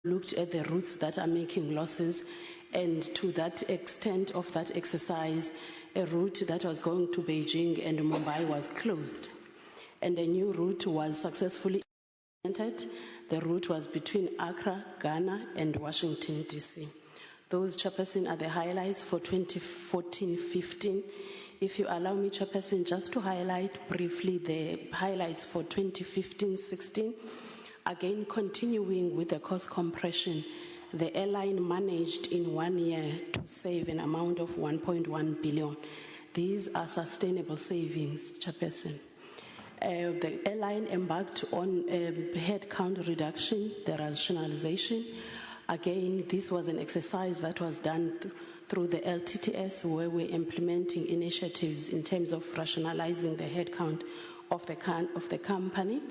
looked at the routes that are making losses, and to that extent of that exercise, a route that was going to Beijing and Mumbai was closed, and a new route was successfully implemented. The route was between Accra, Ghana, and Washington, D.C. Those, Chairperson, are the highlights for 2014-15. If you allow me, Chairperson, just to highlight briefly the highlights for 2015-16. Again, continuing with the cost compression, the airline managed in 1 year to save an amount of 1.1 billion. These are sustainable savings, Chairperson. The airline embarked on a headcount reduction, the rationalization. Again, this was an exercise that was done through the LTTS, where we're implementing initiatives in terms of rationalizing the headcount of the company.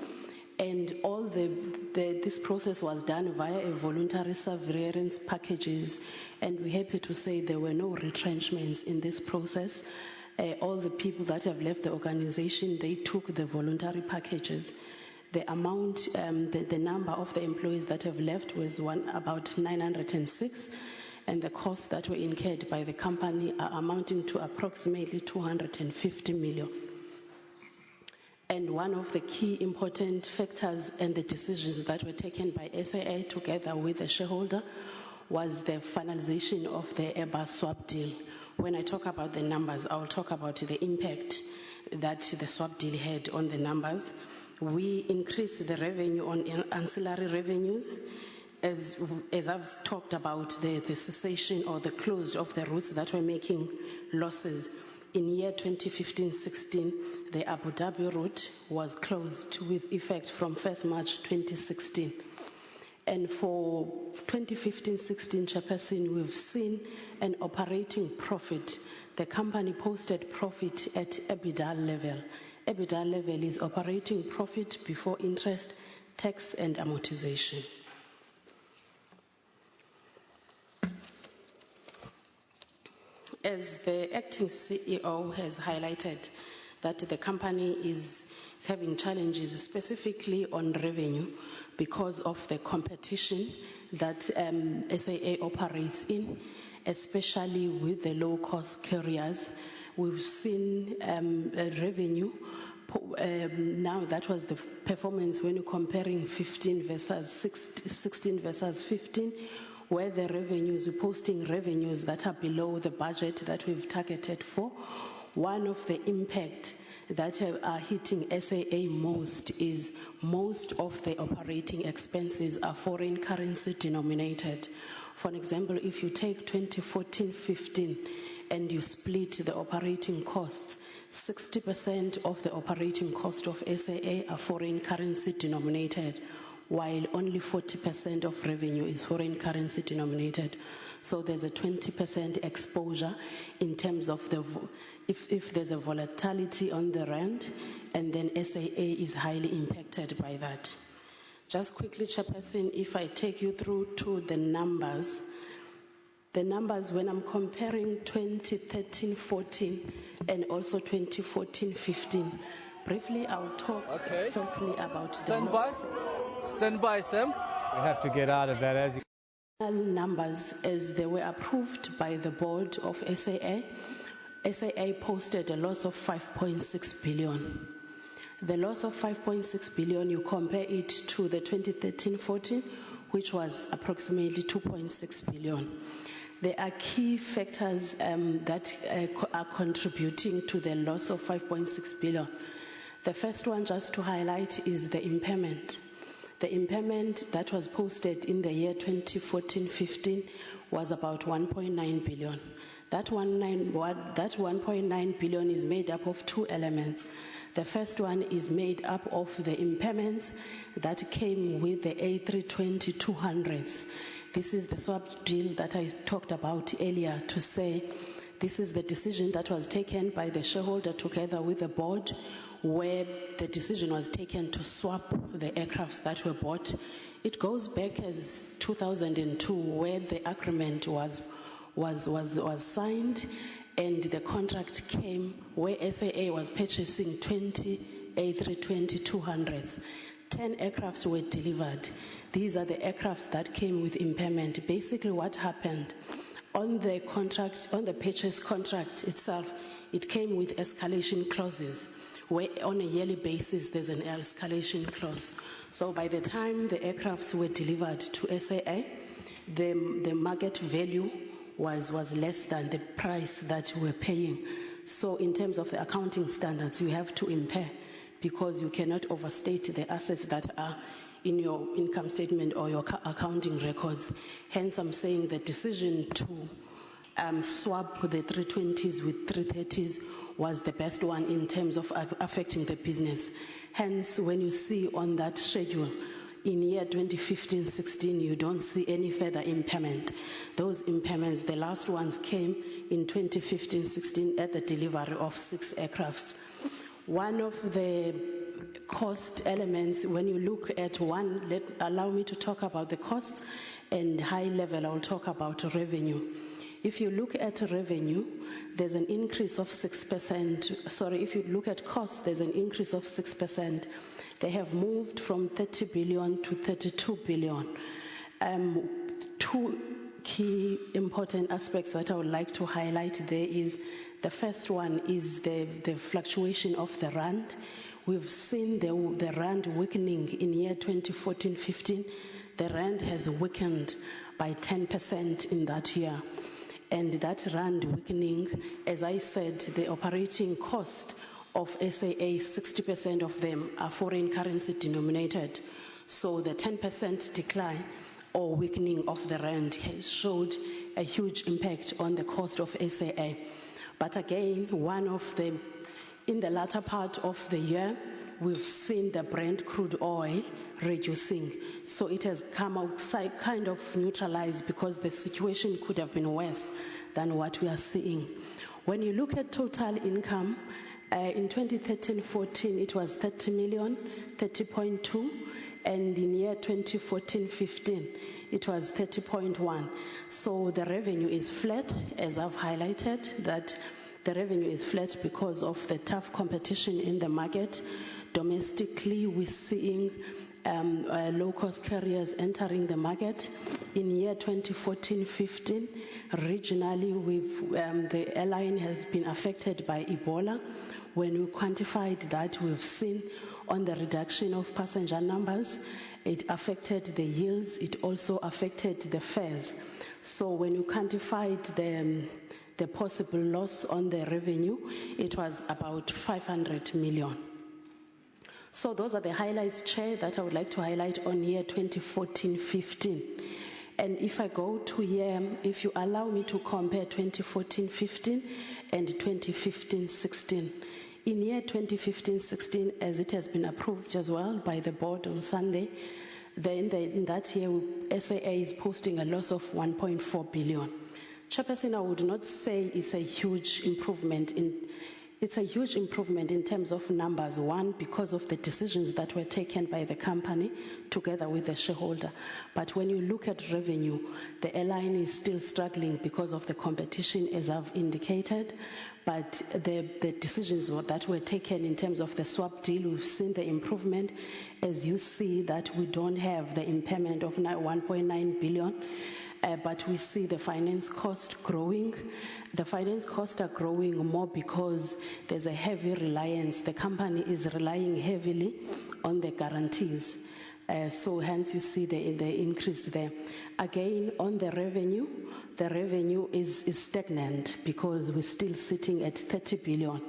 And all this process was done via a voluntary severance packages, and we're happy to say there were no retrenchments in this process. All the people that have left the organization, they took the voluntary packages. The amount, the number of the employees that have left was about 906, and the costs that were incurred by the company are amounting to approximately 250 million. And one of the key important factors and the decisions that were taken by SAA together with the shareholder was the finalization of the Airbus swap deal. When I talk about the numbers, I'll talk about the impact that the swap deal had on the numbers. We increased the revenue on ancillary revenues, as I've talked about the cessation or the close of the routes that were making losses. In year 2015-16, the Abu Dhabi route was closed with effect from 1st March 2016. And for 2015-16, Chairperson, we've seen an operating profit. The company posted profit at EBITDA level. EBITDA level is operating profit before interest, tax, and amortization. As the acting CEO has highlighted, that the company is having challenges specifically on revenue because of the competition that SAA operates in, especially with the low-cost carriers. We've seen revenue. Now that was the performance when you're comparing 16 versus 15, where the revenues, we're posting revenues that are below the budget that we've targeted for. One of the impact that are hitting SAA most is most of the operating expenses are foreign currency denominated. For example, if you take 2014-15 and you split the operating costs, 60% of the operating cost of SAA are foreign currency denominated, while only 40% of revenue is foreign currency denominated. So there's a 20% exposure in terms of if there's a volatility on the rand, and then SAA is highly impacted by that. Just quickly, Chairperson, if I take you through to the numbers when I'm comparing 2013-14 and also 2014-15, briefly I'll talk firstly about the Stand by, Sam. We have to get out of that as you... Numbers as they were approved by the board of SAA. SAA posted a loss of 5.6 billion. The loss of 5.6 billion, you compare it to the 2013-14, which was approximately 2.6 billion. There are key factors that are contributing to the loss of 5.6 billion. The first one, just to highlight, is the impairment. The impairment that was posted in the year 2014-15 was about 1.9 billion. That 1.9 billion is made up of two elements. The first one is made up of the impairments that came with the A320-200s. This is the swap deal that I talked about earlier, to say this is the decision that was taken by the shareholder together with the board, where the decision was taken to swap the aircrafts that were bought. It goes back as 2002, where the agreement was signed, and the contract came where SAA was purchasing 20 A320-200s. 10 aircrafts were delivered. These are the aircrafts that came with impairment. Basically what happened on the contract, on the purchase contract itself, it came with escalation clauses where on a yearly basis there's an escalation clause. So by the time the aircrafts were delivered to SAA, the market value was less than the price that we're paying. So in terms of the accounting standards, you have to impair because you cannot overstate the assets that are in your income statement or your accounting records. Hence, I'm saying the decision to swap the 320s with 330s was the best one in terms of affecting the business. Hence, when you see on that schedule, in year 2015-16, you don't see any further impairment. Those impairments, the last ones came in 2015-16 at the delivery of 6 aircrafts. One of the cost elements, when you look at one, allow me to talk about the costs, and high level, I'll talk about revenue. If you look at revenue, there's an increase of 6%. Sorry, if you look at costs, there's an increase of 6%. They have moved from 30 billion to 32 billion. Two key important aspects that I would like to highlight there is, the first one is the fluctuation of the rand. We've seen the rand weakening in year 2014-15. The rand has weakened by 10% in that year. And that rand weakening, as I said, the operating cost of SAA, 60% of them are foreign currency denominated. So the 10% decline or weakening of the rand has showed a huge impact on the cost of SAA. But again, in the latter part of the year, we've seen the Brent crude oil reducing. So it has come outside, kind of neutralized, because the situation could have been worse than what we are seeing. When you look at total income, in 2013-14, it was 30 million, 30.2, and in year 2014-15, it was 30.1. So the revenue is flat, as I've highlighted, that the revenue is flat because of the tough competition in the market. Domestically, we're seeing low-cost carriers entering the market. In year 2014-15, regionally, the airline has been affected by Ebola. When we quantified that, we've seen on the reduction of passenger numbers, it affected the yields, it also affected the fares. So when you quantified the possible loss on the revenue, it was about 500 million. So those are the highlights, Chair, that I would like to highlight on year 2014-15. And if I go to if you allow me to compare 2014-15 and 2015-16. In year 2015-16, as it has been approved as well by the board on Sunday, in that year, SAA is posting a loss of 1.4 billion. Chairperson, I would not say it's a huge improvement It's a huge improvement in terms of numbers. One, because of the decisions that were taken by the company together with the shareholder. But when you look at revenue, the airline is still struggling because of the competition, as I've indicated. But the decisions that were taken in terms of the swap deal, we've seen the improvement. As you see that we don't have the impairment of 1.9 billion. But we see the finance cost growing. The finance costs are growing more because there's a heavy reliance. The company is relying heavily on the guarantees. So hence you see the increase there. Again, on the revenue is stagnant because we're still sitting at 30 billion.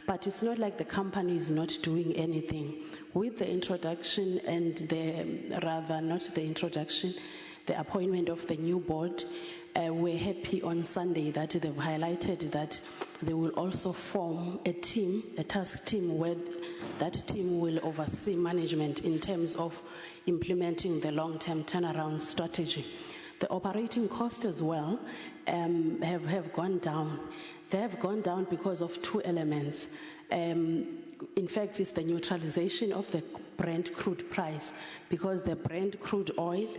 But it's not like the company is not doing anything. With the introduction the appointment of the new board, we're happy on Sunday that they've highlighted that they will also form a task team, where that team will oversee management in terms of implementing the long-term turnaround strategy. The operating costs as well have gone down. They have gone down because of two elements. In fact, it's the neutralization of the Brent crude price, because the Brent crude oil,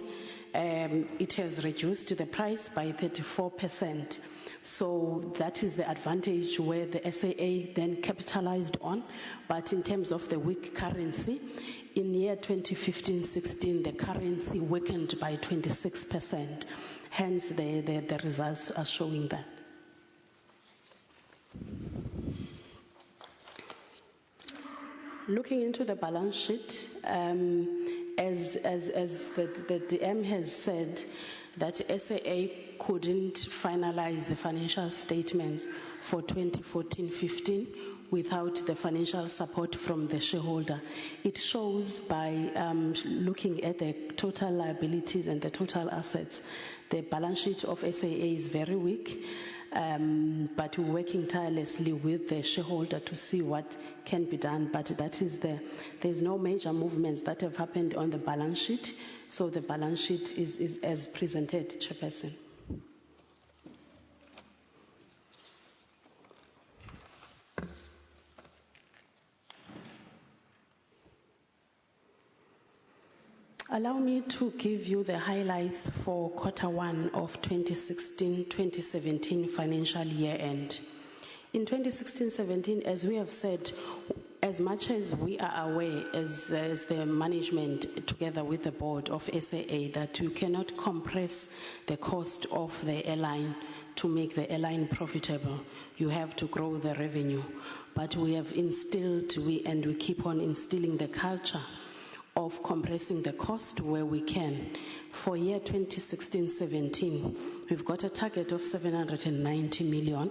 it has reduced the price by 34%. So that is the advantage where the SAA then capitalized on. But in terms of the weak currency, In year 2015-16, the currency weakened by 26%. Hence, the results are showing that. Looking into the balance sheet, as the DM has said, that SAA couldn't finalize the financial statements for 2014-15 without the financial support from the shareholder. It shows by looking at the total liabilities and the total assets. The balance sheet of SAA is very weak, but we're working tirelessly with the shareholder to see what can be done. But that is there's no major movements that have happened on the balance sheet, so the balance sheet is as presented, Chairperson. Allow me to give you the highlights for Q1 of 2016-2017 financial year end. In 2016-17, as we have said, as much as we are aware as the management together with the board of SAA that you cannot compress the cost of the airline to make the airline profitable, you have to grow the revenue. But we have instilled, and we keep on instilling the culture of compressing the cost where we can. For year 2016-17, we've got a target of 790 million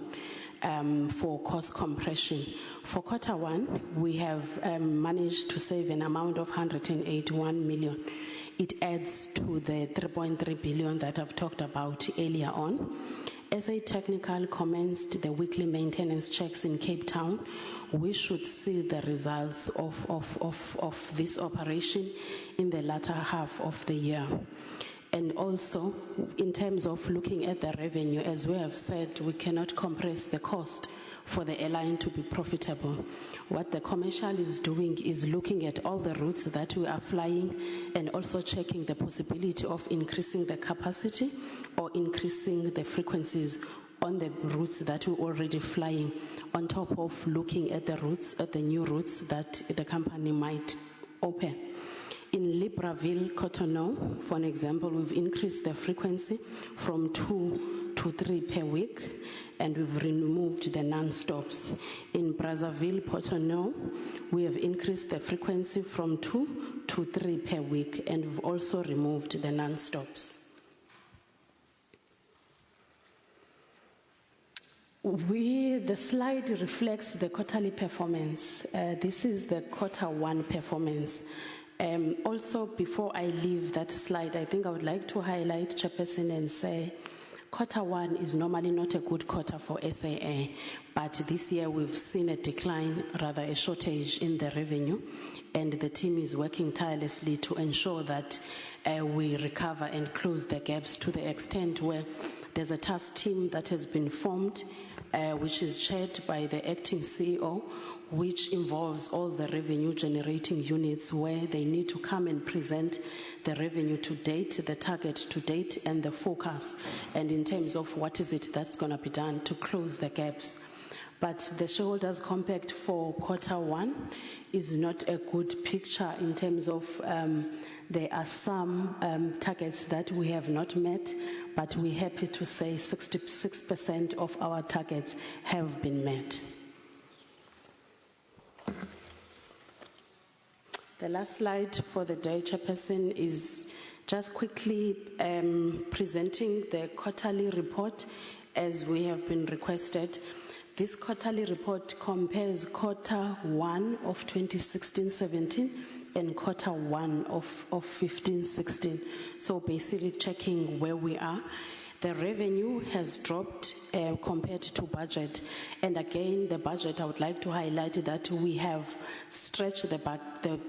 for cost compression. For Q1, we have managed to save an amount of 181 million. It adds to the 3.3 billion that I've talked about earlier on. SA Technical commenced the weekly maintenance checks in Cape Town. We should see the results of this operation in the latter half of the year. And also, in terms of looking at the revenue, as we have said, we cannot compress the cost for the airline to be profitable. What the commercial is doing is looking at all the routes that we are flying and also checking the possibility of increasing the capacity or increasing the frequencies on the routes that we're already flying, on top of looking at the routes, at the new routes that the company might open. In Libreville, Cotonou, for an example, we've increased the frequency from 2 to 3 per week, and we've removed the non-stops. In Brazzaville, Cotonou, we have increased the frequency from 2 to 3 per week, and we've also removed the non-stops. The slide reflects the quarterly performance. This is the Q1 performance. Also, before I leave that slide, I think I would like to highlight, Chairperson, and say Q1 is normally not a good quarter for SAA, but this year we've seen a decline, rather a shortage in the revenue, and the team is working tirelessly to ensure that we recover and close the gaps to the extent where there's a task team that has been formed, which is chaired by the acting CEO, which involves all the revenue generating units where they need to come and present the revenue to date, the target to date, and the forecast, and in terms of what is it that's going to be done to close the gaps. But the shareholders' compact for Q1 is not a good picture in terms of there are some targets that we have not met, but we're happy to say 66% of our targets have been met. The last slide for the day, Chairperson, is just quickly presenting the quarterly report as we have been requested. This quarterly report compares Q1 of 2016-17 and Q1 of 15-16. So basically checking where we are. The revenue has dropped compared to budget. And again, the budget, I would like to highlight that we have stretched the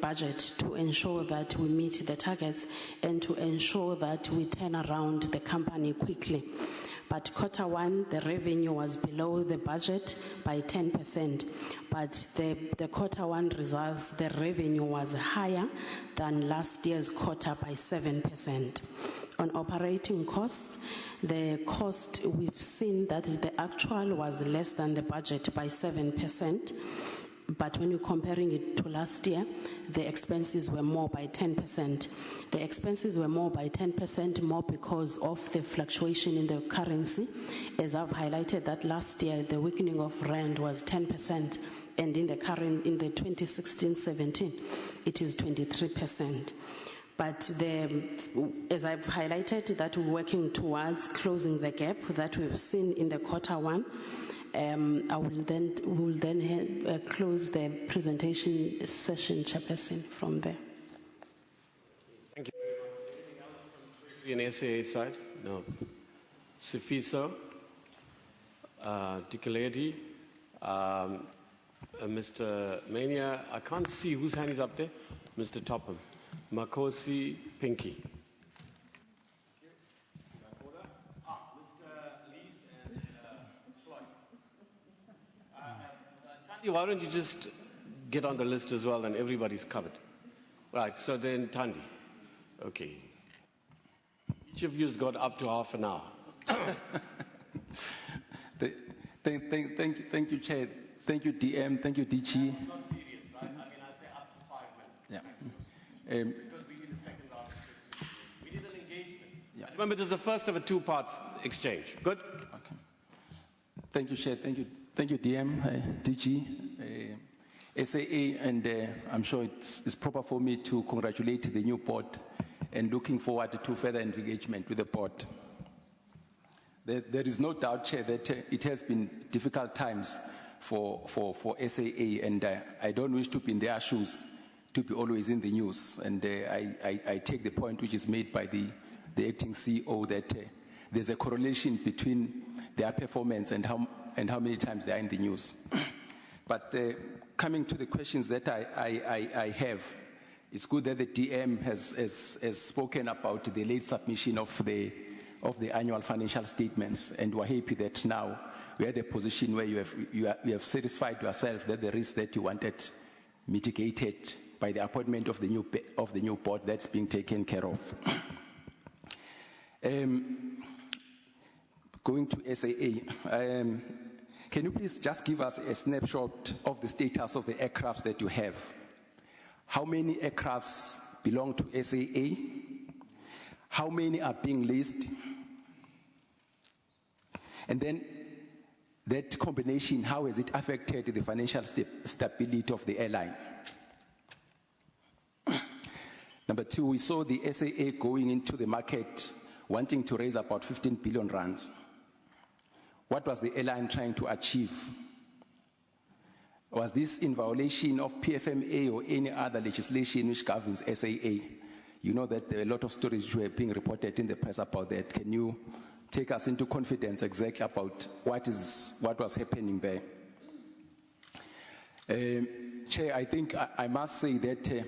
budget to ensure that we meet the targets and to ensure that we turn around the company quickly. But Q1, the revenue was below the budget by 10%. But the Q1 results, the revenue was higher than last year's quarter by 7%. On operating costs, the cost, we've seen that the actual was less than the budget by 7%. But when you're comparing it to last year, the expenses were more by 10%. The expenses were more by 10% more because of the fluctuation in the currency. As I've highlighted that last year, the weakening of rand was 10%, and in the 2016-17, it is 23%. But as I've highlighted, that we're working towards closing the gap that we've seen in the Q1. We'll then close the presentation session, Chairperson, from there. Thank you. Anything else from the SAA side? No. Sifiso, Dikeledi, Mr. Mania, I can't see whose hand is up there. Mr. Topham, Makosi, Pinky. Why don't you just get on the list as well, and everybody's covered. Right, so then Thandi. Okay. Each of you's got up to half an hour. Thank you, Chair. Thank you, DM. Thank you, DG. Not serious, right? I mean, I say up to 5 minutes. Yeah. Because we need a second round. We need an engagement. Yeah. Remember, this is the first of a two-part exchange. Good? Okay. Thank you, Chair. Thank you, DM, DG, SAA, and I'm sure it's proper for me to congratulate the new board and looking forward to further engagement with the board. There is no doubt, Chair, that it has been difficult times for SAA, and I don't wish to be in their shoes to be always in the news. And I take the point which is made by the acting CEO that there's a correlation between their performance and how many times they are in the news. But coming to the questions that I have, it's good that the DM has spoken about the late submission of the annual financial statements, and we're happy that now we are at a position where you have satisfied yourself that the risk that you wanted mitigated by the appointment of the new board that's being taken care of. Going to SAA, can you please just give us a snapshot of the status of the aircrafts that you have? How many aircrafts belong to SAA? How many are being leased? And then that combination, how has it affected the financial stability of the airline? Number two, we saw the SAA going into the market wanting to raise about 15 billion rands. What was the airline trying to achieve? Was this in violation of PFMA or any other legislation which governs SAA? You know that there are a lot of stories which were being reported in the press about that. Can you take us into confidence exactly about what was happening there? Chair, I think I must say that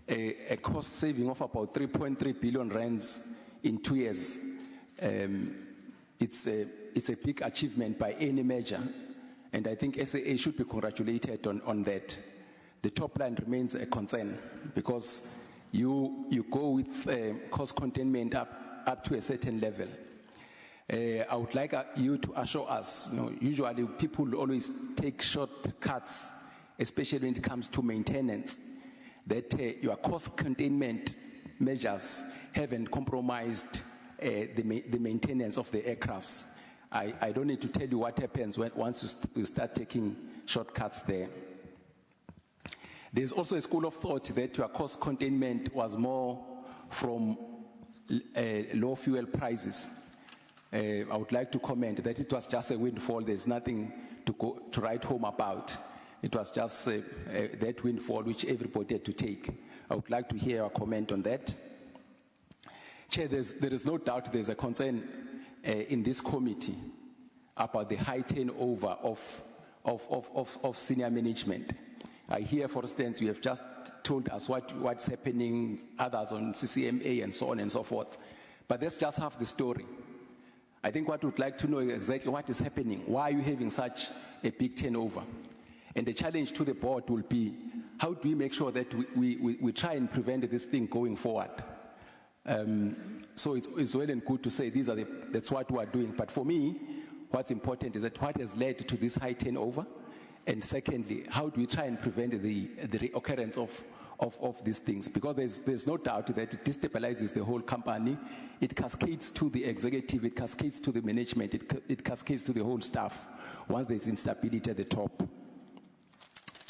a cost saving of about 3.3 billion rands in 2 years, it's a big achievement by any measure, and I think SAA should be congratulated on that. The top line remains a concern because you go with cost containment up to a certain level. I would like you to assure us, usually people always take shortcuts, especially when it comes to maintenance, that your cost containment measures haven't compromised the maintenance of the aircrafts. I don't need to tell you what happens once you start taking shortcuts there. There's also a school of thought that your cost containment was more from low fuel prices. I would like to comment that it was just a windfall. There's nothing to write home about. It was just that windfall which everybody had to take. I would like to hear your comment on that. Chair, there is no doubt there's a concern in this committee about the high turnover of senior management. I hear, for instance, you have just told us what's happening, others on CCMA and so on and so forth. But that's just half the story. I think what we'd like to know is exactly what is happening. Why are you having such a big turnover? And the challenge to the board will be, how do we make sure that we try and prevent this thing going forward? So it's well and good to say that's what we are doing. But for me, what's important is that what has led to this high turnover, And secondly, how do we try and prevent the reoccurrence of these things? Because there's no doubt that it destabilizes the whole company. It cascades to the executive, it cascades to the management, it cascades to the whole staff once there's instability at the top.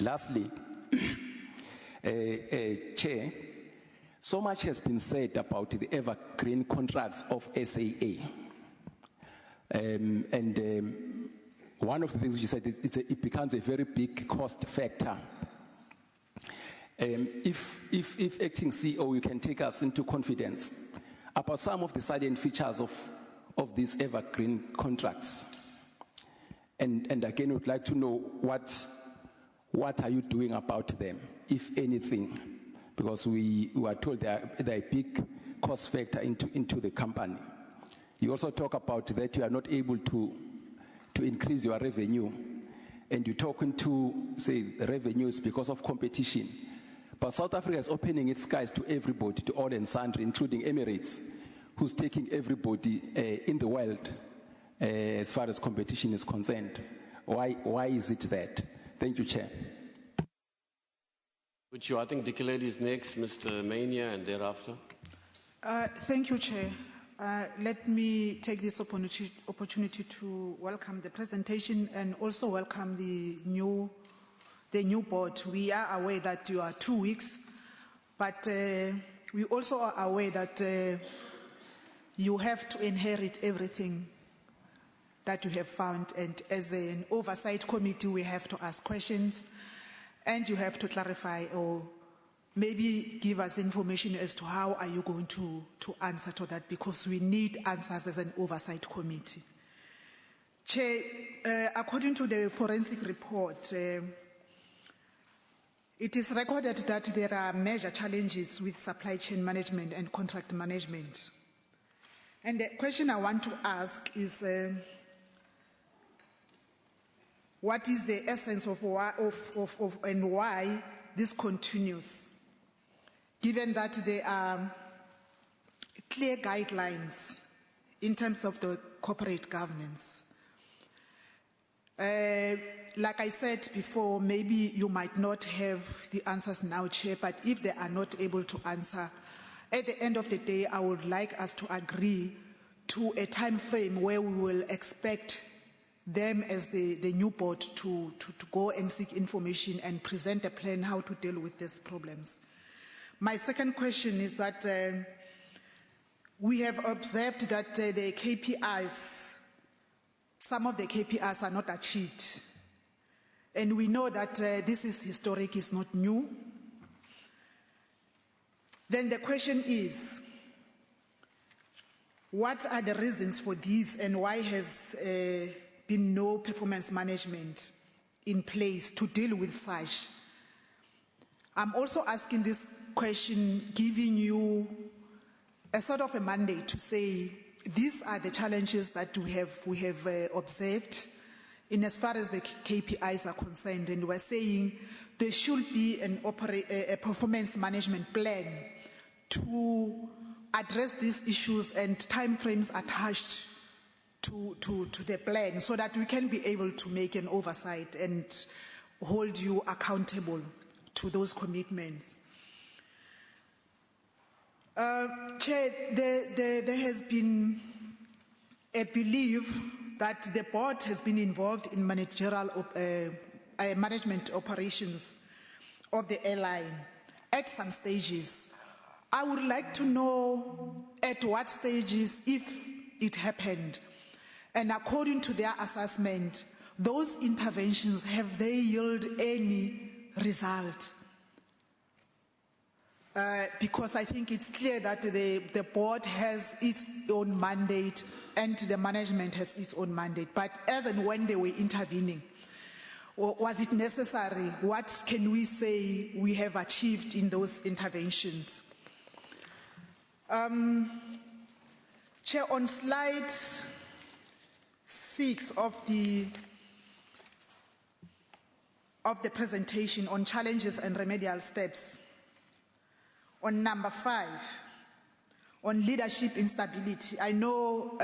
Lastly, Chair, so much has been said about the evergreen contracts of SAA. One of the things you said, it becomes a very big cost factor. If acting CEO, you can take us into confidence about some of the salient features of these evergreen contracts. And again, we'd like to know what are you doing about them, if anything, because we are told they're a big cost factor into the company. You also talk about that you are not able to increase your revenue, and you're talking to, say, revenues because of competition. But South Africa is opening its skies to everybody, to all and sundry, including Emirates, who's taking everybody in the world as far as competition is concerned. Why is it that? Thank you, Chair. Which I think Dikeledi is next, Mr. Mania, and thereafter. Thank you, Chair. Let me take this opportunity to welcome the presentation and also welcome the new board. We are aware that you are 2 weeks, but we also are aware that you have to inherit everything that you have found, and as an oversight committee we have to ask questions and you have to clarify or maybe give us information as to how are you going to answer to that, because we need answers as an oversight committee. Chair, according to the forensic report, it is recorded that there are major challenges with supply chain management and contract management. And the question I want to ask is, what is the essence of why and why this continues, given that there are clear guidelines in terms of the corporate governance? Like I said before, maybe you might not have the answers now, Chair, but if they are not able to answer, at the end of the day, I would like us to agree to a time frame where we will expect them as the new board to go and seek information and present a plan how to deal with these problems. My second question is that we have observed that the KPIs, some of the KPIs are not achieved. And we know that this is historic, it's not new. Then the question is, what are the reasons for this and why has been no performance management in place to deal with such? I'm also asking this question, giving you a sort of a mandate to say, these are the challenges that we have observed in as far as the KPIs are concerned, and we're saying there should be a performance management plan to address these issues and timeframes attached to the plan, so that we can be able to make an oversight and hold you accountable to those commitments. Chair, there has been a belief that the board has been involved in managerial management operations of the airline at some stages. I would like to know at what stages, if it happened, and according to their assessment, those interventions, have they yielded any result? Because I think it's clear that the board has its own mandate and the management has its own mandate. But as and when they were intervening, was it necessary? What can we say we have achieved in those interventions? Chair, on slide 6 of the presentation on challenges and remedial steps, on number 5, on leadership instability, I know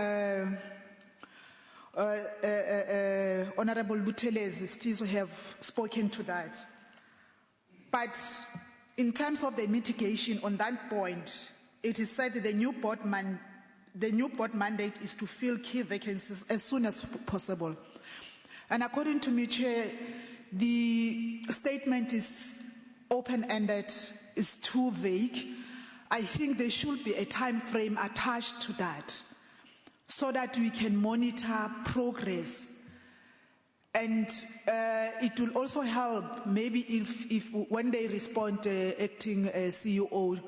Honorable Buthelezi feels to have spoken to that. But in terms of the mitigation on that point, it is said that the new board mandate is to fill key vacancies as soon as possible. And according to me, Chair, the statement is open-ended, is too vague. I think there should be a time frame attached to that so that we can monitor progress. And it will also help maybe if when they respond, acting CEO,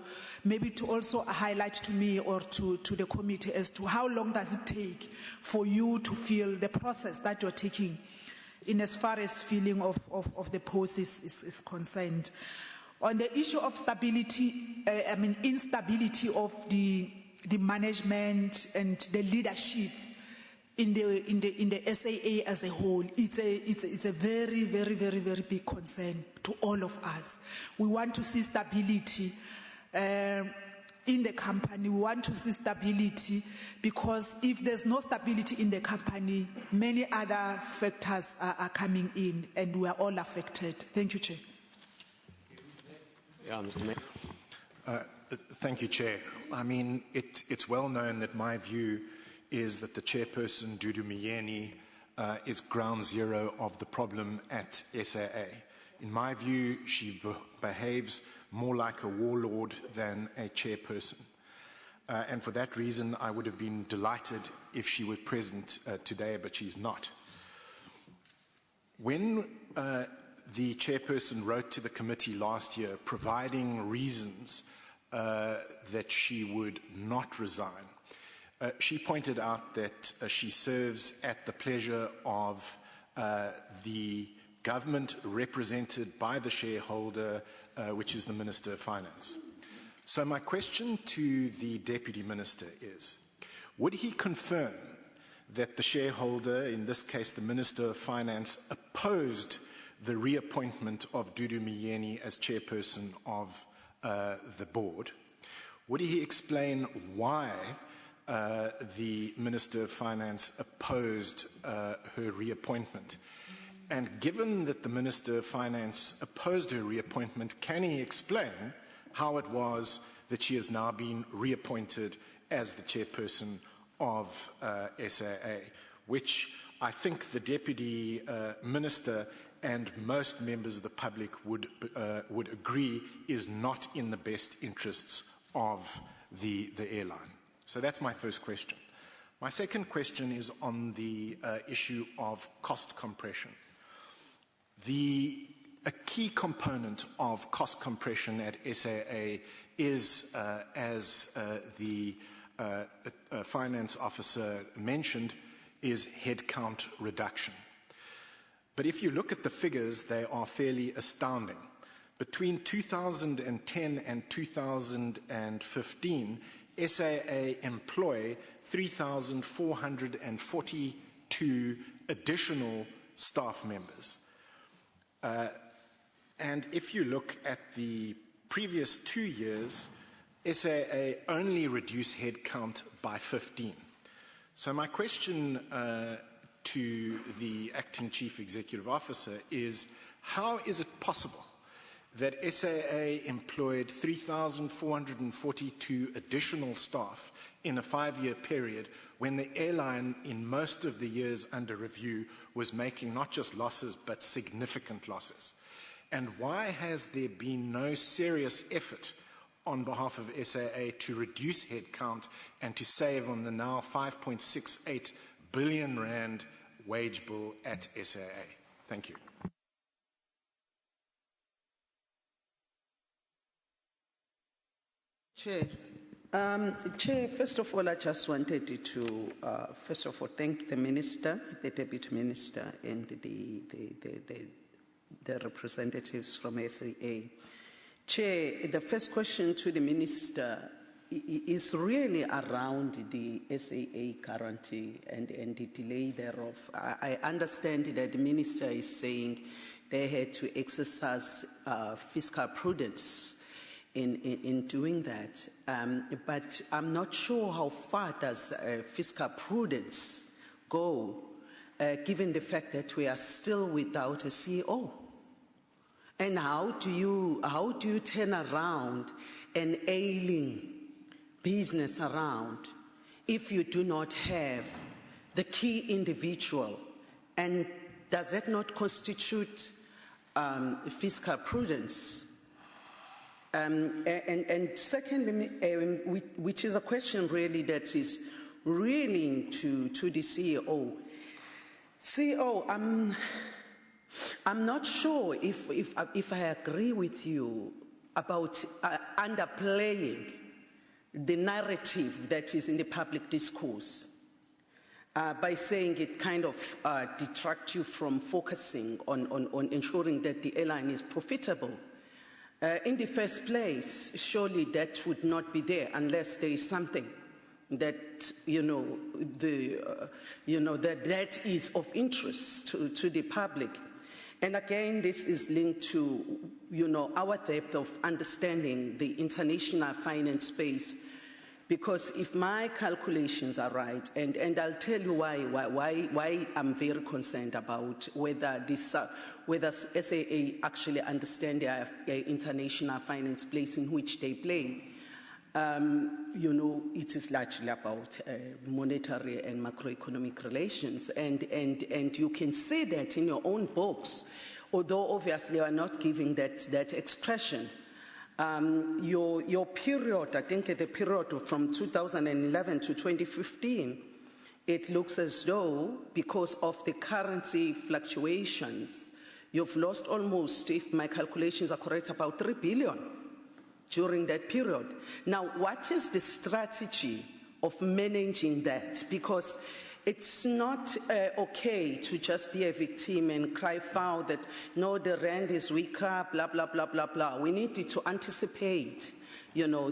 maybe to also highlight to me or to the committee as to how long does it take for you to feel the process that you're taking in as far as filling of the post is concerned. On the issue of stability, instability of the management and the leadership in the SAA as a whole, it's a very, very, very, very big concern to all of us. We want to see stability in the company. We want to see stability because if there's no stability in the company, many other factors are coming in and we are all affected. Thank you, Chair. Yeah, Mr. Mayor. Thank you, Chair. I mean, it's well known that my view is that the chairperson, Dudu Myeni, is ground zero of the problem at SAA. In my view, she behaves more like a warlord than a chairperson. And for that reason, I would have been delighted if she were present today, but she's not. When the chairperson wrote to the committee last year providing reasons that she would not resign, she pointed out that she serves at the pleasure of the government represented by the shareholder, which is the Minister of Finance. So my question to the Deputy Minister is, would he confirm that the shareholder, in this case the Minister of Finance, opposed the reappointment of Dudu Myeni as chairperson of the board? Would he explain why the Minister of Finance opposed her reappointment? And given that the Minister of Finance opposed her reappointment, can he explain how it was that she has now been reappointed as the chairperson of SAA, which I think the Deputy Minister and most members of the public would agree is not in the best interests of the airline? So that's my first question. My second question is on the issue of cost compression. A key component of cost compression at SAA is, as the finance officer mentioned, is headcount reduction. But if you look at the figures, they are fairly astounding. Between 2010 and 2015, SAA employ 3,442 additional staff members. And if you look at the previous 2 years, SAA only reduced headcount by 15. So my question to the Acting Chief Executive Officer is, how is it possible that SAA employed 3,442 additional staff in a 5-year period when the airline in most of the years under review was making not just losses but significant losses? And why has there been no serious effort on behalf of SAA to reduce headcount and to save on the now 5.68 billion rand wage bill at SAA? Thank you. Chair, first of all, I just wanted to, first of all, thank the Minister, the Deputy Minister, and the representatives from SAA. Chair, the first question to the Minister is really around the SAA guarantee and the delay thereof. I understand that the Minister is saying they had to exercise fiscal prudence in doing that, but I'm not sure how far does fiscal prudence go given the fact that we are still without a CEO? And how do you turn around an ailing business around if you do not have the key individual? And does that not constitute fiscal prudence? And secondly, which is a question really that is really to the CEO. CEO, I'm not sure if I agree with you about underplaying the narrative that is in the public discourse by saying it kind of detracts you from focusing on ensuring that the airline is profitable. In the first place, surely that would not be there unless there is something that that is of interest to the public. And again, this is linked to our depth of understanding the international finance space. Because if my calculations are right, and I'll tell you why I'm very concerned about whether SAA actually understand their international finance place in which they play. It is largely about monetary and macroeconomic relations, and you can see that in your own books, although obviously you are not giving that expression. Your period, I think the period from 2011 to 2015, it looks as though because of the currency fluctuations, you've lost almost, if my calculations are correct, about 3 billion during that period. Now, what is the strategy of managing that? Because it's not okay to just be a victim and cry foul that, no, the rand is weaker, blah, blah, blah, blah, blah. We need to anticipate,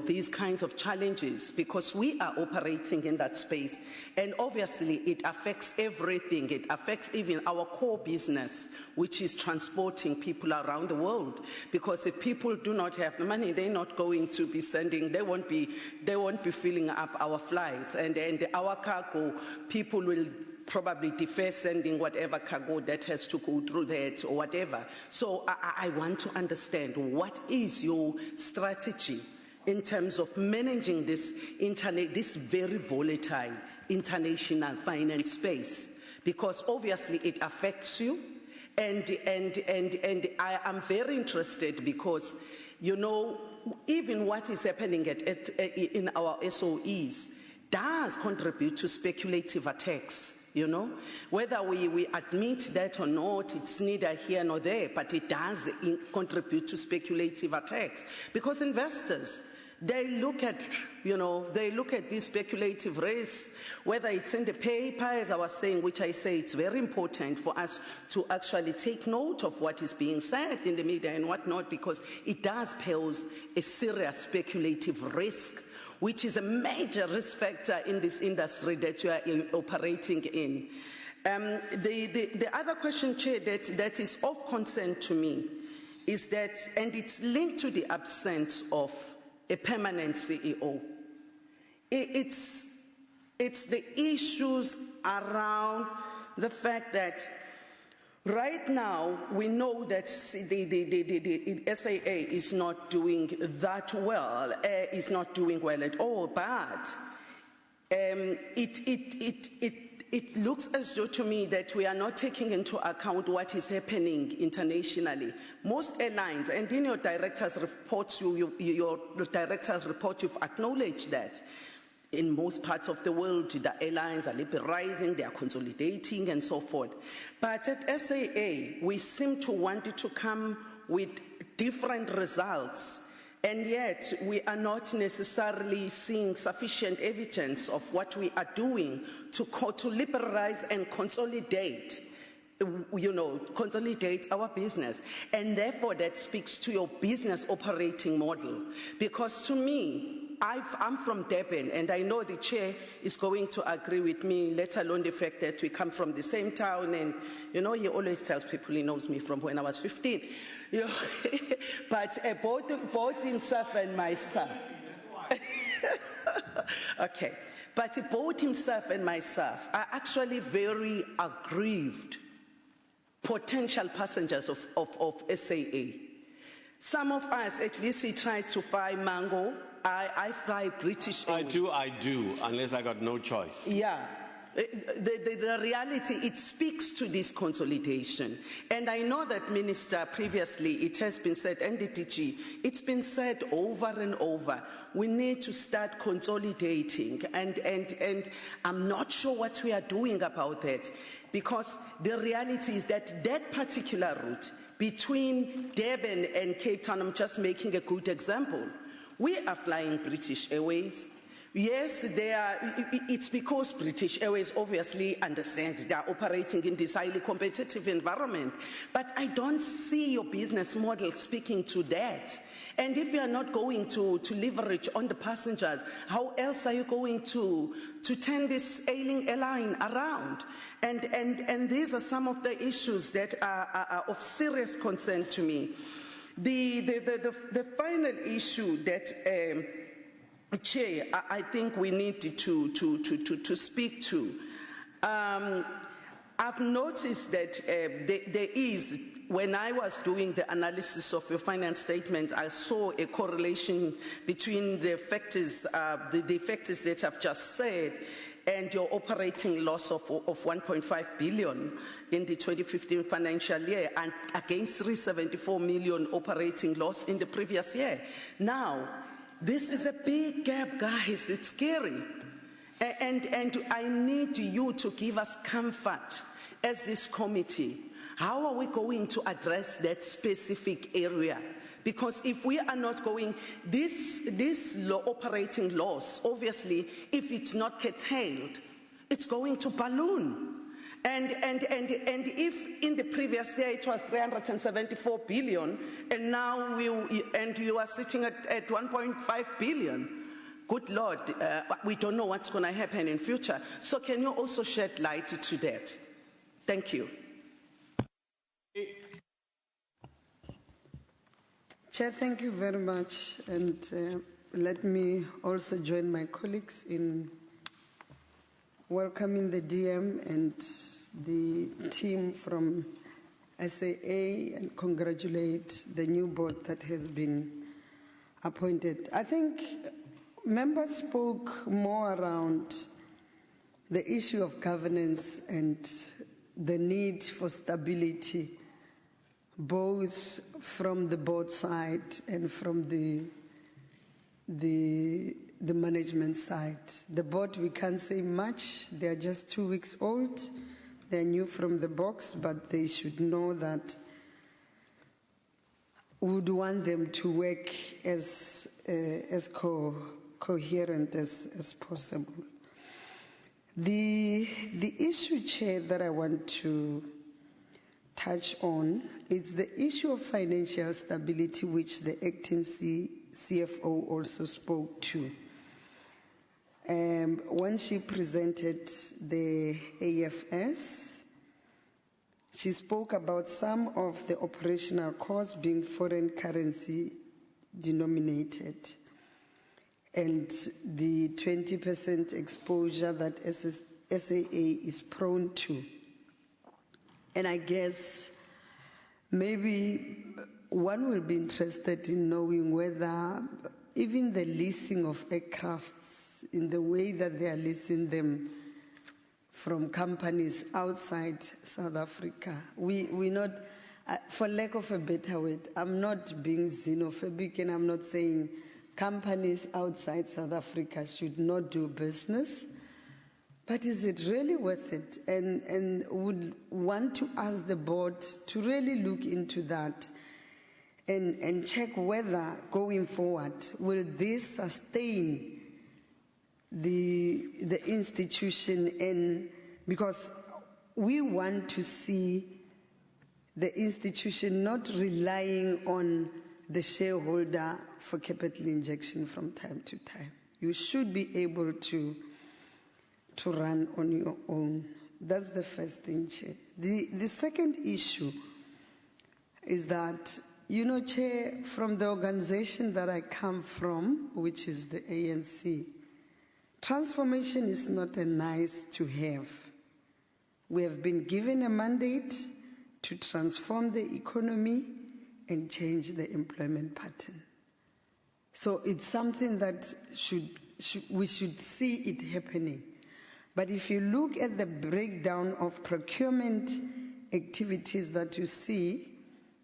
these kinds of challenges because we are operating in that space. And obviously, it affects everything. It affects even our core business, which is transporting people around the world. Because if people do not have the money, they're not going to be sending, they won't be filling up our flights. And our cargo, people will probably defer sending whatever cargo that has to go through that or whatever. So I want to understand, what is your strategy in terms of managing this very volatile international finance space? Because obviously it affects you, and I am very interested because even what is happening in our SOEs does contribute to speculative attacks. Whether we admit that or not, it's neither here nor there, but it does contribute to speculative attacks because investors, they look at these speculative risks, whether it's in the paper, as I was saying, which I say it's very important for us to actually take note of what is being said in the media and whatnot, because it does pose a serious speculative risk, which is a major risk factor in this industry that you are operating in. The other question, Chair, that is of concern to me is that, and it's linked to the absence of a permanent CEO. It's the issues around the fact that right now we know that the SAA is not doing that well, is not doing well at all, but it looks as though to me that we are not taking into account what is happening internationally. Most airlines, and in your director's report, you've acknowledged that in most parts of the world, the airlines are liberalizing, they are consolidating and so forth. But at SAA, we seem to want to come with different results, and yet we are not necessarily seeing sufficient evidence of what we are doing to liberalize and consolidate our business. And therefore that speaks to your business operating model. Because to me, I'm from Durban, and I know the chair is going to agree with me, let alone the fact that we come from the same town, and he always tells people he knows me from when I was 15. But both himself and myself. Okay. But both himself and myself are actually very aggrieved potential passengers of SAA. Some of us, at least he tries to fly Mango. I fly British Airways. I do, unless I got no choice. Yeah. The reality, it speaks to this consolidation. And I know that, Minister, previously it has been said, NDTG, it's been said over and over, we need to start consolidating. And I'm not sure what we are doing about that, because the reality is that that particular route between Durban and Cape Town, I'm just making a good example. We are flying British Airways. Yes, it's because British Airways obviously understands they are operating in this highly competitive environment. But I don't see your business model speaking to that. And if you are not going to leverage on the passengers, how else are you going to turn this ailing airline around? And these are some of the issues that are of serious concern to me. The final issue that Chair, I think we need to speak to. I've noticed that there is, when I was doing the analysis of your finance statement, I saw a correlation between the factors, the factors that I've just said, and your operating loss of 1.5 billion in the 2015 financial year, and against 374 million operating loss in the previous year. Now, this is a big gap, guys. It's scary. And I need you to give us comfort as this committee. How are we going to address that specific area? Because if we are not going, this operating loss, obviously, if it's not curtailed, it's going to balloon. And if in the previous year it was 374 billion, and now you are sitting at 1.5 billion, good Lord, we don't know what's going to happen in future. So can you also shed light to that? Thank you. Chair, thank you very much. And let me also join my colleagues in welcoming the DM and the team from SAA and congratulate the new board that has been appointed. I think members spoke more around the issue of governance and the need for stability, both from the board side and from the management side. The board, we can't say much. They are just 2 weeks old. They're new from the box, but they should know that we would want them to work as coherent as possible. The issue, Chair, that I want to touch on is the issue of financial stability, which the acting CFO also spoke to. When she presented the AFS, she spoke about some of the operational costs being foreign currency denominated and the 20% exposure that SAA is prone to. And I guess maybe one will be interested in knowing whether even the leasing of aircrafts, in the way that they are leasing them from companies outside South Africa, we not, for lack of a better word, I'm not being xenophobic and I'm not saying companies outside South Africa should not do business. But is it really worth it? And would want to ask the board to really look into that and check whether going forward, will this sustain the institution? And because we want to see the institution not relying on the shareholder for capital injection from time to time. You should be able to run on your own. That's the first thing, Chair. The second issue is that, you know, Chair, from the organization that I come from, which is the ANC, Transformation is not a nice to have. We have been given a mandate to transform the economy and change the employment pattern. So it's something that we should see it happening. But if you look at the breakdown of procurement activities that you see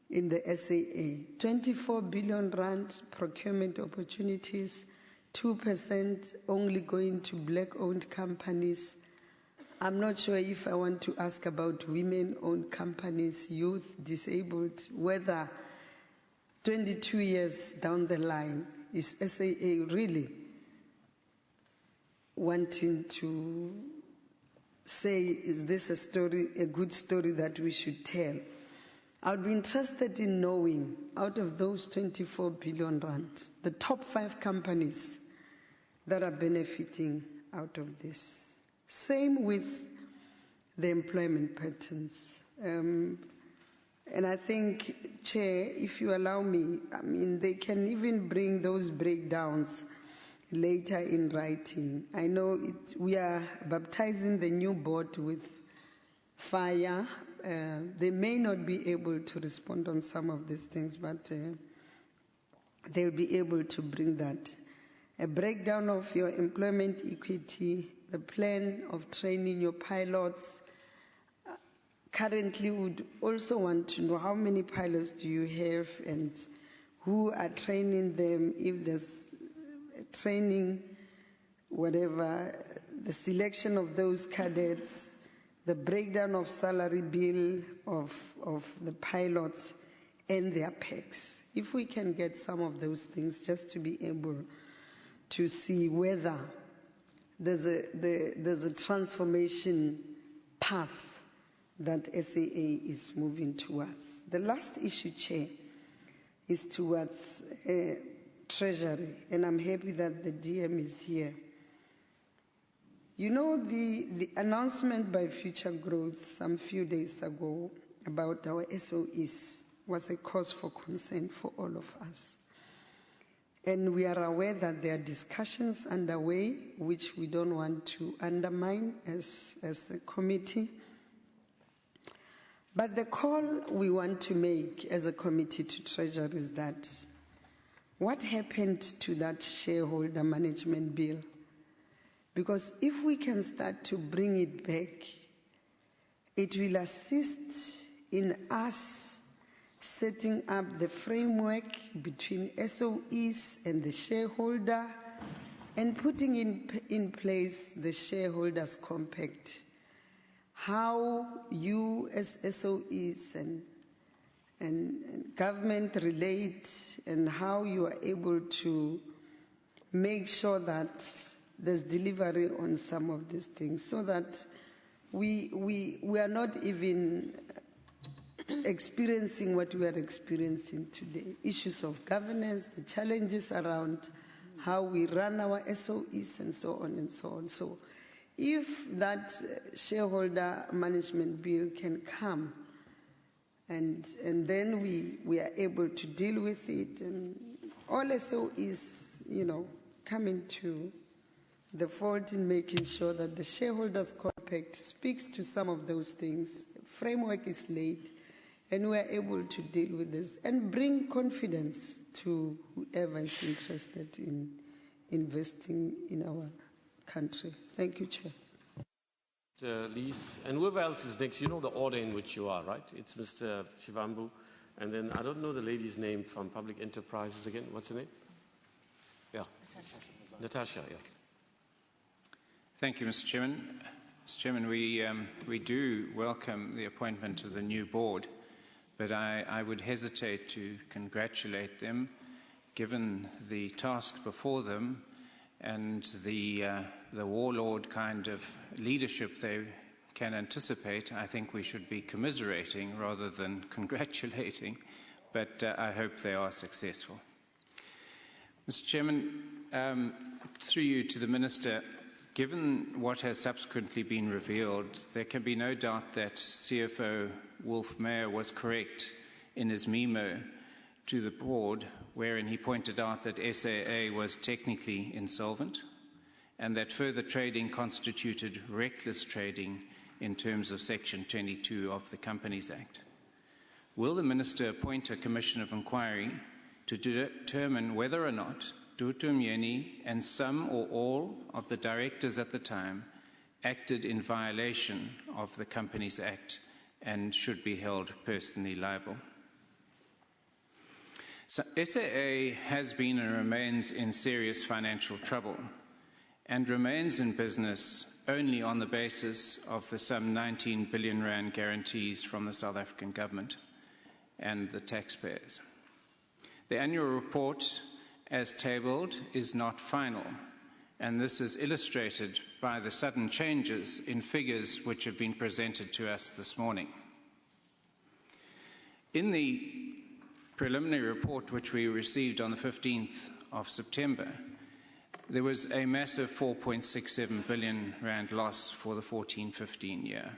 in the SAA, 24 billion rand procurement opportunities, 2% only going to black-owned companies. I'm not sure if I want to ask about women-owned companies, youth, disabled, whether 22 years down the line, is SAA really wanting to say, is this a story, a good story that we should tell? I would be interested in knowing, out of those 24 billion rand, the top 5 companies that are benefiting out of this. Same with the employment patterns. And I think, Chair, if you allow me, I mean, they can even bring those breakdowns later in writing. I know we are baptizing the new board with fire. They may not be able to respond on some of these things, but they'll be able to bring that. A breakdown of your employment equity, the plan of training your pilots. Currently, would also want to know how many pilots do you have and who are training them, if there's training, whatever, the selection of those cadets, the breakdown of salary bill of the pilots and their packs. If we can get some of those things just to be able to see whether there's a transformation path that SAA is moving towards. The last issue, Chair, is towards Treasury, and I'm happy that the DM is here. You know, the announcement by Future Growth some few days ago about our SOEs was a cause for concern for all of us. And we are aware that there are discussions underway, which we don't want to undermine as a committee. But the call we want to make as a committee to Treasury is that what happened to that shareholder management bill? Because if we can start to bring it back, it will assist in us setting up the framework between SOEs and the shareholder and putting in place the shareholders' compact. How you as SOEs and government relate, and how you are able to make sure that there's delivery on some of these things, so that we are not even experiencing what we are experiencing today. Issues of governance, the challenges around how we run our SOEs and so on and so on. So if that shareholder management bill can come and then we are able to deal with it, and all SOEs, you know, coming to the fold in making sure that the shareholders' compact speaks to some of those things, framework is laid, and we are able to deal with this and bring confidence to whoever is interested in investing in our country. Thank you, Chair. Lees, and whoever else is next, you know the order in which you are, right? It's Mr. Shivambu, and then I don't know the lady's name from Public Enterprises again. What's her name? Yeah. Natasha, yeah. Thank you, Mr. Chairman. Mr. Chairman, we do welcome the appointment of the new board, but I would hesitate to congratulate them, given the task before them and the warlord kind of leadership they can anticipate. I think we should be commiserating rather than congratulating, but I hope they are successful. Mr. Chairman, through you to the Minister, given what has subsequently been revealed, there can be no doubt that CFO Wolf Mayer was correct in his memo to the board, wherein he pointed out that SAA was technically insolvent and that further trading constituted reckless trading in terms of Section 22 of the Companies Act. Will the Minister appoint a commission of inquiry to determine whether or not Dutu Myeni and some or all of the directors at the time acted in violation of the Companies Act and should be held personally liable? So SAA has been and remains in serious financial trouble and remains in business only on the basis of the some 19 billion rand guarantees from the South African government and the taxpayers. The annual report, as tabled, is not final, and this is illustrated by the sudden changes in figures which have been presented to us this morning. In the preliminary report which we received on the 15th of September, there was a massive 4.67 billion rand loss for the 14-15 year.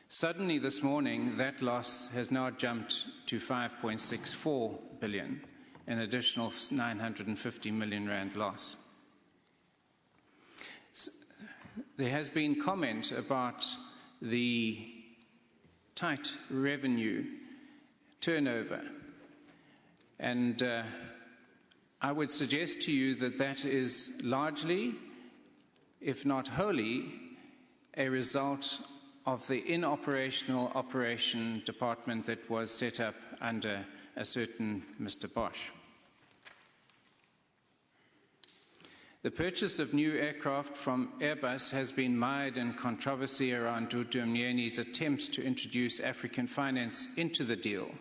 Suddenly this morning, that loss has now jumped to 5.64 billion, an additional 950 million rand loss. There has been comment about the tight revenue turnover, and I would suggest to you that that is largely, if not wholly, a result of the inoperational operation department that was set up under a certain Mr. Bosch. The purchase of new aircraft from Airbus has been mired in controversy around Dutu Myeni's attempts to introduce African finance into the deal,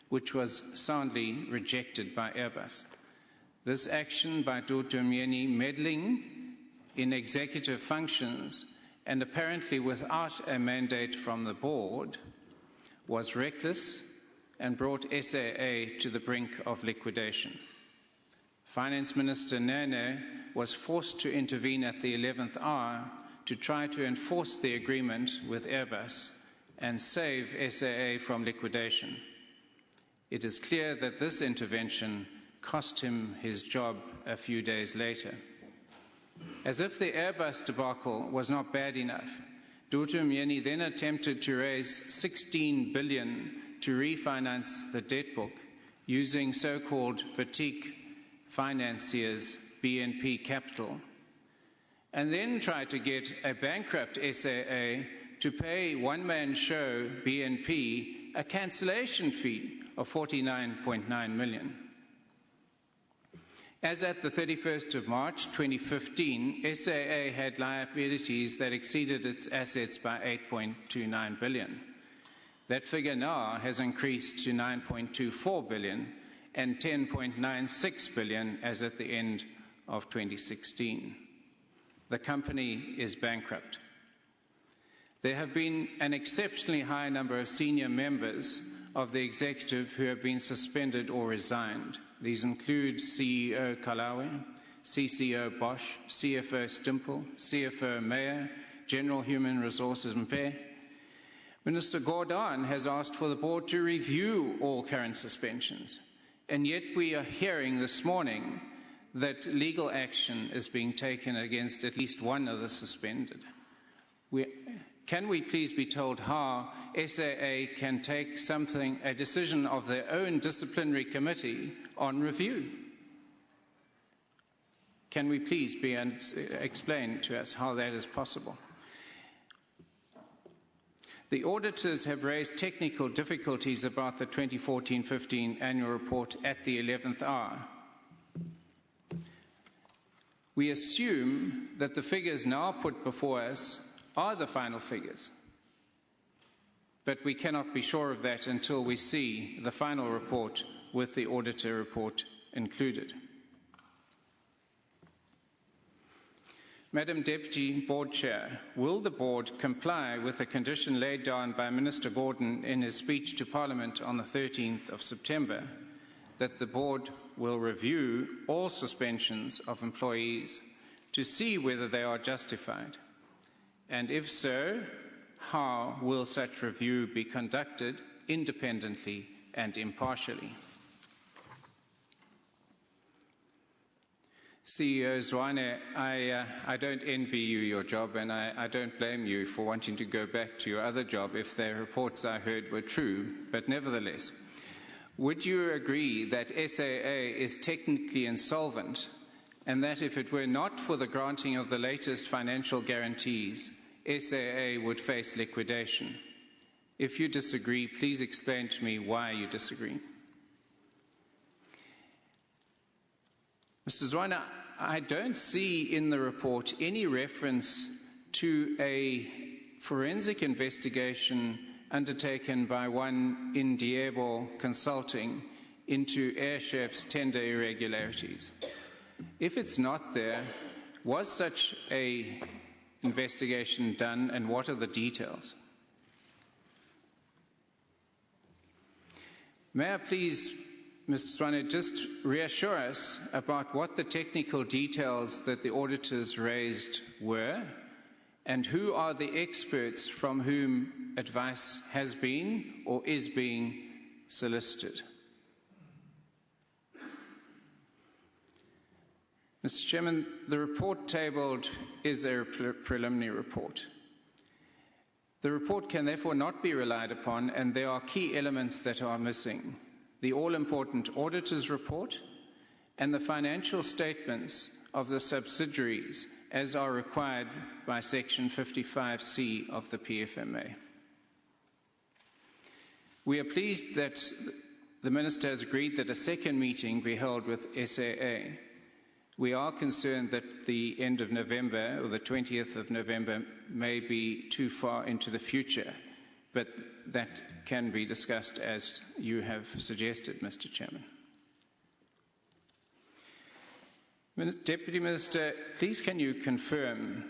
which was soundly rejected by Airbus. This action by Dutu Myeni, meddling in executive functions and apparently without a mandate from the board, was reckless and brought SAA to the brink of liquidation. Finance Minister Nene was forced to intervene at the 11th hour to try to enforce the agreement with Airbus and save SAA from liquidation. It is clear that this intervention cost him his job a few days later. As if the Airbus debacle was not bad enough, Dutu Myeni then attempted to raise 16 billion to refinance the debt book using so-called boutique financiers, BNP Capital, and then tried to get a bankrupt SAA to pay one-man show BNP a cancellation fee of 49.9 million. As at the 31st of March 2015, SAA had liabilities that exceeded its assets by 8.29 billion. That figure now has increased to 9.24 billion and 10.96 billion as at the end of 2016. The company is bankrupt. There have been an exceptionally high number of senior members of the executive who have been suspended or resigned. These include CEO Kalawe, CCO Bosch, CFO Stimple, CFO Meyer, General Human Resources Mpe. Minister Gordon has asked for the board to review all current suspensions, and yet we are hearing this morning that legal action is being taken against at least one of the suspended. Can we please be told how SAA can take a decision of their own disciplinary committee on review? Can we please explain to us how that is possible? The auditors have raised technical difficulties about the 2014-15 annual report at the 11th hour. We assume that the figures now put before us are the final figures, but we cannot be sure of that until we see the final report with the auditor report included. Madam Deputy Board Chair, will the Board comply with the condition laid down by Minister Gordon in his speech to Parliament on the 13th of September that the Board will review all suspensions of employees to see whether they are justified? And if so, how will such review be conducted independently and impartially? CEO Zwane, I don't envy you your job, and I don't blame you for wanting to go back to your other job if the reports I heard were true, but nevertheless, would you agree that SAA is technically insolvent, and that if it were not for the granting of the latest financial guarantees, SAA would face liquidation? If you disagree, please explain to me why you disagree. Mr. Zwana, I don't see in the report any reference to a forensic investigation undertaken by one Indiebo Consulting into Airchef's tender irregularities. If it's not there, was such an investigation done, and what are the details? May I please, Mr. Zwane, just reassure us about what the technical details that the auditors raised were, and who are the experts from whom advice has been or is being solicited? Mr. Chairman, the report tabled is a preliminary report. The report can therefore not be relied upon, and there are key elements that are missing: the all-important auditor's report and the financial statements of the subsidiaries as are required by Section 55C of the PFMA. We are pleased that the Minister has agreed that a second meeting be held with SAA. We are concerned that the end of November, or the 20th of November, may be too far into the future, but that can be discussed as you have suggested, Mr. Chairman. Deputy Minister, please can you confirm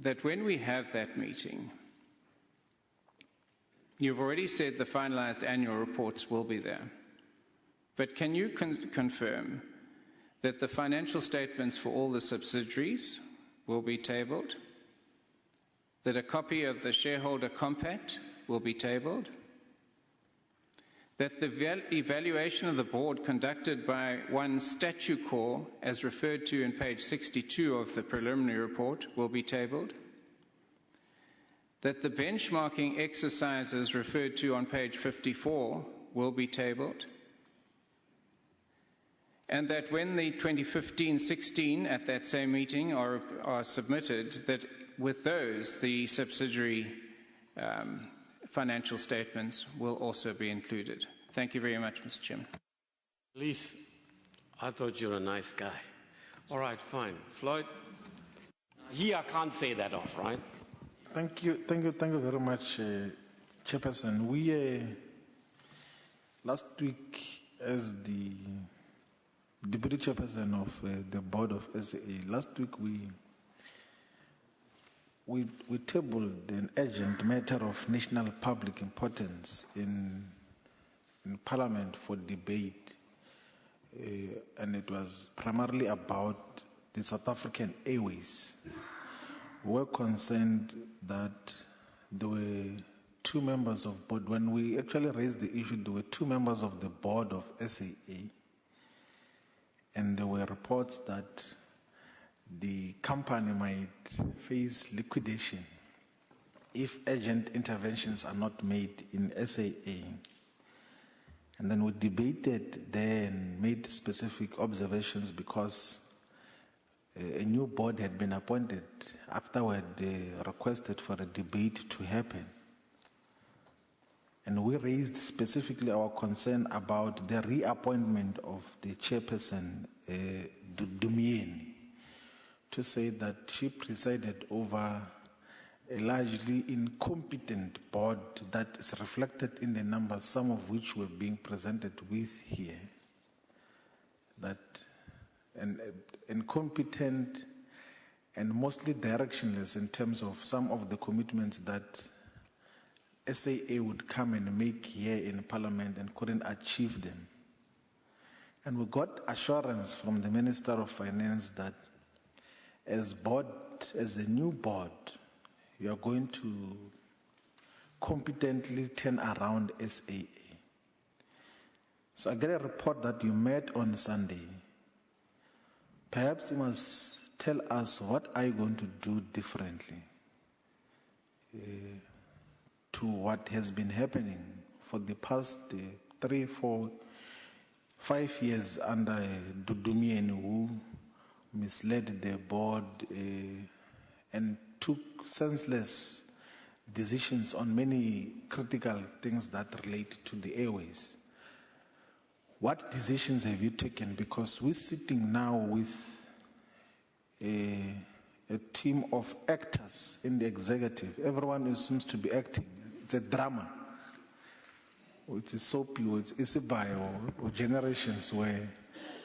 that when we have that meeting, you've already said the finalized annual reports will be there, but can you confirm that the financial statements for all the subsidiaries will be tabled, that a copy of the shareholder compact will be tabled, that the evaluation of the board conducted by one statute core, as referred to in page 62 of the preliminary report, will be tabled, that the benchmarking exercises referred to on page 54 will be tabled, and that when the 2015-16 at that same meeting are submitted, that with those the subsidiary financial statements will also be included. Thank you very much, Mr. Chairman. Please, I thought you were a nice guy. All right, fine. Floyd, here I can't say that off, right? Thank you very much, Chairperson. We, last week, as the Deputy Chairperson of the Board of SAA, last week we tabled an urgent matter of national public importance in Parliament for debate, and it was primarily about the South African Airways. We were concerned that there were two members of board. When we actually raised the issue, there were two members of the board of SAA, and there were reports that the company might face liquidation if urgent interventions are not made in SAA. And then we debated there and made specific observations because a new board had been appointed afterward. They requested for a debate to happen. And we raised specifically our concern about the reappointment of the chairperson, Dumien, to say that she presided over a largely incompetent board that is reflected in the numbers, some of which were being presented with here. That an incompetent and mostly directionless in terms of some of the commitments that SAA would come and make here in Parliament and couldn't achieve them. And we got assurance from the Minister of Finance that as the new board, you are going to competently turn around SAA. So I get a report that you met on Sunday perhaps you must tell us what are you going to do differently to what has been happening for the past 3, 4, 5 years under Dudumien, who misled the board and took senseless decisions on many critical things that relate to the airways. What decisions have you taken? Because we're sitting now with a team of actors in the executive. Everyone who seems to be acting. It's a drama. It's a soapy, it's a bio, or generations where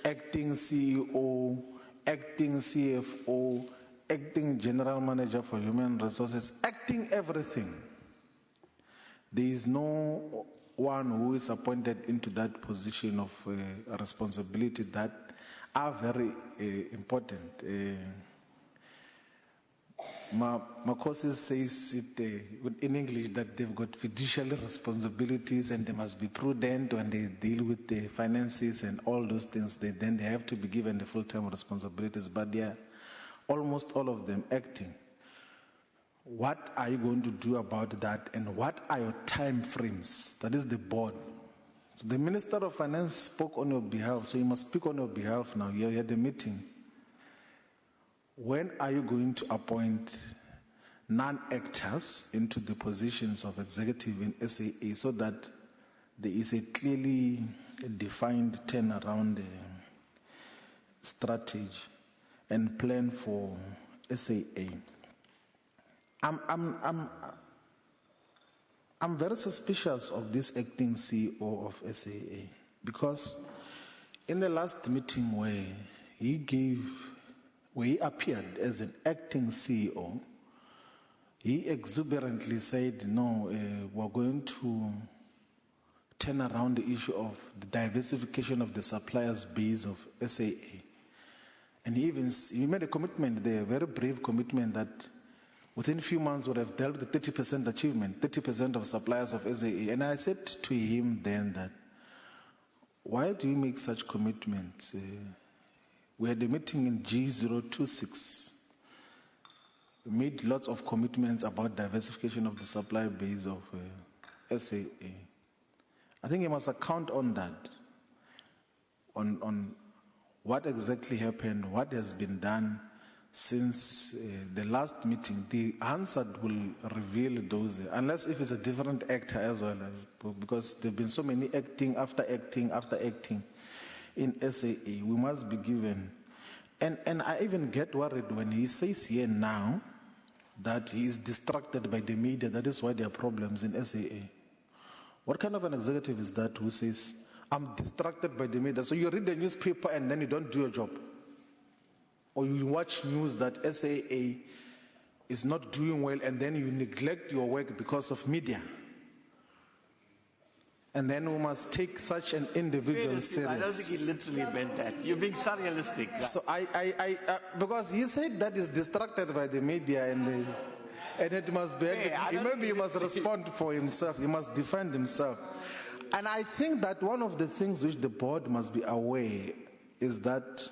acting CEO, acting CFO, acting general manager for human resources, acting everything. There is no one who is appointed into that position of responsibility that are very important. Makosi says it in English that they've got fiduciary responsibilities and they must be prudent when they deal with the finances and all those things. Then they have to be given the full-time responsibilities, but they are almost all of them acting. What are you going to do about that, and what are your time frames? That is the board. So the Minister of Finance spoke on your behalf, so you must speak on your behalf now. You had a meeting. When are you going to appoint non-actors into the positions of executive in SAA so that there is a clearly defined turnaround strategy and plan for SAA? I'm very suspicious of this acting CEO of SAA because in the last meeting where he appeared as an acting CEO, he exuberantly said, no, we're going to turn around the issue of the diversification of the suppliers base of SAA. And he made a commitment there, a very brave commitment, that within a few months would have dealt with the 30% achievement, 30% of suppliers of SAA. And I said to him then that, why do you make such commitments? We had a meeting in G026. We made lots of commitments about diversification of the supply base of SAA. I think you must account on that, on what exactly happened, what has been done since the last meeting. The answer will reveal those, unless if it's a different actor as well, because there have been so many acting after acting after acting in SAA. We must be given. And I even get worried when he says here now that he is distracted by the media. That is why there are problems in SAA. What kind of an executive is that who says, I'm distracted by the media? So you read the newspaper and then you don't do your job. Or you watch news that SAA is not doing well and then you neglect your work because of media. And then we must take such an individual serious. I don't think he literally meant that. You're being surrealistic. So because he said that is distracted by the media and it must be, maybe he must respond for himself, he must defend himself. And I think that one of the things which the board must be aware is that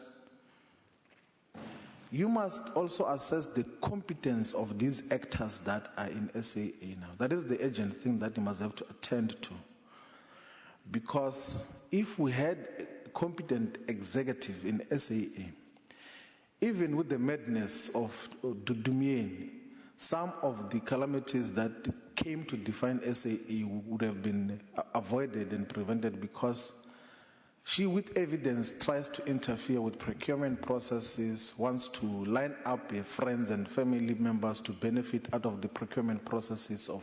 you must also assess the competence of these actors that are in SAA now. That is the urgent thing that you must have to attend to. Because if we had a competent executive in SAA, even with the madness of Dudumien, some of the calamities that came to define SAA would have been avoided and prevented, because she, with evidence, tries to interfere with procurement processes, wants to line up her friends and family members to benefit out of the procurement processes of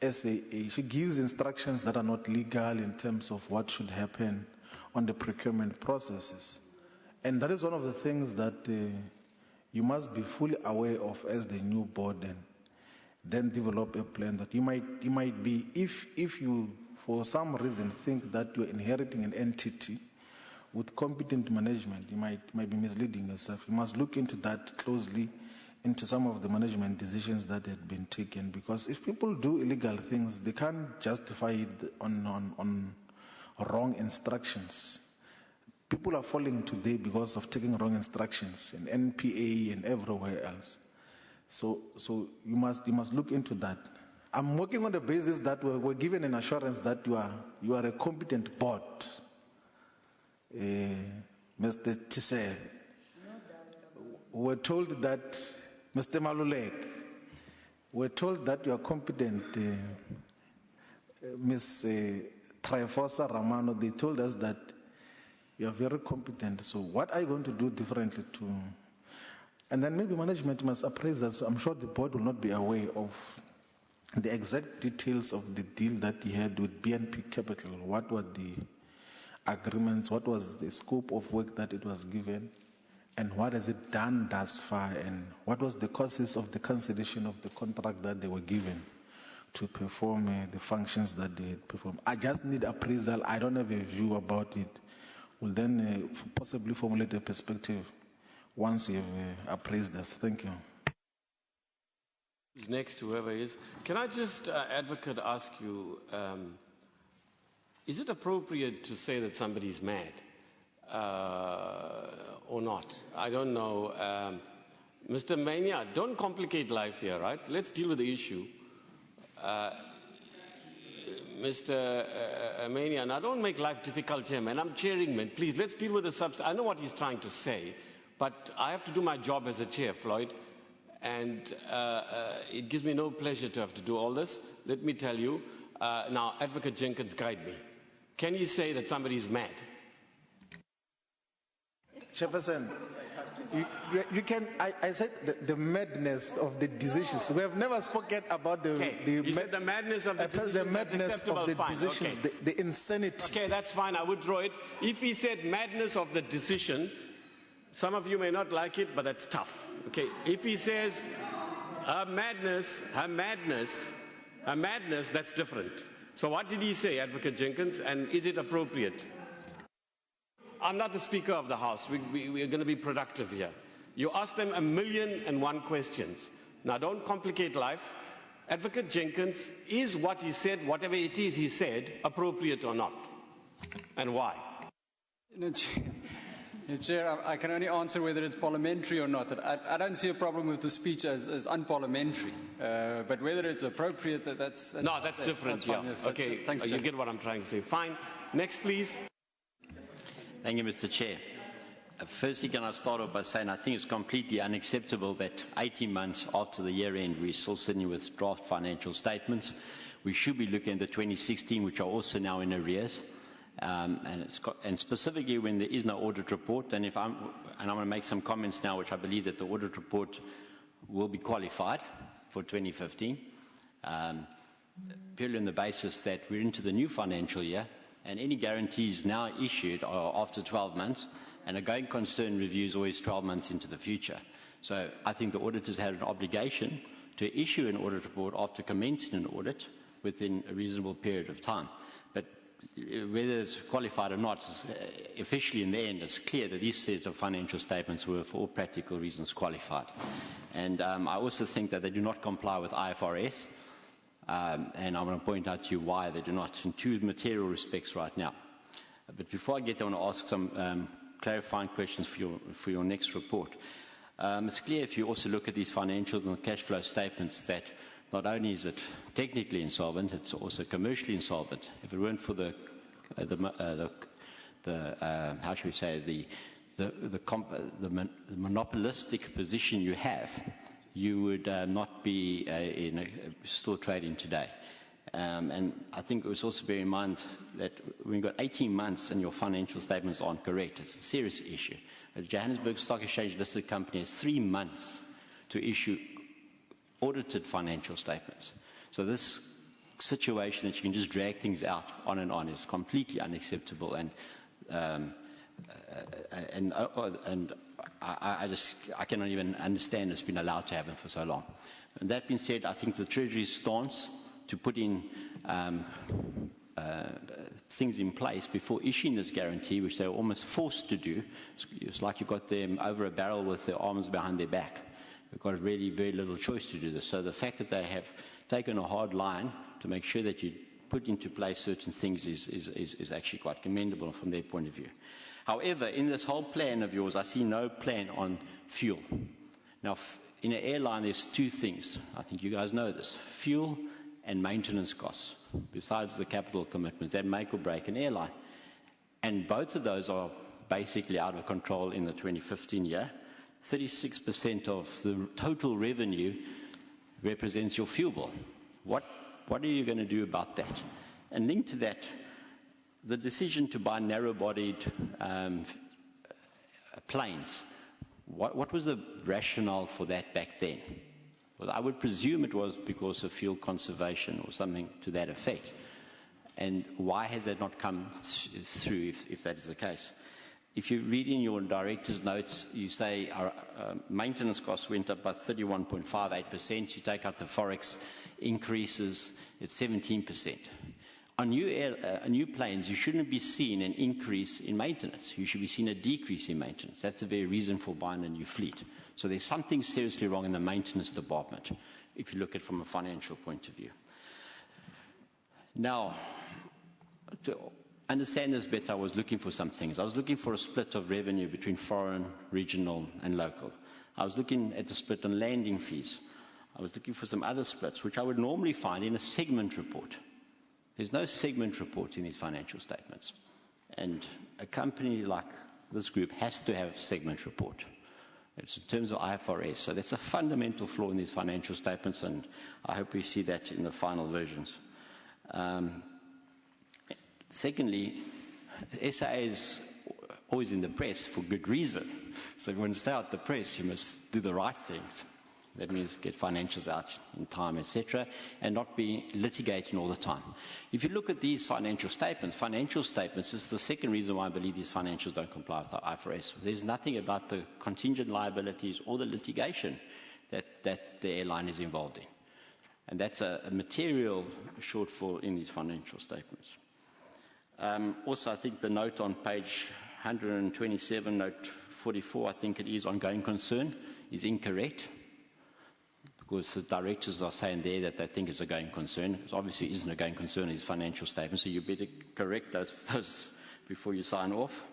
SAA. She gives instructions that are not legal in terms of what should happen on the procurement processes. And that is one of the things that you must be fully aware of as the new board, and then develop a plan that you might be, if you for some reason think that you're inheriting an entity with competent management, you might be misleading yourself. You must look into that closely, into some of the management decisions that had been taken, because if people do illegal things, they can't justify it on wrong instructions. People are falling today because of taking wrong instructions in NPA and everywhere else. So you must look into that. I'm working on the basis that we're given an assurance that you are a competent board, Mr. Tise. We're told that, Mr. Malulek, we're told that you are competent, Ms. Trifosa Ramano. They told us that you are very competent. So what are you going to do differently to? And then maybe management must appraise us. I'm sure the board will not be aware of the exact details of the deal that he had with BNP Capital. What were the agreements? What was the scope of work that it was given? And what has it done thus far? And what was the causes of the cancellation of the contract that they were given to perform the functions that they had performed? I just need appraisal. I don't have a view about it. We'll then possibly formulate a perspective once you've appraised us. Thank you. Next, whoever is. Can I just, Advocate, ask you, is it appropriate to say that somebody's mad or not? I don't know. Mr. Mania, don't complicate life here, right? Let's deal with the issue. Mr. Mania, now don't make life difficult here, man. I'm chairing, man. Please, let's deal with the substance. I know what he's trying to say, but I have to do my job as a chair, Floyd. And it gives me no pleasure to have to do all this. Let me tell you. Now, Advocate Jenkins, guide me. Can you say that somebody is mad? Chairperson, you can. I said the madness of the decisions. We have never spoken about the said the madness of the decisions. The madness of the decisions, okay. the insanity. Okay, that's fine. I withdraw it. If he said madness of the decision, some of you may not like it, but that's tough. Okay, if he says her madness, that's different. So what did he say, Advocate Jenkins, and is it appropriate? I'm not the Speaker of the House. We're going to be productive here. You ask them 1,000,001 questions. Now don't complicate life. Advocate Jenkins, is what he said, whatever it is he said, appropriate or not? And why? Chair, I can only answer whether it's parliamentary or not. I don't see a problem with the speech as unparliamentary, but whether it's appropriate, that's different. That's yeah. Okay, thanks, you get what I'm trying to say. Fine. Next, please. Thank you, Mr. Chair. Firstly, can I start off by saying I think it's completely unacceptable that 18 months after the year end, we're still sitting with draft financial statements. We should be looking at the 2016, which are also now in arrears. And specifically when there is no audit report, and I'm going to make some comments now, which I believe that the audit report will be qualified for 2015, purely on the basis that we're into the new financial year, and any guarantees now issued are after 12 months, and a going concern review is always 12 months into the future. So I think the auditors had an obligation to issue an audit report after commencing an audit within a reasonable period of time. But whether it's qualified or not, officially in the end, it's clear that these sets of financial statements were, for all practical reasons, qualified. And I also think that they do not comply with IFRS, and I'm going to point out to you why they do not, in two material respects right now. But before I get there, I want to ask some clarifying questions for your next report. It's clear if you also look at these financials and the cash flow statements that not only is it technically insolvent, it's also commercially insolvent. If it weren't for the how should we say, the monopolistic position you have, you would not be still trading today. And I think it was also bear in mind that when you've got 18 months and your financial statements aren't correct, it's a serious issue. The Johannesburg Stock Exchange listed company has 3 months to issue audited financial statements. So this situation that you can just drag things out on and on is completely unacceptable, and I cannot even understand it's been allowed to happen for so long. And that being said, I think the Treasury's stance to put in things in place before issuing this guarantee, which they were almost forced to do, it's like you got them over a barrel with their arms behind their back. We've got really very little choice to do this. So the fact that they have taken a hard line to make sure that you put into place certain things is actually quite commendable from their point of view. However, in this whole plan of yours, I see no plan on fuel. Now, in an airline, there's two things. I think you guys know this. Fuel and maintenance costs, besides the capital commitments that make or break an airline. And both of those are basically out of control in the 2015 year. 36% of the total revenue represents your fuel bill. What are you going to do about that? And linked to that, the decision to buy narrow-bodied planes, what was the rationale for that back then? Well, I would presume it was because of fuel conservation or something to that effect. And why has that not come through if that is the case? If you read in your director's notes, you say our maintenance costs went up by 31.58%. You take out the forex increases, it's 17%. On new planes, you shouldn't be seeing an increase in maintenance. You should be seeing a decrease in maintenance. That's the very reason for buying a new fleet. So there's something seriously wrong in the maintenance department, if you look at it from a financial point of view. Now, to understand this better, I was looking for some things. I was looking for a split of revenue between foreign, regional, and local. I was looking at the split on landing fees. I was looking for some other splits, which I would normally find in a segment report. There's no segment report in these financial statements. And a company like this group has to have a segment report. It's in terms of IFRS. So that's a fundamental flaw in these financial statements, and I hope we see that in the final versions. Secondly, SAA is always in the press for good reason. So when you stay out the press, you must do the right things. That means get financials out in time, etc., and not be litigating all the time. If you look at these financial statements is the second reason why I believe these financials don't comply with IFRS. There's nothing about the contingent liabilities or the litigation that the airline is involved in. And that's a material shortfall in these financial statements. Also, I think the note on page 127, note 44, I think it is, on going concern, is incorrect. Because the directors are saying there that they think it's a going concern. It obviously isn't a going concern in these financial statements, so you better correct those before you sign off.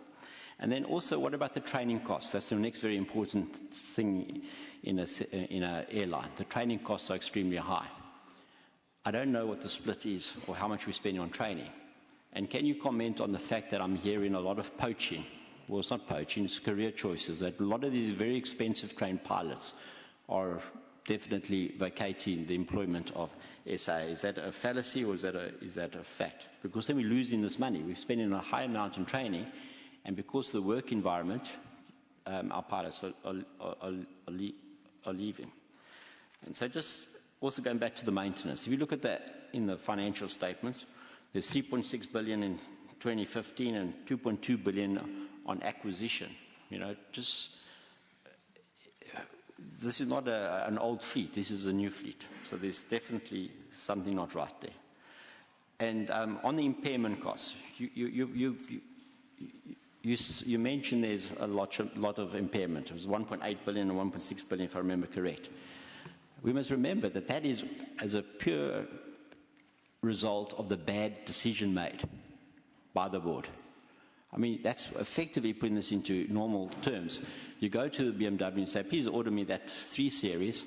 And then also, what about the training costs? That's the next very important thing in an airline. The training costs are extremely high. I don't know what the split is or how much we're spending on training. And can you comment on the fact that I'm hearing a lot of poaching? Well, it's not poaching, it's career choices. That a lot of these very expensive trained pilots are definitely vacating the employment of SAA. Is that a fallacy or is that a fact? Because then we're losing this money. We're spending a high amount on training, and because of the work environment, our pilots are leaving. And so just also going back to the maintenance. If you look at that in the financial statements, there's 3.6 billion in 2015 and 2.2 billion on acquisition. You know, just this is not an old fleet, this is a new fleet. So there's definitely something not right there. And on the impairment costs, you mentioned there's a lot of impairment. It was 1.8 billion and 1.6 billion, if I remember correct. We must remember that that is as a pure result of the bad decision made by the board. I mean, that's effectively putting this into normal terms. You go to the BMW and say, please order me that 3 Series,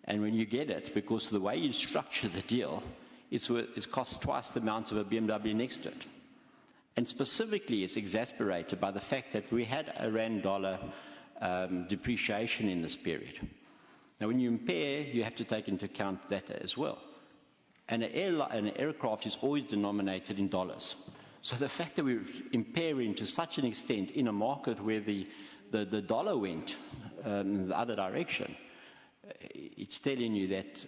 and when you get it, because of the way you structure the deal, it costs twice the amount of a BMW next to it. And specifically, it's exasperated by the fact that we had a rand-dollar depreciation in this period. Now, when you impair, you have to take into account that as well. And an aircraft is always denominated in dollars. So the fact that we're impairing to such an extent in a market where the dollar went the other direction, it's telling you that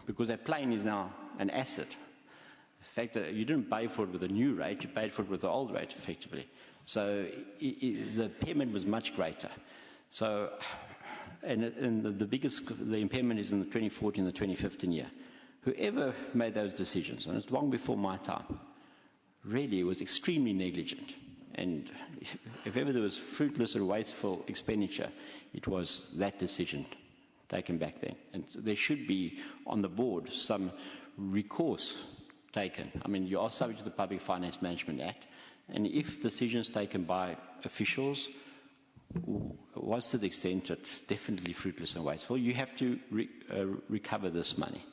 because that plane is now an asset, the fact that you didn't pay for it with a new rate, you paid for it with the old rate effectively. So the impairment was much greater. So, and the impairment is in the 2014 and the 2015 year. Whoever made those decisions, and it's long before my time, really was extremely negligent. And if ever there was fruitless or wasteful expenditure, it was that decision taken back then. And there should be, on the board, some recourse taken. I mean, you are subject to the Public Finance Management Act, And if decisions taken by officials was to the extent that definitely fruitless and wasteful, you have to recover this money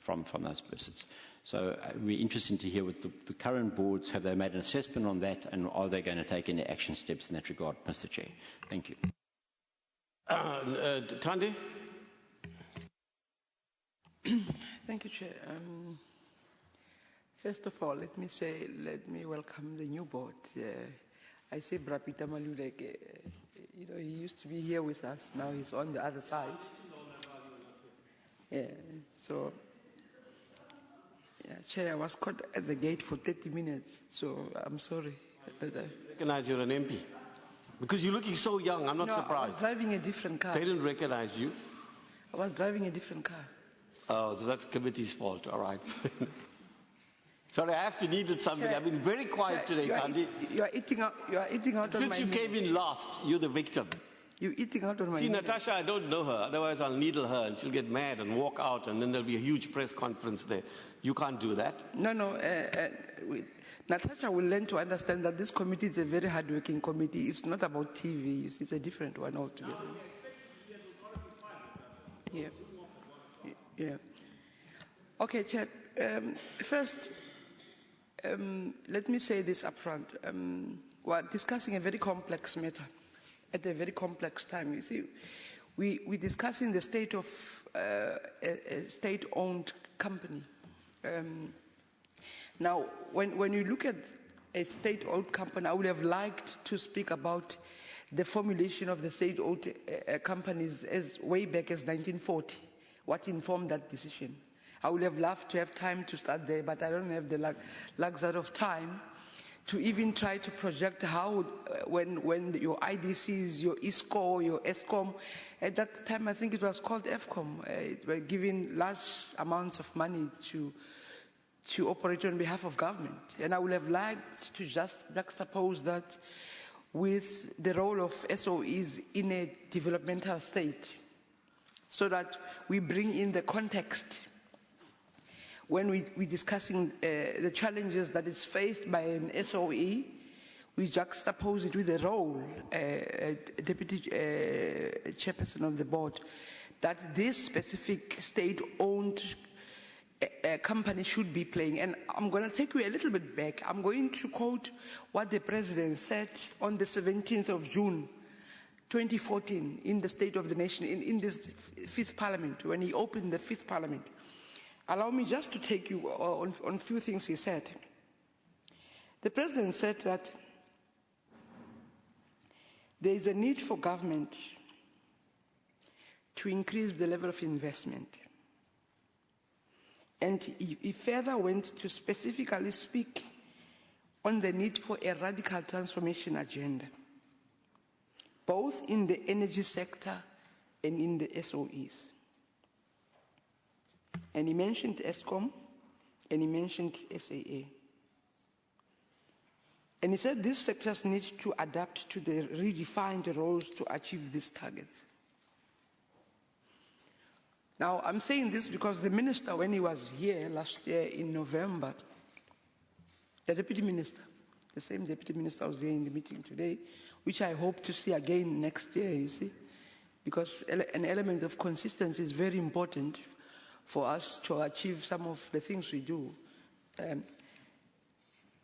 from those persons. So we're interested to hear what the current boards, have they made an assessment on that, and are they going to take any action steps in that regard, Mr. Chair? Thank you. Thandi? Thank you, Chair. First of all, let me welcome the new board. I say Brapita Maluleke, he used to be here with us, now he's on the other side. Yeah, so, Chair, I was caught at the gate for 30 minutes, so I'm sorry. Recognize you're an MP? Because you're looking so young, I'm not surprised. I was driving a different car. They didn't recognize you? I was driving a different car. Oh, so that's the committee's fault, all right. Sorry, I have to need somebody. Chair, I've been very quiet today, Thandi. You are eating out on my Since you came in last, you're the victim. You're eating out on my See, Natasha, I don't know her. Otherwise, I'll needle her and she'll get mad and walk out, and then there'll be a huge press conference there. You can't do that. No. Natasha will learn to understand that this committee is a very hard-working committee. It's not about TV. It's a different one altogether. Yeah. Okay, Chair. First, let me say this up front. We're discussing a very complex matter at a very complex time. You see, we're discussing the state of a state-owned company. Now, when you look at a state-owned company, I would have liked to speak about the formulation of the state-owned companies as way back as 1940, what informed that decision. I would have loved to have time to start there, but I don't have the luxury of time to even try to project how, when your IDCs, your ISCO, your ESCOM, at that time I think it was called EFCOM, it were giving large amounts of money to operate on behalf of government. And I would have liked to just juxtapose that with the role of SOEs in a developmental state, so that we bring in the context when we're discussing the challenges that is faced by an SOE. We juxtapose it with the role, Deputy Chairperson of the board, that this specific state-owned company should be playing. And I'm going to take you a little bit back. I'm going to quote what the President said on the 17th of June, 2014, in the State of the Nation, in this fifth Parliament, when he opened the fifth Parliament. Allow me just to take you on a few things he said. The President said that there is a need for government to increase the level of investment. And he further went to specifically speak on the need for a radical transformation agenda, both in the energy sector and in the SOEs. And he mentioned ESCOM, and he mentioned SAA. And he said these sectors need to adapt to the redefined roles to achieve these targets. Now, I'm saying this because the minister, when he was here last year in November, the deputy minister, the same deputy minister was here in the meeting today, which I hope to see again next year, you see, because an element of consistency is very important for us to achieve some of the things we do.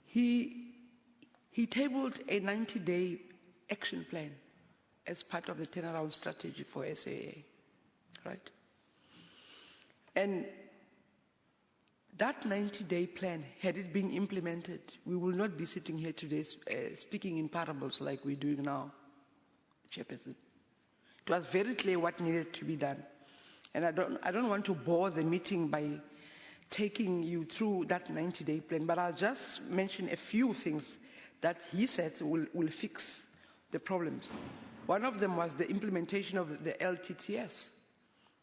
He tabled a 90-day action plan as part of the turnaround strategy for SAA, right? And that 90-day plan, had it been implemented, we will not be sitting here today speaking in parables like we're doing now, Chairperson. It was very clear what needed to be done. And I don't want to bore the meeting by taking you through that 90-day plan, but I'll just mention a few things that he said will fix the problems. One of them was the implementation of the LTTS.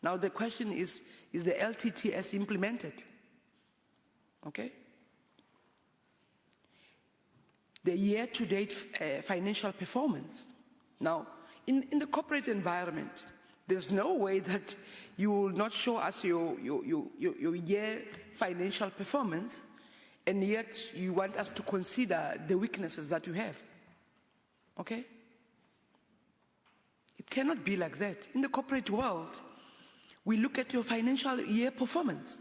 Now the question is the LTTS implemented? Okay? The year-to-date financial performance. Now, in the corporate environment, there's no way that you will not show us your year financial performance and yet you want us to consider the weaknesses that you have. Okay? It cannot be like that. In the corporate world, we look at your financial year performance,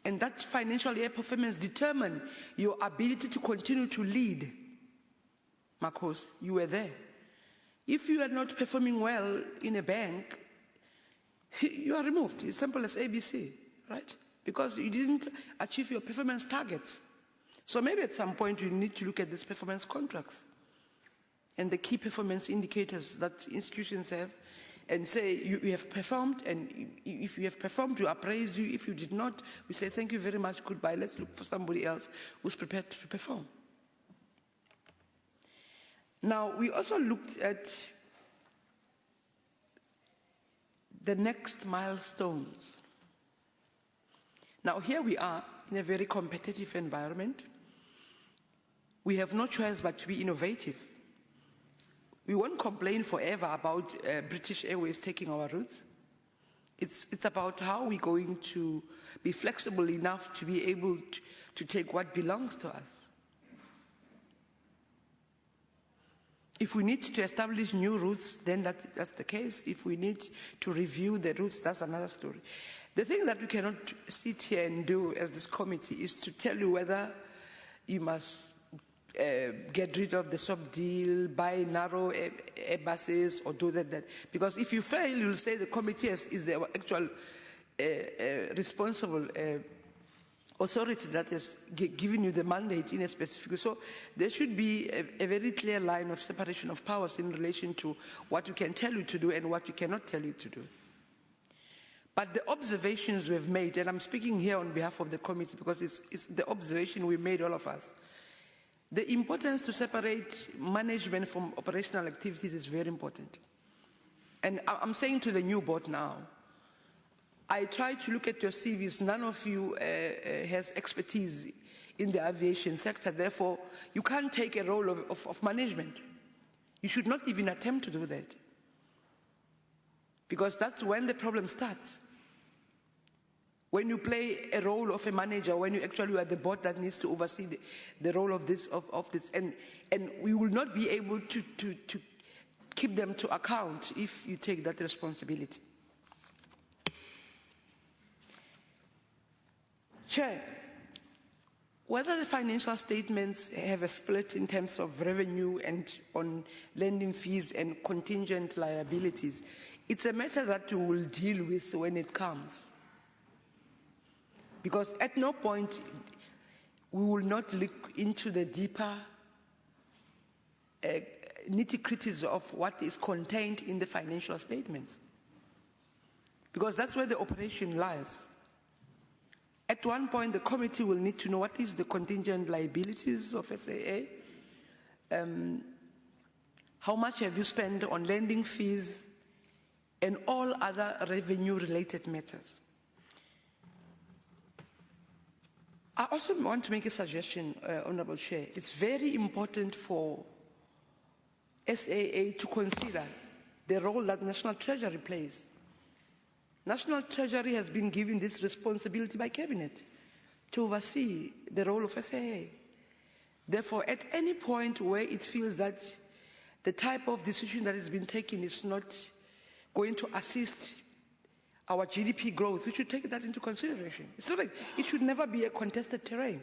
and that financial year performance determines your ability to continue to lead. Marcos, you were there. If you are not performing well in a bank, you are removed. It's simple as ABC, right? Because you didn't achieve your performance targets. So maybe at some point you need to look at these performance contracts and the key performance indicators that institutions have and say you have performed, and if you have performed, we appraise you. If you did not, we say thank you very much, goodbye, let's look for somebody else who's prepared to perform. Now, we also looked at the next milestones. Now, here we are in a very competitive environment. We have no choice but to be innovative. We won't complain forever about British Airways taking our routes. It's about how we're going to be flexible enough to be able to take what belongs to us. If we need to establish new routes, then that's the case. If we need to review the routes, that's another story. The thing that we cannot sit here and do as this committee is to tell you whether you must get rid of the sub-deal, buy narrow buses, or do that. Because if you fail, you'll say the committee is the actual responsible authority that has given you the mandate in a specific. So there should be a very clear line of separation of powers in relation to what you can tell you to do and what you cannot tell you to do. But the observations we've made, and I'm speaking here on behalf of the committee because it's the observation we made, all of us, the importance to separate management from operational activities is very important. And I'm saying to the new board now, I try to look at your CVs. None of you has expertise in the aviation sector. Therefore, you can't take a role of management. You should not even attempt to do that. Because that's when the problem starts. When you play a role of a manager, when you actually are the board that needs to oversee the role of this, and we will not be able to keep them to account if you take that responsibility. Chair, whether the financial statements have a split in terms of revenue and on lending fees and contingent liabilities, it's a matter that we will deal with when it comes. Because at no point we will not look into the deeper nitty-gritties of what is contained in the financial statements. Because that's where the operation lies. At one point, the committee will need to know what is the contingent liabilities of SAA, how much have you spent on lending fees, and all other revenue-related matters. I also want to make a suggestion, Honourable Chair. It's very important for SAA to consider the role that National Treasury plays. National Treasury has been given this responsibility by Cabinet to oversee the role of SAA. Therefore, at any point where it feels that the type of decision that has been taken is not going to assist our GDP growth, we should take that into consideration. It's not like it should never be a contested terrain.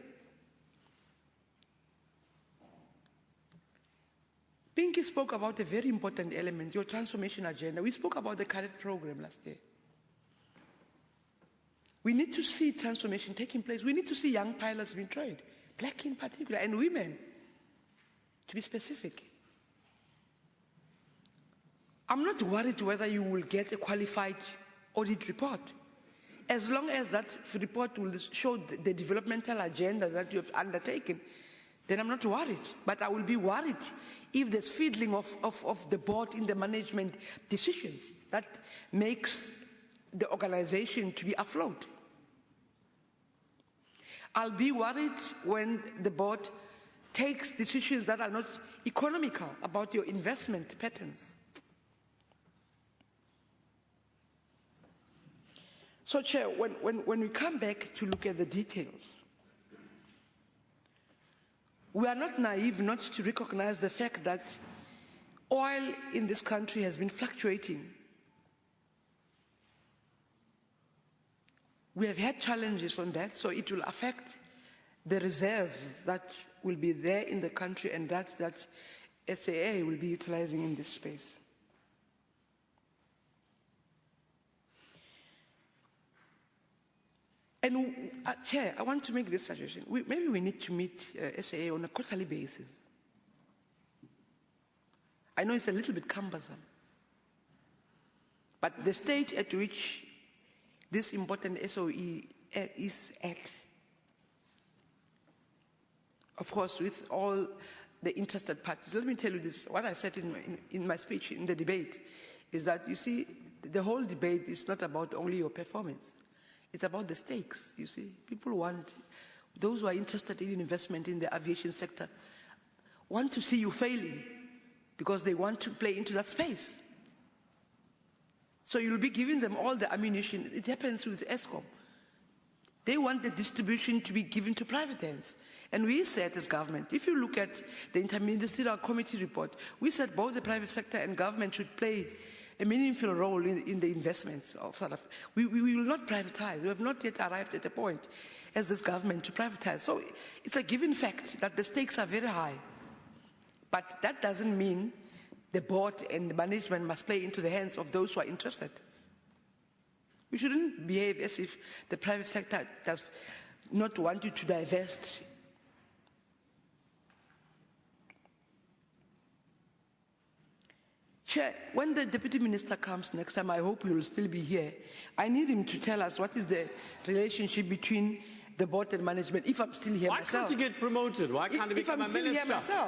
Pinky spoke about a very important element, your transformation agenda. We spoke about the cadet program last year. We need to see transformation taking place. We need to see young pilots being trained, black in particular, and women, to be specific. I'm not worried whether you will get a qualified audit report. As long as that report will show the developmental agenda that you have undertaken, then I'm not worried. But I will be worried if there's fiddling of the board in the management decisions that makes the organization to be afloat. I'll be worried when the board takes decisions that are not economical about your investment patterns. So, Chair, when we come back to look at the details, we are not naive not to recognize the fact that oil in this country has been fluctuating. We have had challenges on that, so it will affect the reserves that will be there in the country and that SAA will be utilizing in this space. And Chair, I want to make this suggestion. Maybe we need to meet SAA on a quarterly basis. I know it's a little bit cumbersome, but the state at which this important SOE is at, of course, with all the interested parties. Let me tell you this, what I said in my speech in the debate is that, you see, the whole debate is not about only your performance. It's about the stakes, you see. People want, those who are interested in investment in the aviation sector want to see you failing because they want to play into that space. So you'll be giving them all the ammunition. It happens with ESCOM. They want the distribution to be given to private hands. And we said as government, if you look at the Interministerial Committee report, we said both the private sector and government should play a meaningful role in the investments of South Africa. We will not privatize. We have not yet arrived at a point as this government to privatize. So it's a given fact that the stakes are very high. But that doesn't mean the board and the management must play into the hands of those who are interested. We shouldn't behave as if the private sector does not want you to divest. Chair, when the Deputy Minister comes next time, I hope he will still be here. I need him to tell us what is the relationship between the board and management, if I'm still here myself. Why can't he get promoted? Why can't he become a minister?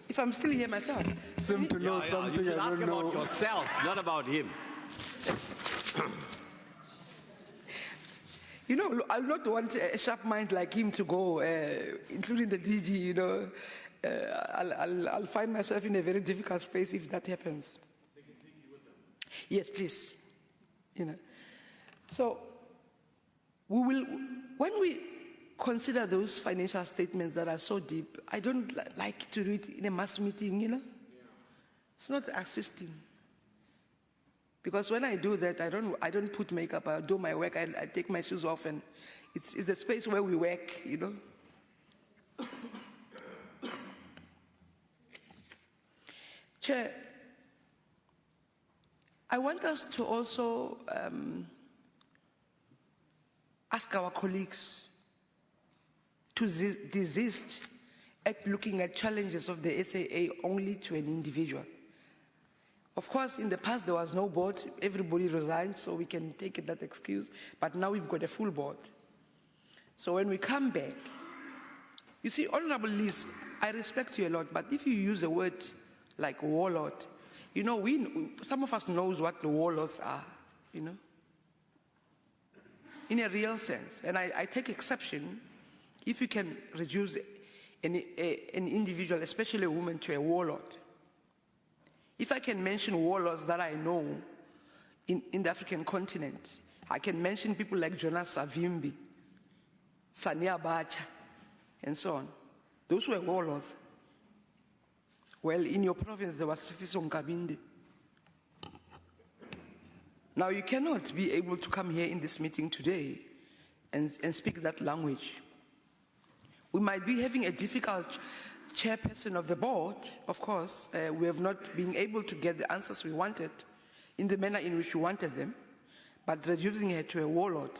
If I'm still here myself. Seem to know something you should I ask don't know. about yourself, not about him. You know, I'll not want a sharp mind like him to go, including the DG, you know. I'll find myself in a very difficult space if that happens. They can take you with them. Yes, please. You know. So, we will, when we consider those financial statements that are so deep, I don't like to do it in a mass meeting, you know. Yeah. It's not assisting. Because when I do that, I don't put makeup, I do my work, I take my shoes off, and it's the space where we work, you know. Chair, I want us to also ask our colleagues to desist at looking at challenges of the SAA only to an individual. Of course, in the past there was no board, everybody resigned, so we can take that excuse, but now we've got a full board. So when we come back, you see, Honorable Liz, I respect you a lot, but if you use a word like warlord, you know, some of us knows what the warlords are, you know, in a real sense. And I take exception if you can reduce an individual, especially a woman, to a warlord. If I can mention warlords that I know in the African continent, I can mention people like Jonas Savimbi, Sania Bacha, and so on. Those were warlords. Well, in your province, there was Sifiso Nkabinde. Now, you cannot be able to come here in this meeting today and speak that language. We might be having a difficult chairperson of the board, of course. We have not been able to get the answers we wanted in the manner in which we wanted them, but reducing her to a warlord,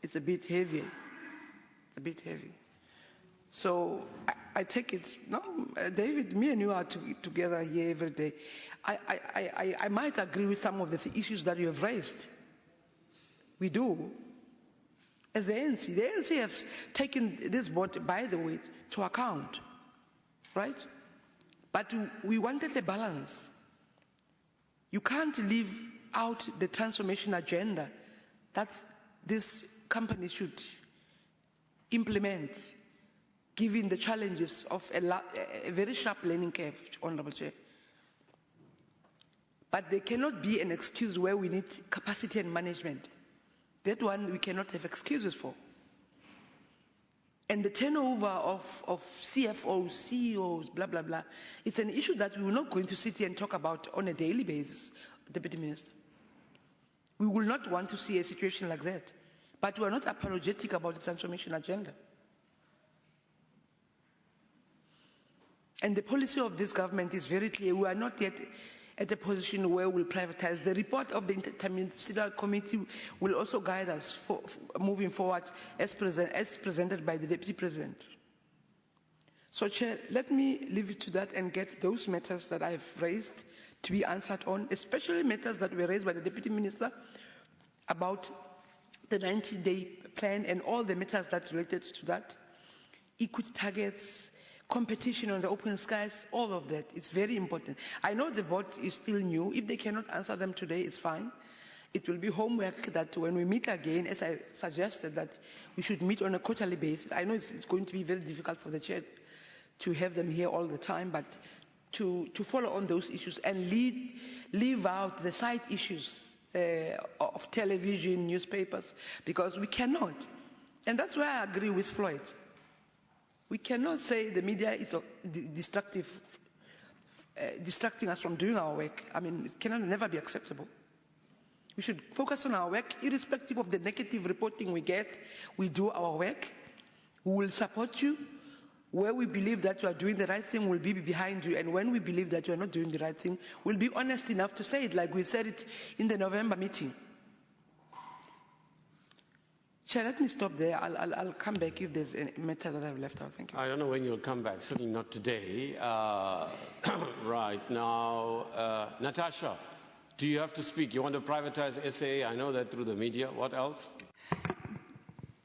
it's a bit heavy. It's a bit heavy. So I take it, no, David, me and you are together here every day. I might agree with some of the issues that you have raised. We do. As the ANC has taken this board, by the way, to account, right? But we wanted a balance. You can't leave out the transformation agenda that this company should implement, given the challenges of a very sharp learning curve, Honorable Chair. But there cannot be an excuse where we need capacity and management. That one we cannot have excuses for. And the turnover of CFOs, CEOs, blah, blah, blah, it's an issue that we're not going to sit here and talk about on a daily basis, Deputy Minister. We will not want to see a situation like that. But we are not apologetic about the transformation agenda. And the policy of this government is very clear. We are not yet at a position where we'll privatize. The report of the Interministerial Committee will also guide us for moving forward as presented by the Deputy President. So, Chair, let me leave it to that and get those matters that I've raised to be answered on, especially matters that were raised by the Deputy Minister about the 90-day plan and all the matters that related to that, equity targets, competition on the open skies, all of that. It's very important. I know the board is still new. If they cannot answer them today, it's fine. It will be homework that when we meet again, as I suggested, that we should meet on a quarterly basis. I know it's going to be very difficult for the chair to have them here all the time, but to follow on those issues and leave out the side issues of television, newspapers, because we cannot. And that's why I agree with Floyd. We cannot say the media is distracting us from doing our work. I mean, it can never be acceptable. We should focus on our work, irrespective of the negative reporting we get. We do our work. We will support you. Where we believe that you are doing the right thing, we'll be behind you. And when we believe that you are not doing the right thing, we'll be honest enough to say it, like we said it in the November meeting. Chair, let me stop there. I'll come back if there's a matter that I've left out. Thank you. I don't know when you'll come back. Certainly not today. Right now, Natasha, do you have to speak? You want to privatize SAA? I know that through the media. What else?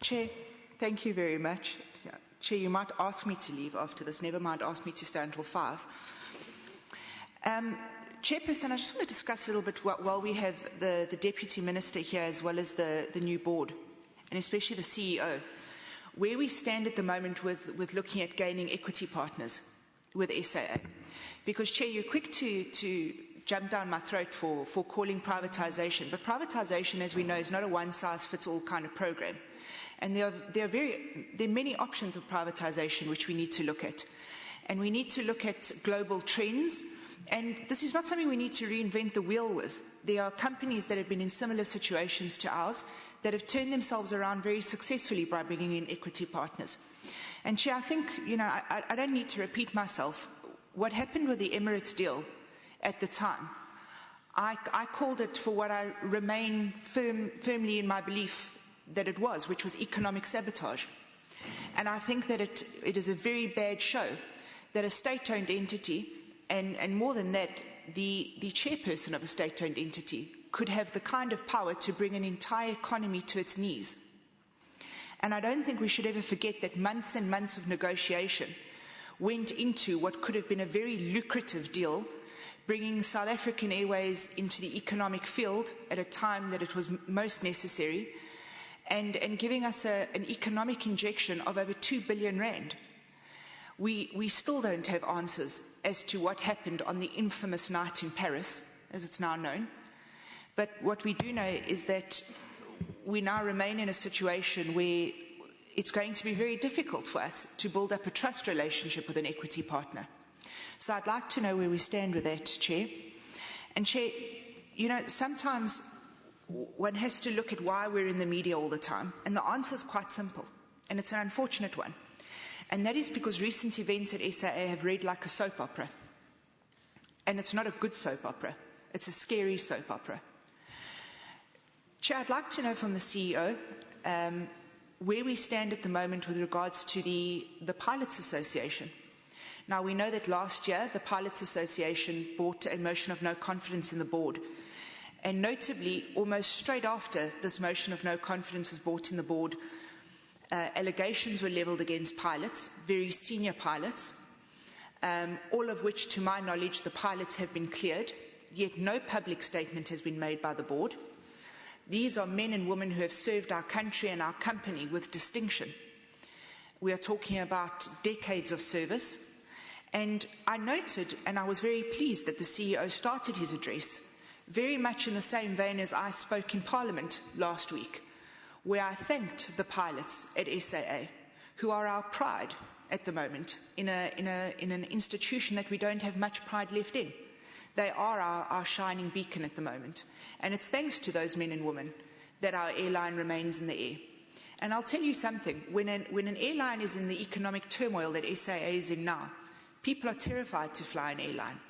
Chair, thank you very much. Chair, you might ask me to leave after this. Never mind ask me to stay until 5. Chairperson, I just want to discuss a little bit while we have the Deputy Minister here as well as the new board, and especially the CEO, where we stand at the moment with looking at gaining equity partners with SAA. Because, Chair, you're quick to jump down my throat for calling privatisation, but privatisation, as we know, is not a one-size-fits-all kind of program. And there are many options of privatisation which we need to look at. And we need to look at global trends. And this is not something we need to reinvent the wheel with. There are companies that have been in similar situations to ours that have turned themselves around very successfully by bringing in equity partners. And, Chair, I think, I don't need to repeat myself. What happened with the Emirates deal at the time, I called it for what I remain firmly in my belief that it was, which was economic sabotage. And I think that it is a very bad show that a state-owned entity, and more than that, the chairperson of a state-owned entity could have the kind of power to bring an entire economy to its knees. And I don't think we should ever forget that months and months of negotiation went into what could have been a very lucrative deal, bringing South African Airways into the economic field at a time that it was most necessary, and giving us an economic injection of over 2 billion rand. We still don't have answers as to what happened on the infamous night in Paris, as it's now known. But what we do know is that we now remain in a situation where it's going to be very difficult for us to build up a trust relationship with an equity partner. So I'd like to know where we stand with that, Chair. And, Chair, sometimes one has to look at why we're in the media all the time, and the answer is quite simple, and it's an unfortunate one. And that is because recent events at SAA have read like a soap opera. And it's not a good soap opera. It's a scary soap opera. Chair, I'd like to know from the CEO where we stand at the moment with regards to the Pilots Association. Now, we know that last year the Pilots Association brought a motion of no confidence in the board. And notably, almost straight after this motion of no confidence was brought in the board, allegations were levelled against pilots, very senior pilots, all of which, to my knowledge, the pilots have been cleared, yet no public statement has been made by the board. These are men and women who have served our country and our company with distinction. We are talking about decades of service. And I noted, and I was very pleased that the CEO started his address very much in the same vein as I spoke in Parliament last week, where I thanked the pilots at SAA, who are our pride at the moment in an institution that we don't have much pride left in. They are our shining beacon at the moment. And it's thanks to those men and women that our airline remains in the air. And I'll tell you something, when an airline is in the economic turmoil that SAA is in now, people are terrified to fly an airline.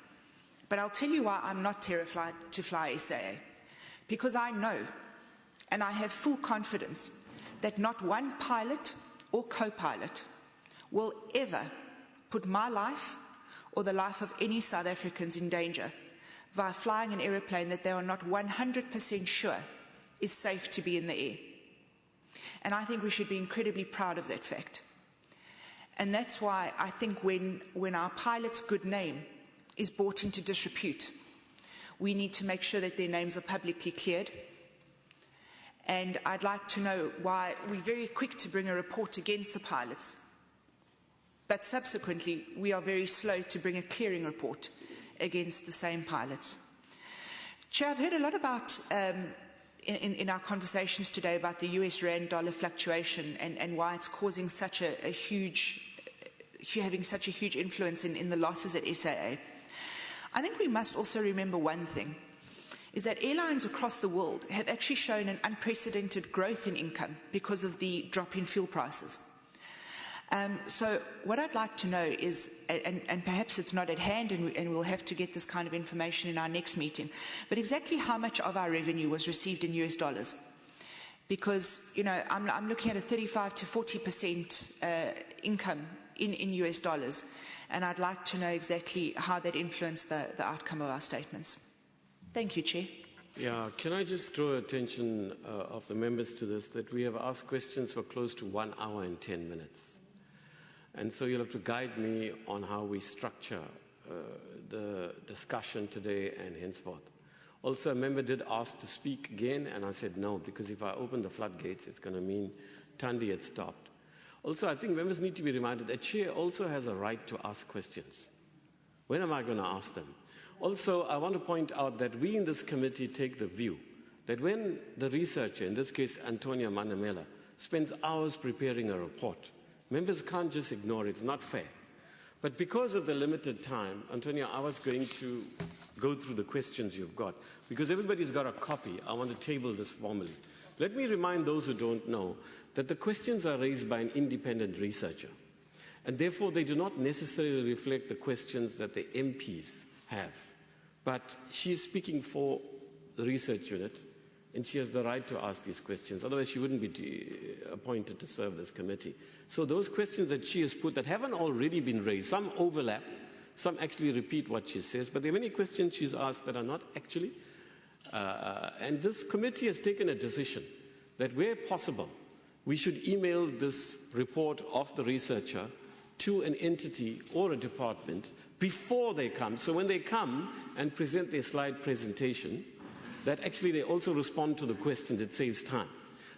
But I'll tell you why I'm not terrified to fly SAA. Because I know, and I have full confidence, that not one pilot or co-pilot will ever put my life or the life of any South Africans in danger via flying an aeroplane that they are not 100% sure is safe to be in the air. And I think we should be incredibly proud of that fact. And that's why I think when our pilots' good name is brought into disrepute, we need to make sure that their names are publicly cleared. And I'd like to know why we're very quick to bring a report against the pilots, but subsequently we are very slow to bring a clearing report against the same pilots. Chair, I've heard a lot about, in our conversations today, about the US rand dollar fluctuation and why it's causing such a huge, having such a huge influence in the losses at SAA. I think we must also remember one thing, is that airlines across the world have actually shown an unprecedented growth in income because of the drop in fuel prices. So what I'd like to know is, and perhaps it's not at hand and we'll have to get this kind of information in our next meeting, but exactly how much of our revenue was received in US dollars? Because, you know, I'm looking at a 35 to 40% income in US dollars, and I'd like to know exactly how that influenced the outcome of our statements. Thank you, Chair. Yeah, can I just draw attention of the members to this, that we have asked questions for close to 1 hour and 10 minutes. And so you'll have to guide me on how we structure the discussion today and henceforth. Also, a member did ask to speak again, and I said no, because if I open the floodgates, it's going to mean Thandi had stopped. Also, I think members need to be reminded that Chair also has a right to ask questions. When am I going to ask them? Also, I want to point out that we in this committee take the view that when the researcher, in this case Antonia Manamela, spends hours preparing a report, members can't just ignore it. It's not fair. But because of the limited time, Antonia, I was going to go through the questions you've got. Because everybody's got a copy, I want to table this formally. Let me remind those who don't know that the questions are raised by an independent researcher. And therefore, they do not necessarily reflect the questions that the MPs have. But she is speaking for the research unit, and she has the right to ask these questions. Otherwise, she wouldn't be appointed to serve this committee. So those questions that she has put that haven't already been raised, some overlap, some actually repeat what she says, but there are many questions she's asked that are not actually. And this committee has taken a decision that where possible, we should email this report of the researcher to an entity or a department before they come. So when they come and present their slide presentation, that actually they also respond to the questions. It saves time.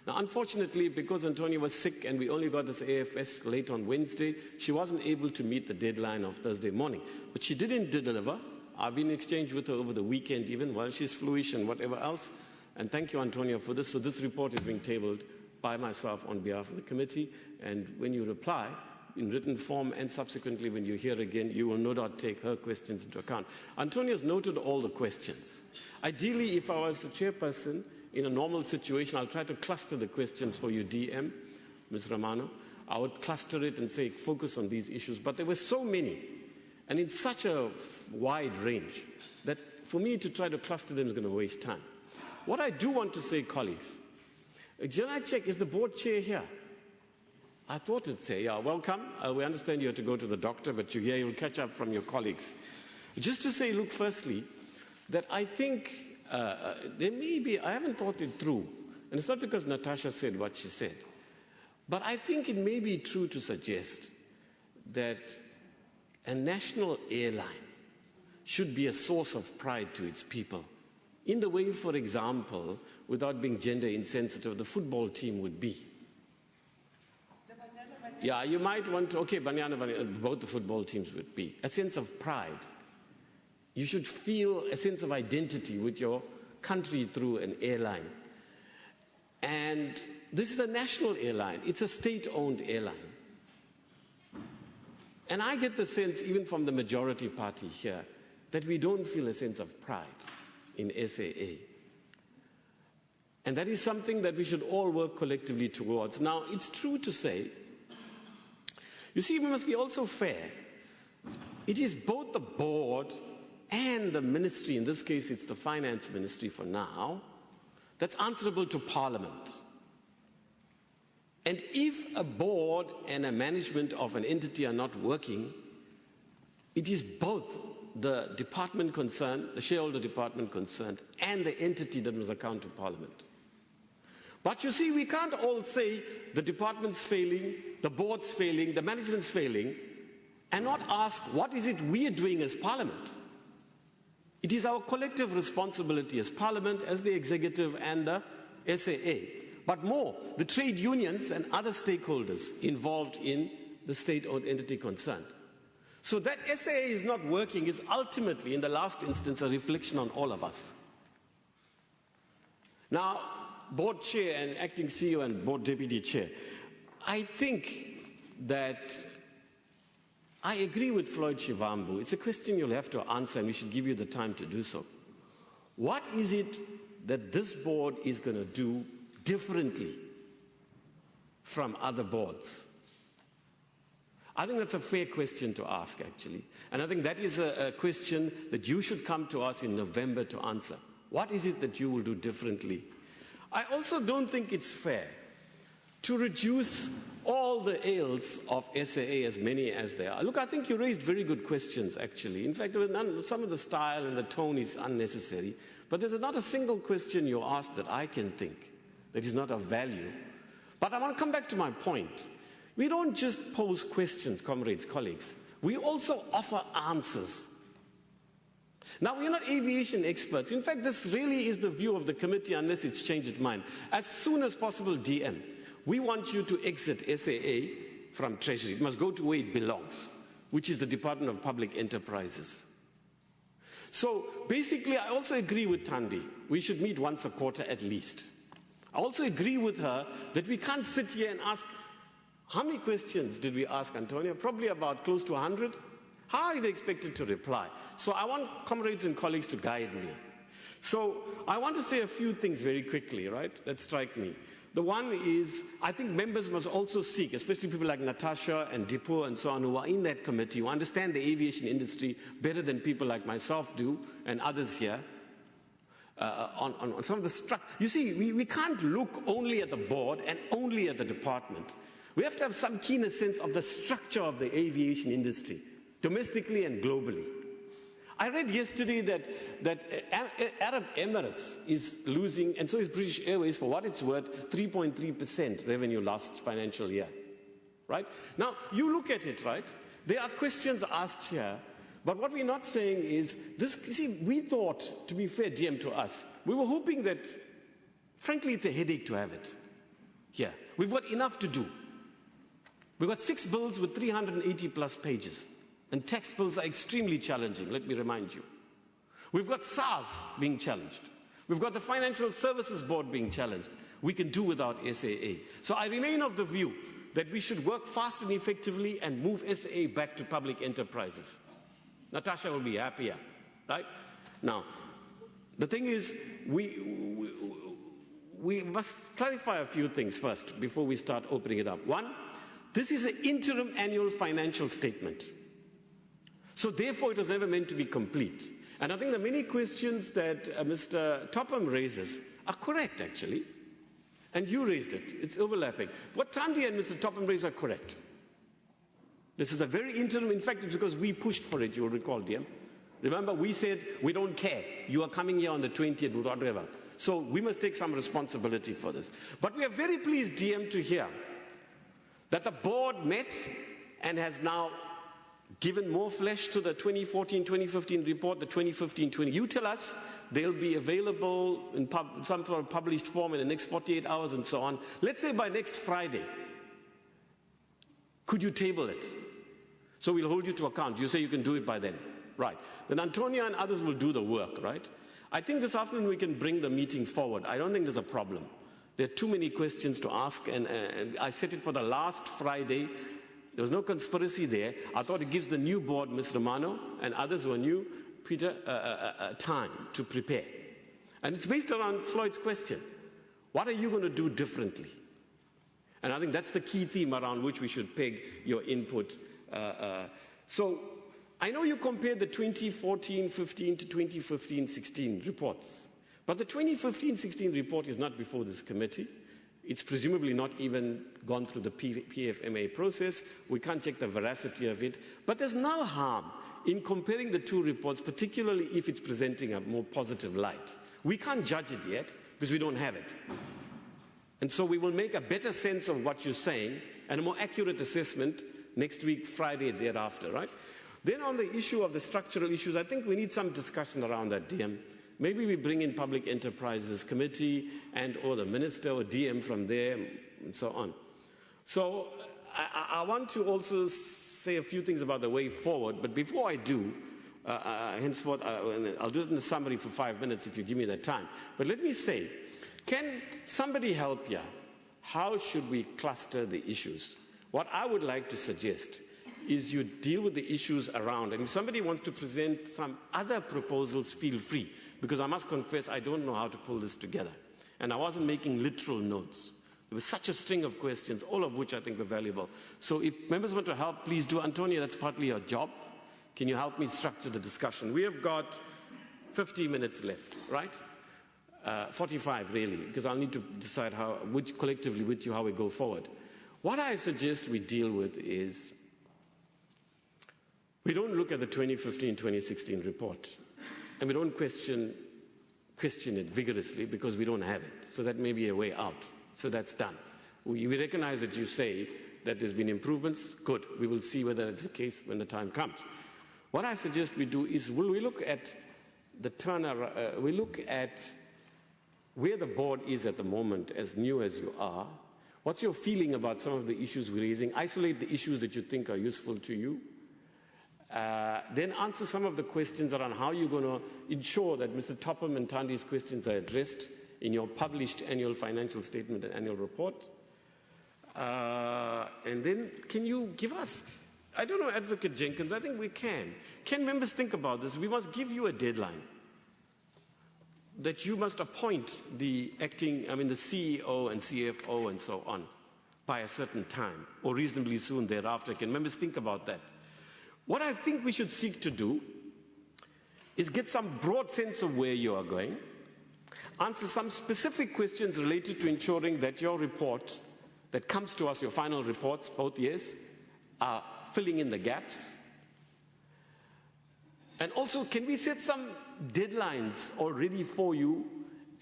Now, unfortunately, because Antonia was sick and we only got this AFS late on Wednesday, she wasn't able to meet the deadline of Thursday morning. But she didn't deliver. I've been in exchange with her over the weekend even while she's fluish and whatever else. And thank you, Antonia, for this. So this report is being tabled by myself on behalf of the committee. And when you reply in written form and subsequently when you hear again, you will no doubt take her questions into account. Antonia's noted all the questions. Ideally, if I was the chairperson in a normal situation, I'll try to cluster the questions for you, DM, Ms. Romano. I would cluster it and say, focus on these issues. But there were so many, and in such a wide range, that for me to try to cluster them is going to waste time. What I do want to say, colleagues, Janacek, is the board chair here? I thought it'd say, yeah, welcome. We understand you have to go to the doctor, but you're here, you'll catch up from your colleagues. Just to say, look, firstly, that I think there may be, I haven't thought it through, and it's not because Natasha said what she said, but I think it may be true to suggest that a national airline should be a source of pride to its people. In the way, for example, without being gender insensitive, the football team would be. Yeah, you might want to, okay, Banyana, both the football teams would be. A sense of pride. You should feel a sense of identity with your country through an airline. And this is a national airline. It's a state-owned airline. And I get the sense, even from the majority party here, that we don't feel a sense of pride in SAA. And that is something that we should all work collectively towards. Now, it's true to say, you see, we must be also fair. It is both the board and the ministry, in this case it's the finance ministry for now, that's answerable to Parliament. And if a board and a management of an entity are not working, it is both the department concerned, the shareholder department concerned, and the entity that must account to Parliament. But you see, we can't all say the department's failing, the board's failing, the management's failing, and not ask what is it we are doing as Parliament. It is our collective responsibility as Parliament, as the executive and the SAA, but more, the trade unions and other stakeholders involved in the state-owned entity concerned. So that SAA is not working is ultimately, in the last instance, a reflection on all of us. Now, board chair and acting CEO and board deputy chair, I think that I agree with Floyd Shivambu. It's a question you'll have to answer, and we should give you the time to do so. What is it that this board is going to do differently from other boards? I think that's a fair question to ask, actually. And I think that is a question that you should come to us in November to answer. What is it that you will do differently? I also don't think it's fair to reduce all the ails of SAA, as many as they are. Look, I think you raised very good questions, actually. In fact, some of the style and the tone is unnecessary, but there's not a single question you asked that I can think that is not of value. But I want to come back to my point. We don't just pose questions, comrades, colleagues. We also offer answers. Now, we're not aviation experts. In fact, this really is the view of the committee, unless it's changed its mind. As soon as possible, DM, we want you to exit SAA from Treasury. It must go to where it belongs, which is the Department of Public Enterprises. So basically, I also agree with Thandi. We should meet once a quarter at least. I also agree with her that we can't sit here and ask, how many questions did we ask, Antonio? Probably about close to 100. How are they expected to reply? So I want comrades and colleagues to guide me. So I want to say a few things very quickly, right, that strike me. The one is, I think members must also seek, especially people like Natasha and Dipo and so on, who are in that committee, who understand the aviation industry better than people like myself do and others here, on some of the structure. You see, we can't look only at the board and only at the department. We have to have some keener sense of the structure of the aviation industry, domestically and globally. I read yesterday that Arab Emirates is losing, and so is British Airways, for what it's worth, 3.3% revenue last financial year. Right? Now, you look at it, right? There are questions asked here, but what we're not saying is, this. You see, we thought, to be fair, DM, to us, we were hoping that, frankly, it's a headache to have it here. We've got enough to do. We've got 6 bills with 380 plus pages. And tax bills are extremely challenging, let me remind you. We've got SARS being challenged. We've got the Financial Services Board being challenged. We can do without SAA. So I remain of the view that we should work fast and effectively and move SAA back to public enterprises. Natasha will be happier, right? Now, the thing is, we must clarify a few things first before we start opening it up. One, this is an interim annual financial statement. So therefore, it was never meant to be complete. And I think the many questions that Mr. Topham raises are correct, actually. And you raised it. It's overlapping. What Thandi and Mr. Topham raised are correct. This is a very interim. In fact, it's because we pushed for it, you'll recall, DM. Remember, we said, we don't care. You are coming here on the 20th, whatever. So we must take some responsibility for this. But we are very pleased, DM, to hear that the board met and has now given more flesh to the 2014-2015 report, the 2015-20. You tell us they'll be available in some sort of published form in the next 48 hours and so on. Let's say by next Friday. Could you table it? So we'll hold you to account. You say you can do it by then. Right. Then Antonia and others will do the work, right? I think this afternoon we can bring the meeting forward. I don't think there's a problem. There are too many questions to ask, and I set it for the last Friday. There was no conspiracy there. I thought it gives the new board, Ms. Romano, and others who are new, Peter, time to prepare. And it's based around Floyd's question. What are you going to do differently? And I think that's the key theme around which we should peg your input. So I know you compared the 2014-15 to 2015-16 reports. But the 2015-16 report is not before this committee. It's presumably not even gone through the PFMA process. We can't check the veracity of it. But there's no harm in comparing the two reports, particularly if it's presenting a more positive light. We can't judge it yet because we don't have it. And so we will make a better sense of what you're saying and a more accurate assessment next week, Friday, thereafter, right? Then on the issue of the structural issues, I think we need some discussion around that, DM. Maybe we bring in Public Enterprises Committee and or the Minister or DM from there and so on. So I want to also say a few things about the way forward, but before I do, henceforth, I'll do it in the summary for 5 minutes if you give me that time. But let me say, can somebody help you? How should we cluster the issues? What I would like to suggest is you deal with the issues around, and if somebody wants to present some other proposals, feel free, because I must confess I don't know how to pull this together. And I wasn't making literal notes. There was such a string of questions, all of which I think were valuable. So if members want to help, please do. Antonia, that's partly your job. Can you help me structure the discussion? We have got 50 minutes left, right? 45 really, because I'll need to decide how, collectively with you, how we go forward. What I suggest we deal with is, we don't look at the 2015-2016 report, and we don't question it vigorously because we don't have it. So that may be a way out. So that's done. We recognize that you say that there's been improvements. Good. We will see whether it's the case when the time comes. What I suggest we do is we look at the turnaround, we look at where the board is at the moment, as new as you are. What's your feeling about some of the issues we're raising? Isolate the issues that you think are useful to you. Then answer some of the questions around how you're going to ensure that Mr. Topham and Tandi's questions are addressed in your published annual financial statement and annual report. And then can you give us, I don't know, Advocate Jenkins, I think we can. Can members think about this? We must give you a deadline that you must appoint the CEO and CFO and so on by a certain time or reasonably soon thereafter. Can members think about that? What I think we should seek to do is get some broad sense of where you are going, answer some specific questions related to ensuring that your report that comes to us, your final reports, both years, are filling in the gaps. And also, can we set some deadlines already for you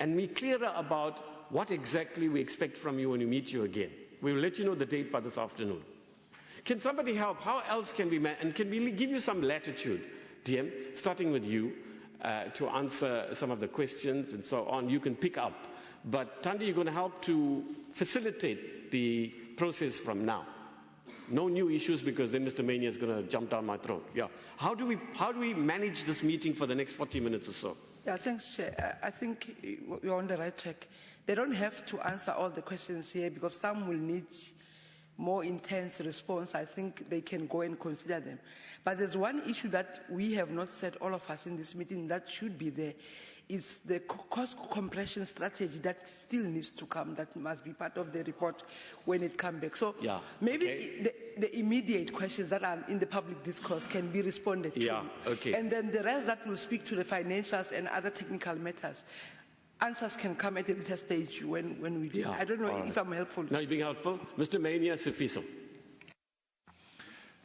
and be clearer about what exactly we expect from you when we meet you again? We will let you know the date by this afternoon. Can somebody help? How else can we, and can we give you some latitude, DM, starting with you, to answer some of the questions and so on. You can pick up. But Tandi, you're going to help to facilitate the process from now. No new issues, because then Mr. Mania is going to jump down my throat. Yeah. How do we manage this meeting for the next 40 minutes or so? Yeah, thanks, Chair. I think we're on the right track. They don't have to answer all the questions here because some will need more intense response. I think they can go and consider them. But there's one issue that we have not said, all of us in this meeting, that should be there. It's the cost compression strategy that still needs to come, that must be part of the report when it comes back. So yeah, maybe the immediate questions that are in the public discourse can be responded to. Yeah, okay. And then the rest that will speak to the financials and other technical matters. Answers can come at a later stage when we do. Yeah, I don't know if I'm helpful. No, you're being helpful. Mr. Mania, Sifiso.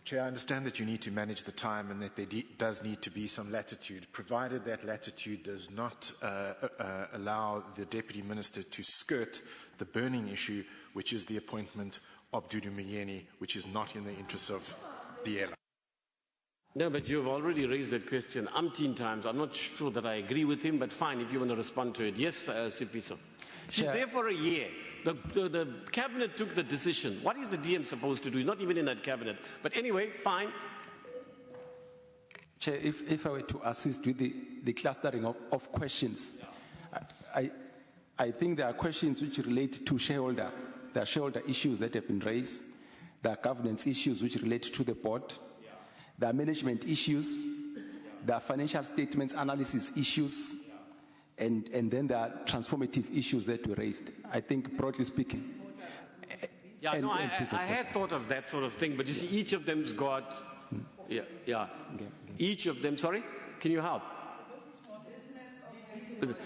Chair, I understand that you need to manage the time and that there does need to be some latitude, provided that latitude does not allow the Deputy Minister to skirt the burning issue, which is the appointment of Dudu Myeni, which is not in the interests of the airline. No, but you've already raised that question umpteen times. I'm not sure that I agree with him, but fine, if you want to respond to it. Yes, Sifiso. She's there for a year. The cabinet took the decision. What is the DM supposed to do? He's not even in that cabinet. But anyway, fine. Chair, if I were to assist with the clustering of questions, I think there are questions which relate to shareholder. There are shareholder issues that have been raised. There are governance issues which relate to the board. There are management issues. There are financial statements analysis issues. And then there are transformative issues that were raised. I think, broadly speaking. Yeah, and, no, and I had thought of that sort of thing, but you see, each of them's got, each of them, sorry, can you help?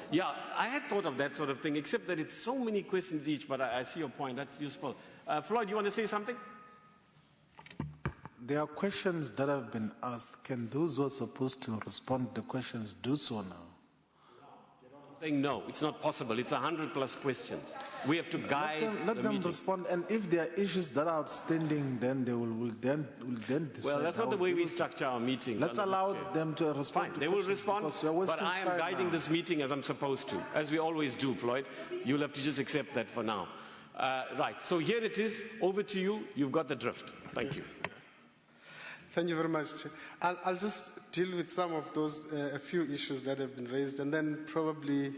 Yeah, I had thought of that sort of thing, except that it's so many questions each, but I see your point, that's useful. Floyd, you want to say something? There are questions that have been asked. Can those who are supposed to respond to the questions do so now? Saying no, it's not possible. It's 100+ questions. We have to guide Let them respond, and if there are issues that are outstanding, then they will then decide. Well, that's not the way we structure our meetings. Let's allow them to respond. Fine, they will respond, but I am guiding this meeting as I'm supposed to, as we always do, Floyd. You'll have to just accept that for now. Right, so here it is. Over to you. You've got the drift. Thank you. Thank you very much. I'll just deal with some of those, a few issues that have been raised, and then probably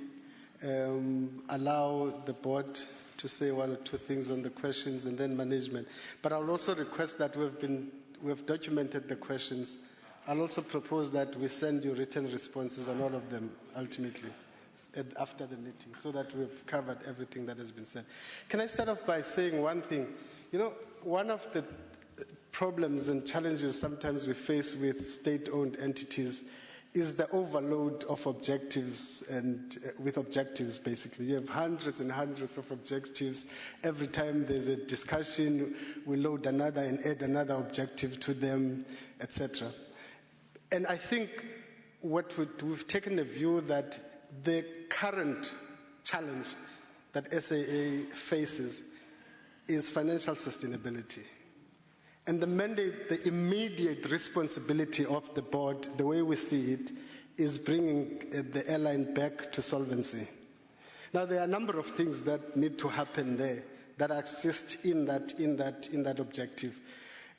allow the board to say one or two things on the questions, and then management. But I'll also request that we've documented the questions. I'll also propose that we send you written responses on all of them ultimately after the meeting, so that we've covered everything that has been said. Can I start off by saying one thing? You know, one of the problems and challenges sometimes we face with state-owned entities is the overload of objectives, and with objectives basically. We have hundreds and hundreds of objectives. Every time there's a discussion, we load another and add another objective to them, etc. And I think we've taken a view that the current challenge that SAA faces is financial sustainability. And the mandate, the immediate responsibility of the board, the way we see it, is bringing the airline back to solvency. Now, there are a number of things that need to happen there that assist in that objective.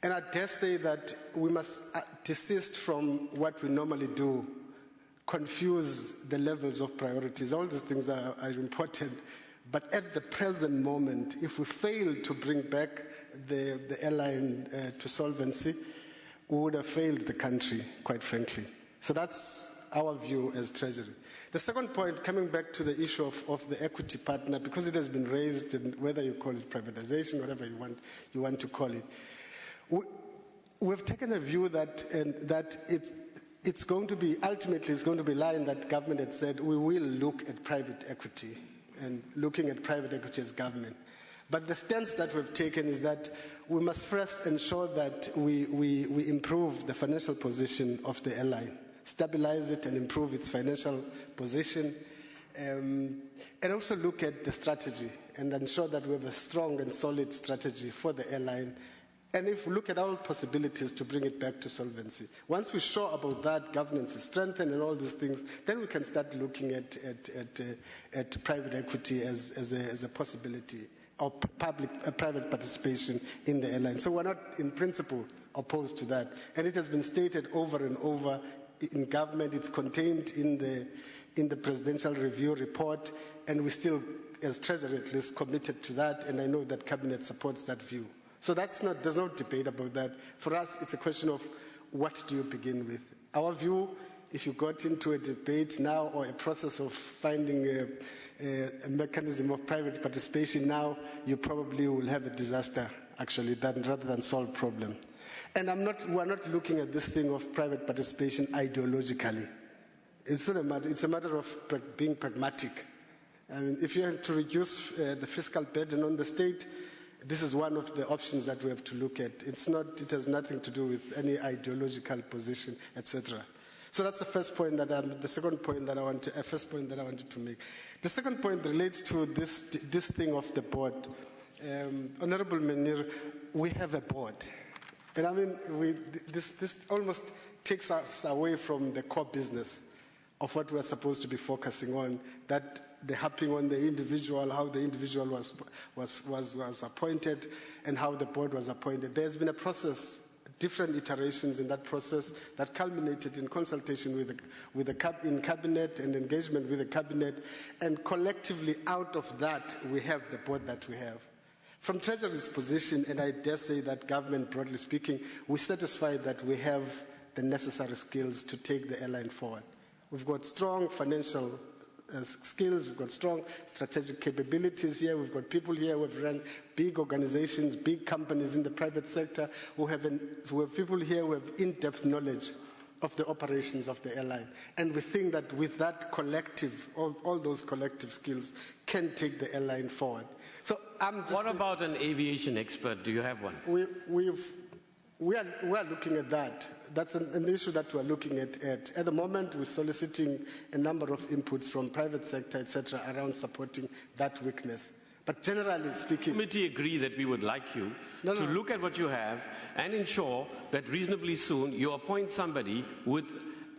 And I dare say that we must desist from what we normally do, confuse the levels of priorities. All these things are important. But at the present moment, if we fail to bring back the airline to solvency, we would have failed the country, quite frankly. So that's our view as Treasury. The second point, coming back to the issue of the equity partner, because it has been raised, and whether you call it privatization, whatever you want to call it, we've taken a view that it's going to be, ultimately it's going to be line that government had said, we will look at private equity and looking at private equity as government. But the stance that we've taken is that we must first ensure that we improve the financial position of the airline, stabilize it and improve its financial position, and also look at the strategy and ensure that we have a strong and solid strategy for the airline. And if we look at all possibilities to bring it back to solvency, once we're sure about that, governance is strengthened and all these things, then we can start looking at private equity as a possibility, or private participation in the airline. So we're not, in principle, opposed to that. And it has been stated over and over in government. It's contained in the presidential review report, and we still, as Treasury at least, committed to that. And I know that Cabinet supports that view. So there's no debate about that. For us, it's a question of what do you begin with. Our view, if you got into a debate now or a process of finding a mechanism of private participation now, you probably will have a disaster, actually, rather than solve problem. And we're not looking at this thing of private participation ideologically. It's not a matter, it's a matter of being pragmatic. I mean, if you have to reduce the fiscal burden on the state, this is one of the options that we have to look at. It has nothing to do with any ideological position, etc. So that's the first point first point that I wanted to make. The second point relates to this thing of the board. Honorable Menir, we have a board. And I mean, this almost takes us away from the core business of what we're supposed to be focusing on, that the happening on the individual, how the individual was appointed, and how the board was appointed. There's been a process, different iterations in that process that culminated in consultation in Cabinet and engagement with the Cabinet, and collectively out of that we have the board that we have. From Treasury's position, and I dare say that government, broadly speaking, we're satisfied that we have the necessary skills to take the airline forward. We've got strong financial skills, we've got strong strategic capabilities here, we've got people here who have run big organizations, big companies in the private sector, we have people here who have in-depth knowledge of the operations of the airline. And we think that with that collective, all those collective skills can take the airline forward. So what about an aviation expert? Do you have one? We are looking at that. That's an issue that we're looking at. At the moment, we're soliciting a number of inputs from private sector, etc., around supporting that weakness. But generally speaking, the committee agree that we would like you to look at what you have and ensure that reasonably soon you appoint somebody with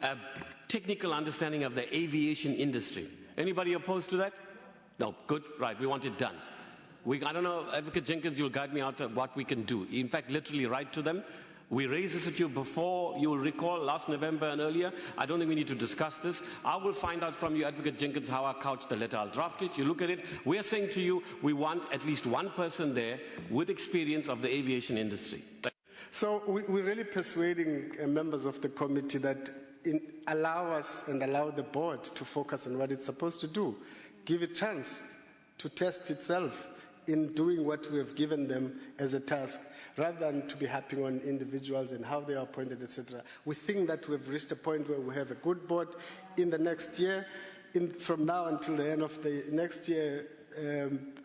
a technical understanding of the aviation industry. Anybody opposed to that? No. Good. Right. We want it done. I don't know, Advocate Jenkins, you'll guide me out to what we can do. In fact, literally write to them. We raised this with you before, you will recall, last November and earlier. I don't think we need to discuss this. I will find out from you, Advocate Jenkins, how I couch the letter. I'll draft it. You look at it. We are saying to you, we want at least one person there with experience of the aviation industry. So we're really persuading members of the committee that allow us and allow the board to focus on what it's supposed to do. Give it a chance to test itself in doing what we have given them as a task, rather than to be harping on individuals and how they are appointed, etc. We think that we've reached a point where we have a good board. In the next year, from now until the end of the next year,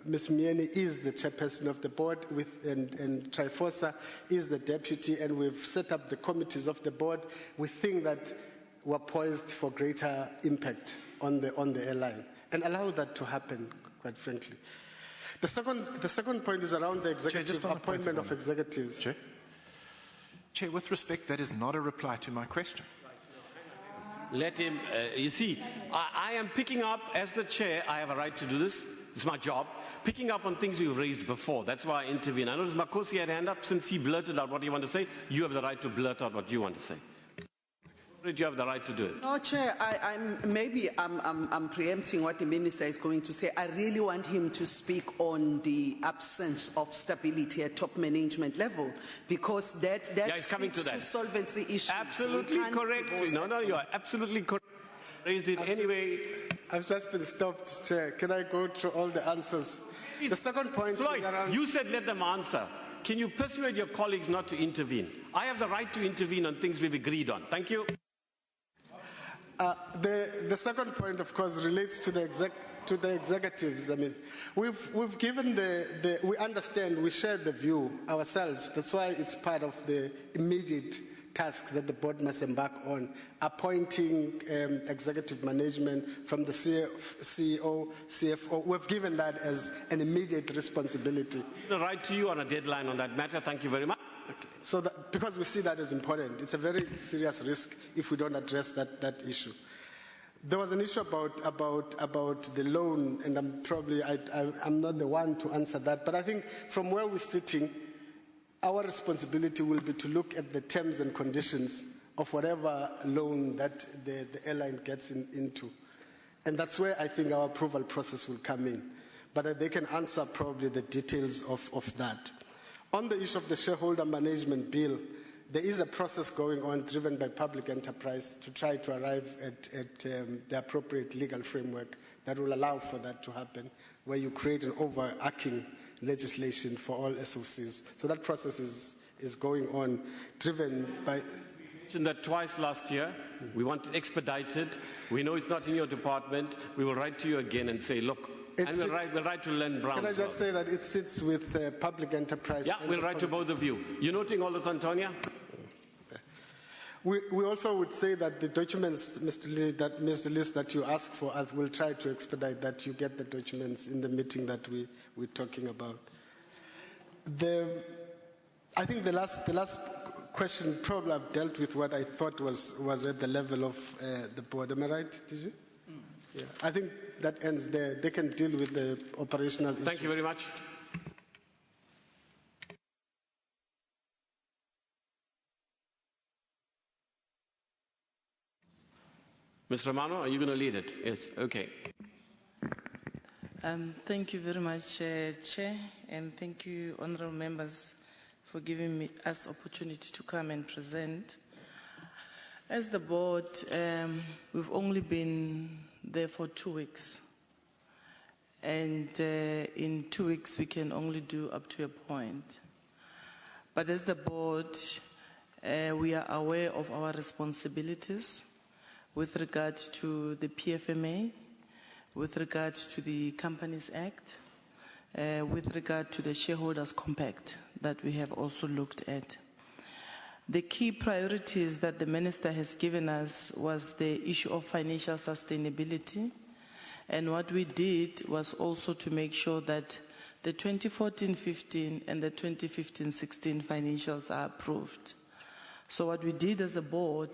Ms. Mieni is the chairperson of the board, and Triforsa is the deputy, and we've set up the committees of the board. We think that we're poised for greater impact on the airline, and allow that to happen, quite frankly. The second point is around the executive appointment of executives. Chair, with respect, that is not a reply to my question. Let him, you see, I am picking up, as the chair, I have a right to do this. It's my job. Picking up on things we've raised before. That's why I intervene. I noticed Makosi had a hand up. Since he blurted out what he wanted to say, you have the right to blurt out what you want to say. You have the right to do it. No, Chair, I'm preempting what the Minister is going to say. I really want him to speak on the absence of stability at top management level, because that is coming to that. Solvency issues. Absolutely correct. No, you are absolutely correct. Raised it anyway. I've just been stopped, Chair. Can I go through all the answers? The second point Floyd, is around... you said let them answer. Can you persuade your colleagues not to intervene? I have the right to intervene on things we've agreed on. Thank you. The second point, of course, relates to the executives. I mean, we've given we understand, we share the view ourselves. That's why it's part of the immediate tasks that the board must embark on, appointing executive management from the CEO, CFO. We've given that as an immediate responsibility. The right to you on a deadline on that matter. Thank you very much. Okay. So because we see that as important, it's a very serious risk if we don't address that issue. There was an issue about the loan, and I'm not the one to answer that, but I think from where we're sitting, our responsibility will be to look at the terms and conditions of whatever loan that the airline gets into. And that's where I think our approval process will come in. But they can answer probably the details of that. On the issue of the shareholder management bill, there is a process going on driven by public enterprise to try to arrive at the appropriate legal framework that will allow for that to happen, where you create an overarching legislation for all SOCs. So that process is going on, driven by... You mentioned that twice last year. We want it expedited. We know it's not in your department. We will write to you again and say, look, and we'll write to Len Brown. Can I just say that it sits with public enterprise? Yeah, we'll write to both of you. You noting all this, Antonia? We also would say that the documents, Mr. List, that you ask for, we'll try to expedite that. You get the documents in the meeting that we're talking about. I think the last question probably I've dealt with what I thought was at the level of the board. Am I right? Did you? Yeah. I think that ends there. They can deal with the operational issues. Thank you very much. Mr. Romano, are you going to lead it? Yes. Okay. Thank you very much, Chair, and thank you, honourable members, for giving us opportunity to come and present. As the board, we've only been there for 2 weeks. And in 2 weeks, we can only do up to a point. But as the board, we are aware of our responsibilities with regard to the PFMA, with regard to the Companies Act, with regard to the Shareholders Compact that we have also looked at. The key priorities that the Minister has given us was the issue of financial sustainability. And what we did was also to make sure that the 2014-15 and the 2015-16 financials are approved. So what we did as a board,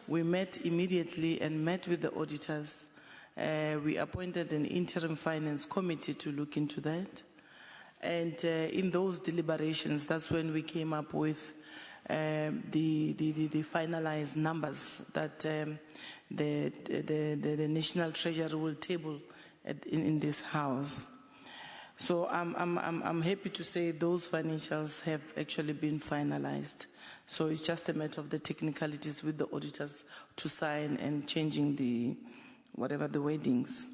we met immediately and met with the auditors. We appointed an interim finance committee to look into that. And in those deliberations, that's when we came up with the finalized numbers that the National Treasury will table in this House. So I'm happy to say those financials have actually been finalized. So it's just a matter of the technicalities with the auditors to sign and changing the whatever the wordings.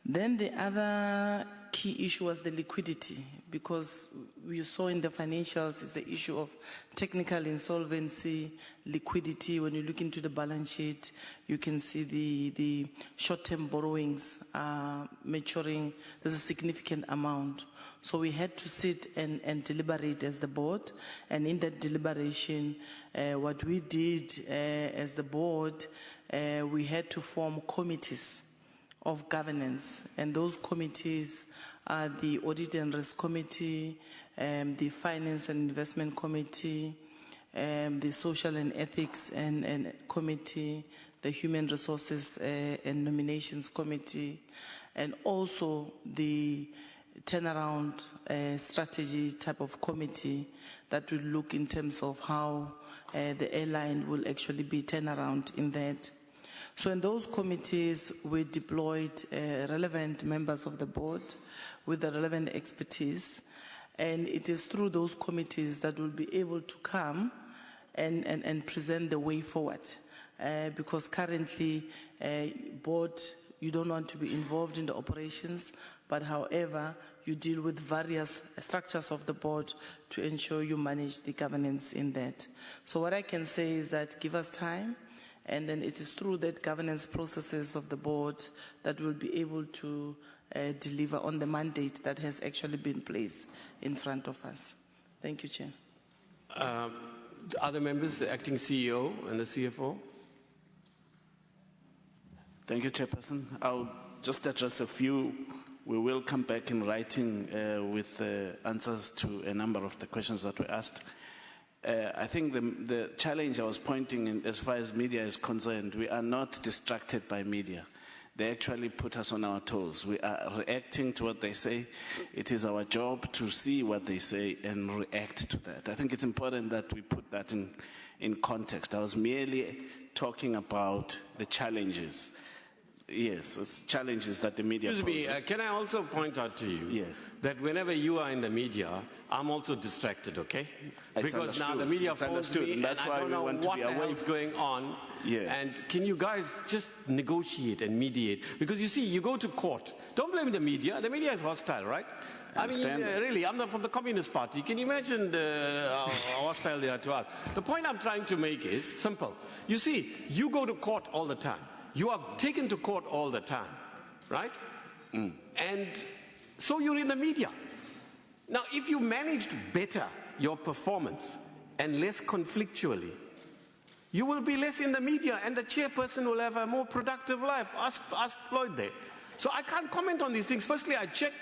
Then the other key issue was the liquidity, because we saw in the financials is the issue of technical insolvency, liquidity. When you look into the balance sheet, you can see the short-term borrowings are maturing. There's a significant amount. So we had to sit and deliberate as the board. And in that deliberation, what we did as the board, we had to form committees of governance, and those committees are the Audit and Risk Committee, the Finance and Investment Committee, the Social and Ethics and Committee, the Human Resources and Nominations Committee, and also the turnaround strategy type of committee that will look in terms of how the airline will actually be turned around in that. So in those committees, we deployed relevant members of the board with the relevant expertise. And it is through those committees that we'll be able to come and present the way forward. Because currently, board, you don't want to be involved in the operations, but however, you deal with various structures of the board to ensure you manage the governance in that. So what I can say is that give us time, and then it is through that governance processes of the board that we'll be able to deliver on the mandate that has actually been placed in front of us. Thank you, Chair. Other members, the acting CEO and the CFO? Thank you, Chairperson. I'll just address a few. We will come back in writing with answers to a number of the questions that were asked. I think the challenge I was pointing in, as far as media is concerned, we are not distracted by media. They actually put us on our toes. We are reacting to what they say. It is our job to see what they say and react to that. I think it's important that we put that in context. I was merely talking about the challenges. Yes, it's challenges that the media poses. Excuse me, can I also point out to you yes, that whenever you are in the media, I'm also distracted, okay? Because now the media phones me and I don't know what the hell is going on. Yeah. And can you guys just negotiate and mediate? Because you see, you go to court. Don't blame the media. The media is hostile, right? I mean, really, I'm from the Communist Party. Can you imagine how hostile they are to us? The point I'm trying to make is simple. You see, you go to court all the time. You are taken to court all the time, right? And so you're in the media. Now, if you managed better your performance and less conflictually, you will be less in the media and the chairperson will have a more productive life. Ask Floyd there. So I can't comment on these things. Firstly, I checked.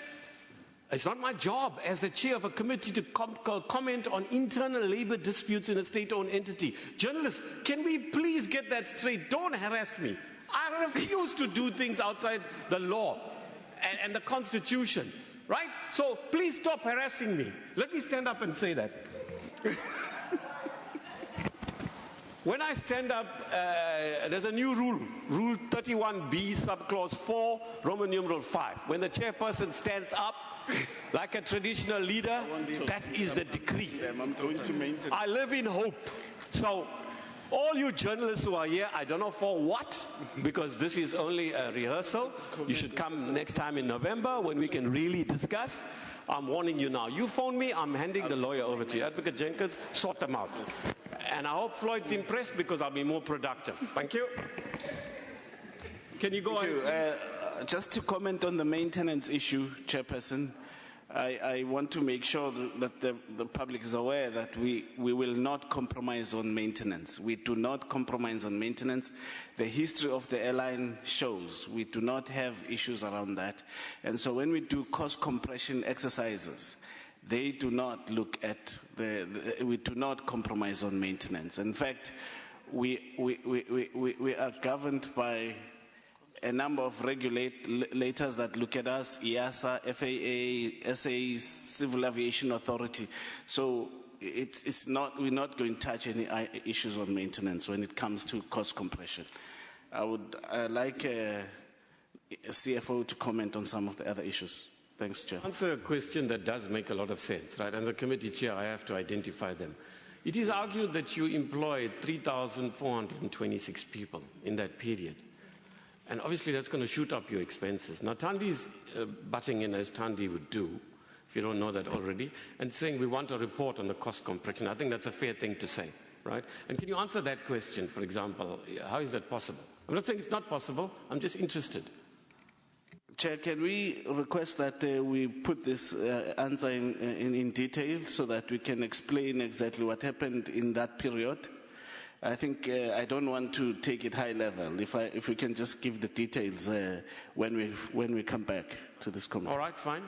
It's not my job as the chair of a committee to comment on internal labor disputes in a state-owned entity. Journalists, can we please get that straight? Don't harass me. I refuse to do things outside the law and the Constitution, right? So please stop harassing me. Let me stand up and say that. When I stand up, there's a new rule, Rule 31B, subclause 4, Roman numeral 5. When the chairperson stands up like a traditional leader, that is the decree. I live in hope. So, all you journalists who are here, I don't know for what, because this is only a rehearsal. You should come next time in November when we can really discuss. I'm warning you now. You phone me, I'm handing the lawyer over to you. Advocate Jenkins, sort them out. And I hope Floyd's impressed because I'll be more productive. Thank you. Can you go on? Just to comment on the maintenance issue, Chairperson, I want to make sure that the public is aware that we will not compromise on maintenance. We do not compromise on maintenance. The history of the airline shows we do not have issues around that. And so when we do cost compression exercises, they do not look at we do not compromise on maintenance. In fact, we are governed by a number of regulators that look at us, EASA, FAA, SAA, Civil Aviation Authority. So it's not, we're not going to touch any issues on maintenance when it comes to cost compression. I would like a CFO to comment on some of the other issues. Thanks, Chair. Answer a question that does make a lot of sense, right? As a committee chair, I have to identify them. It is argued that you employed 3,426 people in that period. And obviously that's going to shoot up your expenses. Now Tandi's butting in as Tandi would do, if you don't know that already, and saying we want a report on the cost compression. I think that's a fair thing to say, right? And can you answer that question, for example? How is that possible? I'm not saying it's not possible, I'm just interested. Chair, can we request that we put this answer in detail so that we can explain exactly what happened in that period? I think I don't want to take it high level. If we can just give the details when we come back to this committee. All right, fine.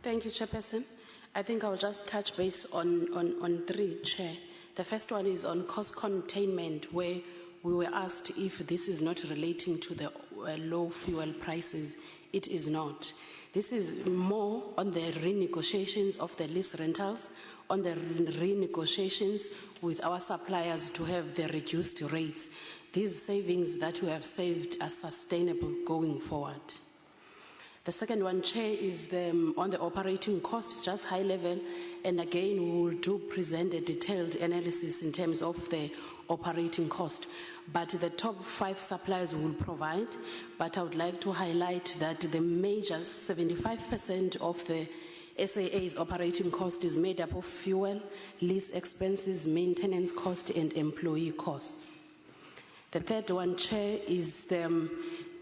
Thank you, Chairperson. I think I'll just touch base on three, Chair. The first one is on cost containment, where we were asked if this is not relating to the low fuel prices. It is not. This is more on the renegotiations of the lease rentals, on the renegotiations with our suppliers to have the reduced rates. These savings that we have saved are sustainable going forward. The second one, Chair, is on the operating costs, just high level. And again, we will do present a detailed analysis in terms of the operating cost. But the top 5 suppliers will provide. But I would like to highlight that the major 75% of the SAA's operating cost is made up of fuel, lease expenses, maintenance cost, and employee costs. The third one, Chair, is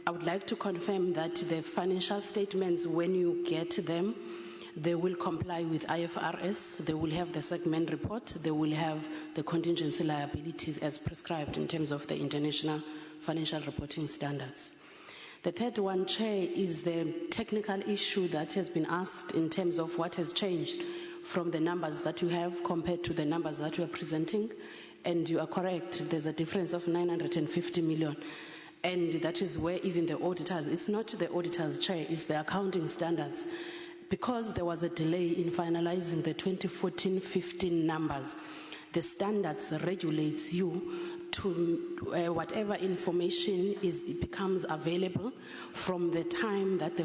I would like to confirm that the financial statements, when you get them, they will comply with IFRS, they will have the segment report, they will have the contingency liabilities as prescribed in terms of the international financial reporting standards. The third one, Chair, is the technical issue that has been asked in terms of what has changed from the numbers that you have compared to the numbers that you are presenting. And you are correct, there's a difference of 950 million. And that is where even the auditors, it's not the auditors, Chair, it's the accounting standards. Because there was a delay in finalizing the 2014-15 numbers, the standards regulates you to whatever information becomes available from the time that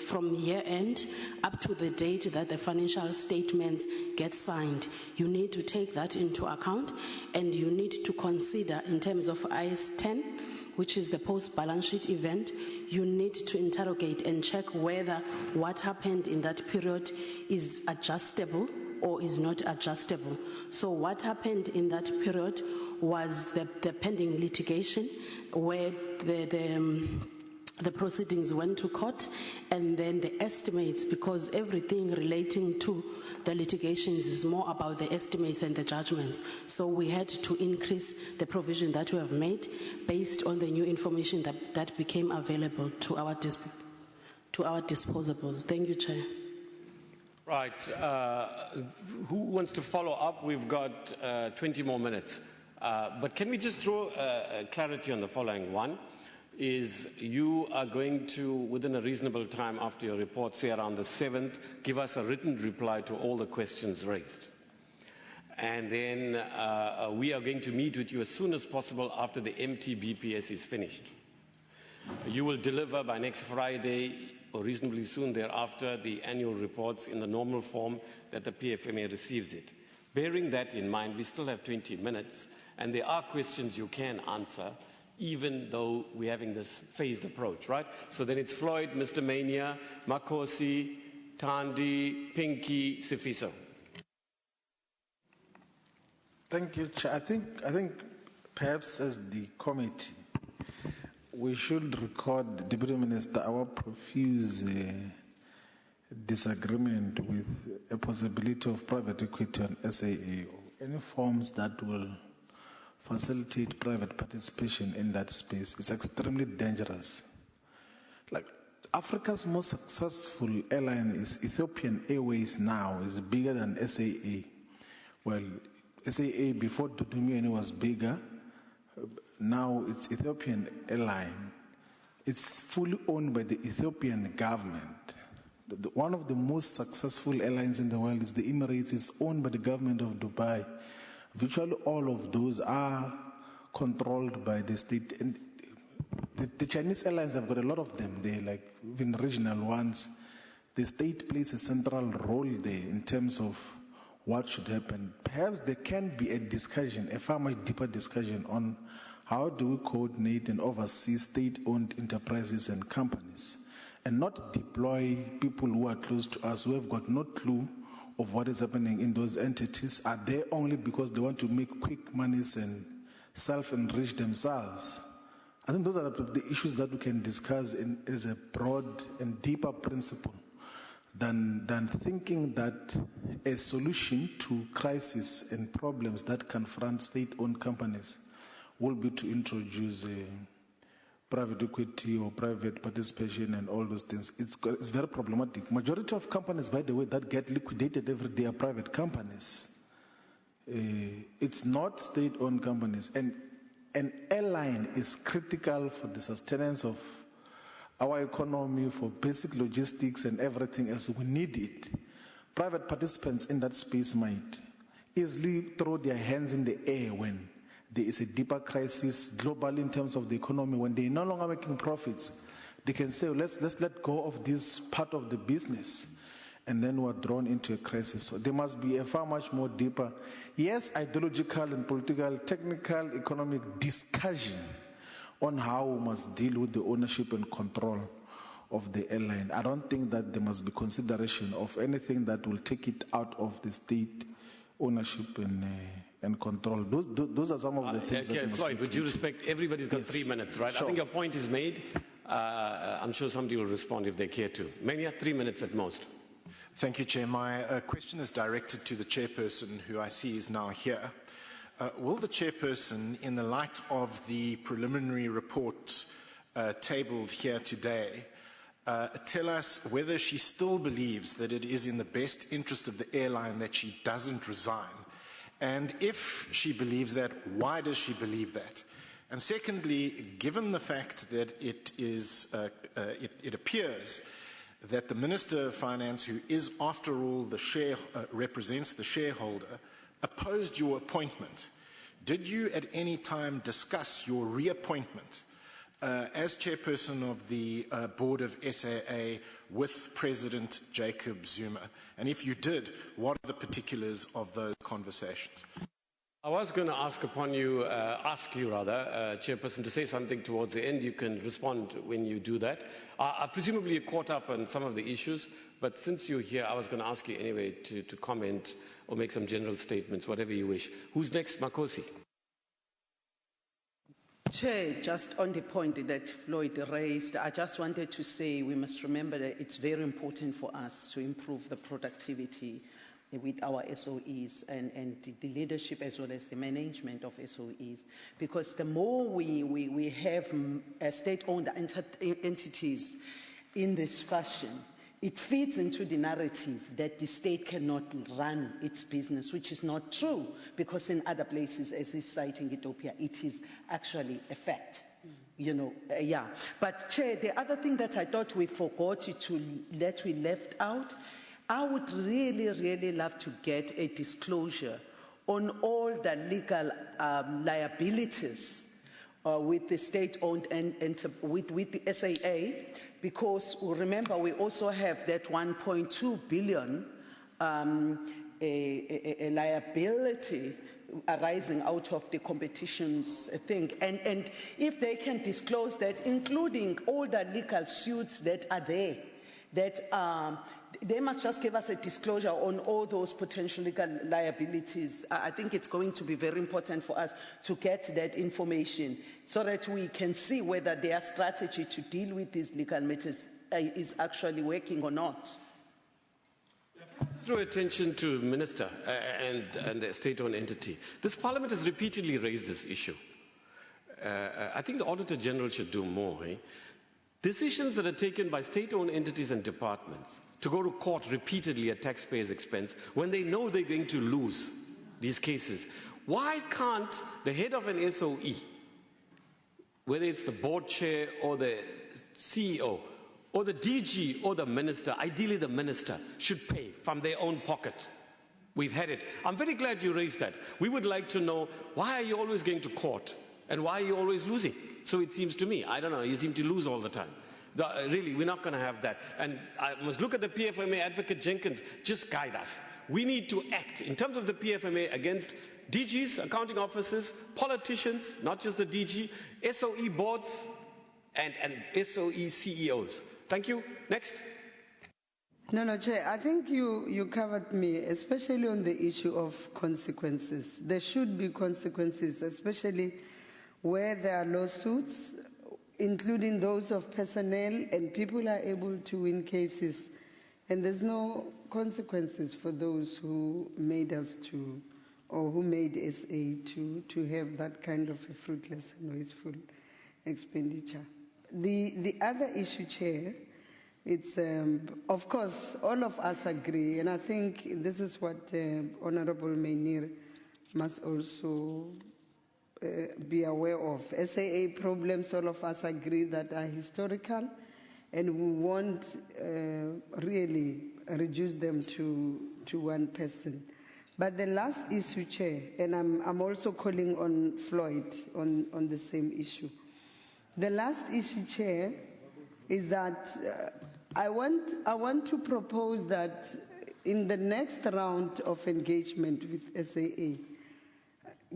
from year end up to the date that the financial statements get signed. You need to take that into account, and you need to consider in terms of IS 10, which is the post-balance sheet event, you need to interrogate and check whether what happened in that period is adjustable or is not adjustable. So what happened in that period was the pending litigation where the proceedings went to court, and then the estimates, because everything relating to the litigations is more about the estimates and the judgments. So we had to increase the provision that we have made based on the new information that became available to our disposables. Thank you, Chair. Right. Who wants to follow up? We've got 20 more minutes. But can we just draw clarity on the following one? is you are going to, within a reasonable time after your report, say around the 7th, give us a written reply to all the questions raised. And then we are going to meet with you as soon as possible after the MTBPS is finished. You will deliver by next Friday or reasonably soon thereafter the annual reports in the normal form that the PFMA receives it. Bearing that in mind, we still have 20 minutes, and there are questions you can answer, even though we're having this phased approach, right? So then it's Floyd, Mr. Mania, Makosi, Tandi, Pinky, Sifiso. Thank you, Chair. I think perhaps as the committee, we should record, Deputy Minister, our profuse disagreement with a possibility of private equity on SAA, or any forms that will facilitate private participation in that space. It's extremely dangerous. Like, Africa's most successful airline is Ethiopian Airways now, is bigger than SAA. Well, SAA before Dudumini was bigger. Now it's Ethiopian airline. It's fully owned by the Ethiopian government. One of the most successful airlines in the world is the Emirates. It's owned by the government of Dubai. Virtually all of those are controlled by the state. And the Chinese airlines have got a lot of them. They're like even regional ones. The state plays a central role there in terms of what should happen. Perhaps there can be a discussion, a far much deeper discussion on how do we coordinate and oversee state-owned enterprises and companies and not deploy people who are close to us who have got no clue of what is happening in those entities, are there only because they want to make quick monies and self-enrich themselves. I think those are the issues that we can discuss as a broad and deeper principle than thinking that a solution to crisis and problems that confront state-owned companies will be to introduce private equity or private participation and all those things. It's very problematic. Majority of companies, by the way, that get liquidated every day are private companies. It's not state-owned companies. And an airline is critical for the sustenance of our economy, for basic logistics and everything else. We need it. Private participants in that space might easily throw their hands in the air when there is a deeper crisis globally in terms of the economy. When they're no longer making profits, they can say, let's let go of this part of the business. And then we're drawn into a crisis. So there must be a far much more deeper, yes, ideological and political, technical, economic discussion on how we must deal with the ownership and control of the airline. I don't think that there must be consideration of anything that will take it out of the state ownership and control. Those are some of the things that must Floyd, with due respect, everybody's got 3 minutes, right? Sure. I think your point is made. I'm sure somebody will respond if they care to. Many 3 minutes at most. Thank you, Chair. My question is directed to the chairperson, who I see is now here. Will the chairperson, in the light of the preliminary report tabled here today, tell us whether she still believes that it is in the best interest of the airline that she doesn't resign? And if she believes that, why does she believe that? And secondly, given the fact that it appears that the Minister of Finance, who is, after all, represents the shareholder, opposed your appointment, did you at any time discuss your reappointment as chairperson of the board of SAA with President Jacob Zuma? And if you did, what are the particulars of those conversations? I was going to ask you, Chairperson, to say something towards the end. You can respond when you do that. Presumably you caught up on some of the issues, but since you're here, I was going to ask you anyway to comment or make some general statements, whatever you wish. Who's next? Makosi. Chair, just on the point that Floyd raised, I just wanted to say we must remember that it's very important for us to improve the productivity with our SOEs and the leadership as well as the management of SOEs. Because the more we have state-owned entities in this fashion, it feeds into the narrative that the state cannot run its business, which is not true, because in other places, as is citing Ethiopia, it is actually a fact. You know, yeah. But Chair, the other thing that I thought we forgot we left out, I would really, really love to get a disclosure on all the legal liabilities with the state-owned and with the SAA, because remember we also have that 1.2 billion a liability arising out of the competitions thing. And if they can disclose that, including all the legal suits that are there, that they must just give us a disclosure on all those potential legal liabilities. I think it's going to be very important for us to get that information so that we can see whether their strategy to deal with these legal matters is actually working or not. Draw attention to Minister and the state-owned entity. This Parliament has repeatedly raised this issue. I think the Auditor General should do more. Decisions that are taken by state-owned entities and departments to go to court repeatedly at taxpayers' expense when they know they're going to lose these cases. Why can't the head of an SOE, whether it's the board chair or the CEO, or the DG or the minister, ideally the minister, should pay from their own pocket? We've had it. I'm very glad you raised that. We would like to know, why are you always going to court? And why are you always losing? So it seems to me. I don't know, you seem to lose all the time. Really, we're not going to have that. And I must look at the PFMA, Advocate Jenkins, just guide us. We need to act in terms of the PFMA against DGs, accounting officers, politicians, not just the DG, SOE boards, and SOE CEOs. Thank you. Next. No, Chair, I think you covered me, especially on the issue of consequences. There should be consequences, especially where there are lawsuits, including those of personnel, and people are able to win cases. And there's no consequences for those who made us to, or who made SA to have that kind of a fruitless and wasteful expenditure. The other issue, Chair, it's, of course, all of us agree, and I think this is what Honorable Mainir must also be aware of. SAA problems, all of us agree, that are historical, and we won't really reduce them to one person. But the last issue, Chair, and I'm also calling on Floyd on the same issue. The last issue, Chair, is that I want to propose that in the next round of engagement with SAA,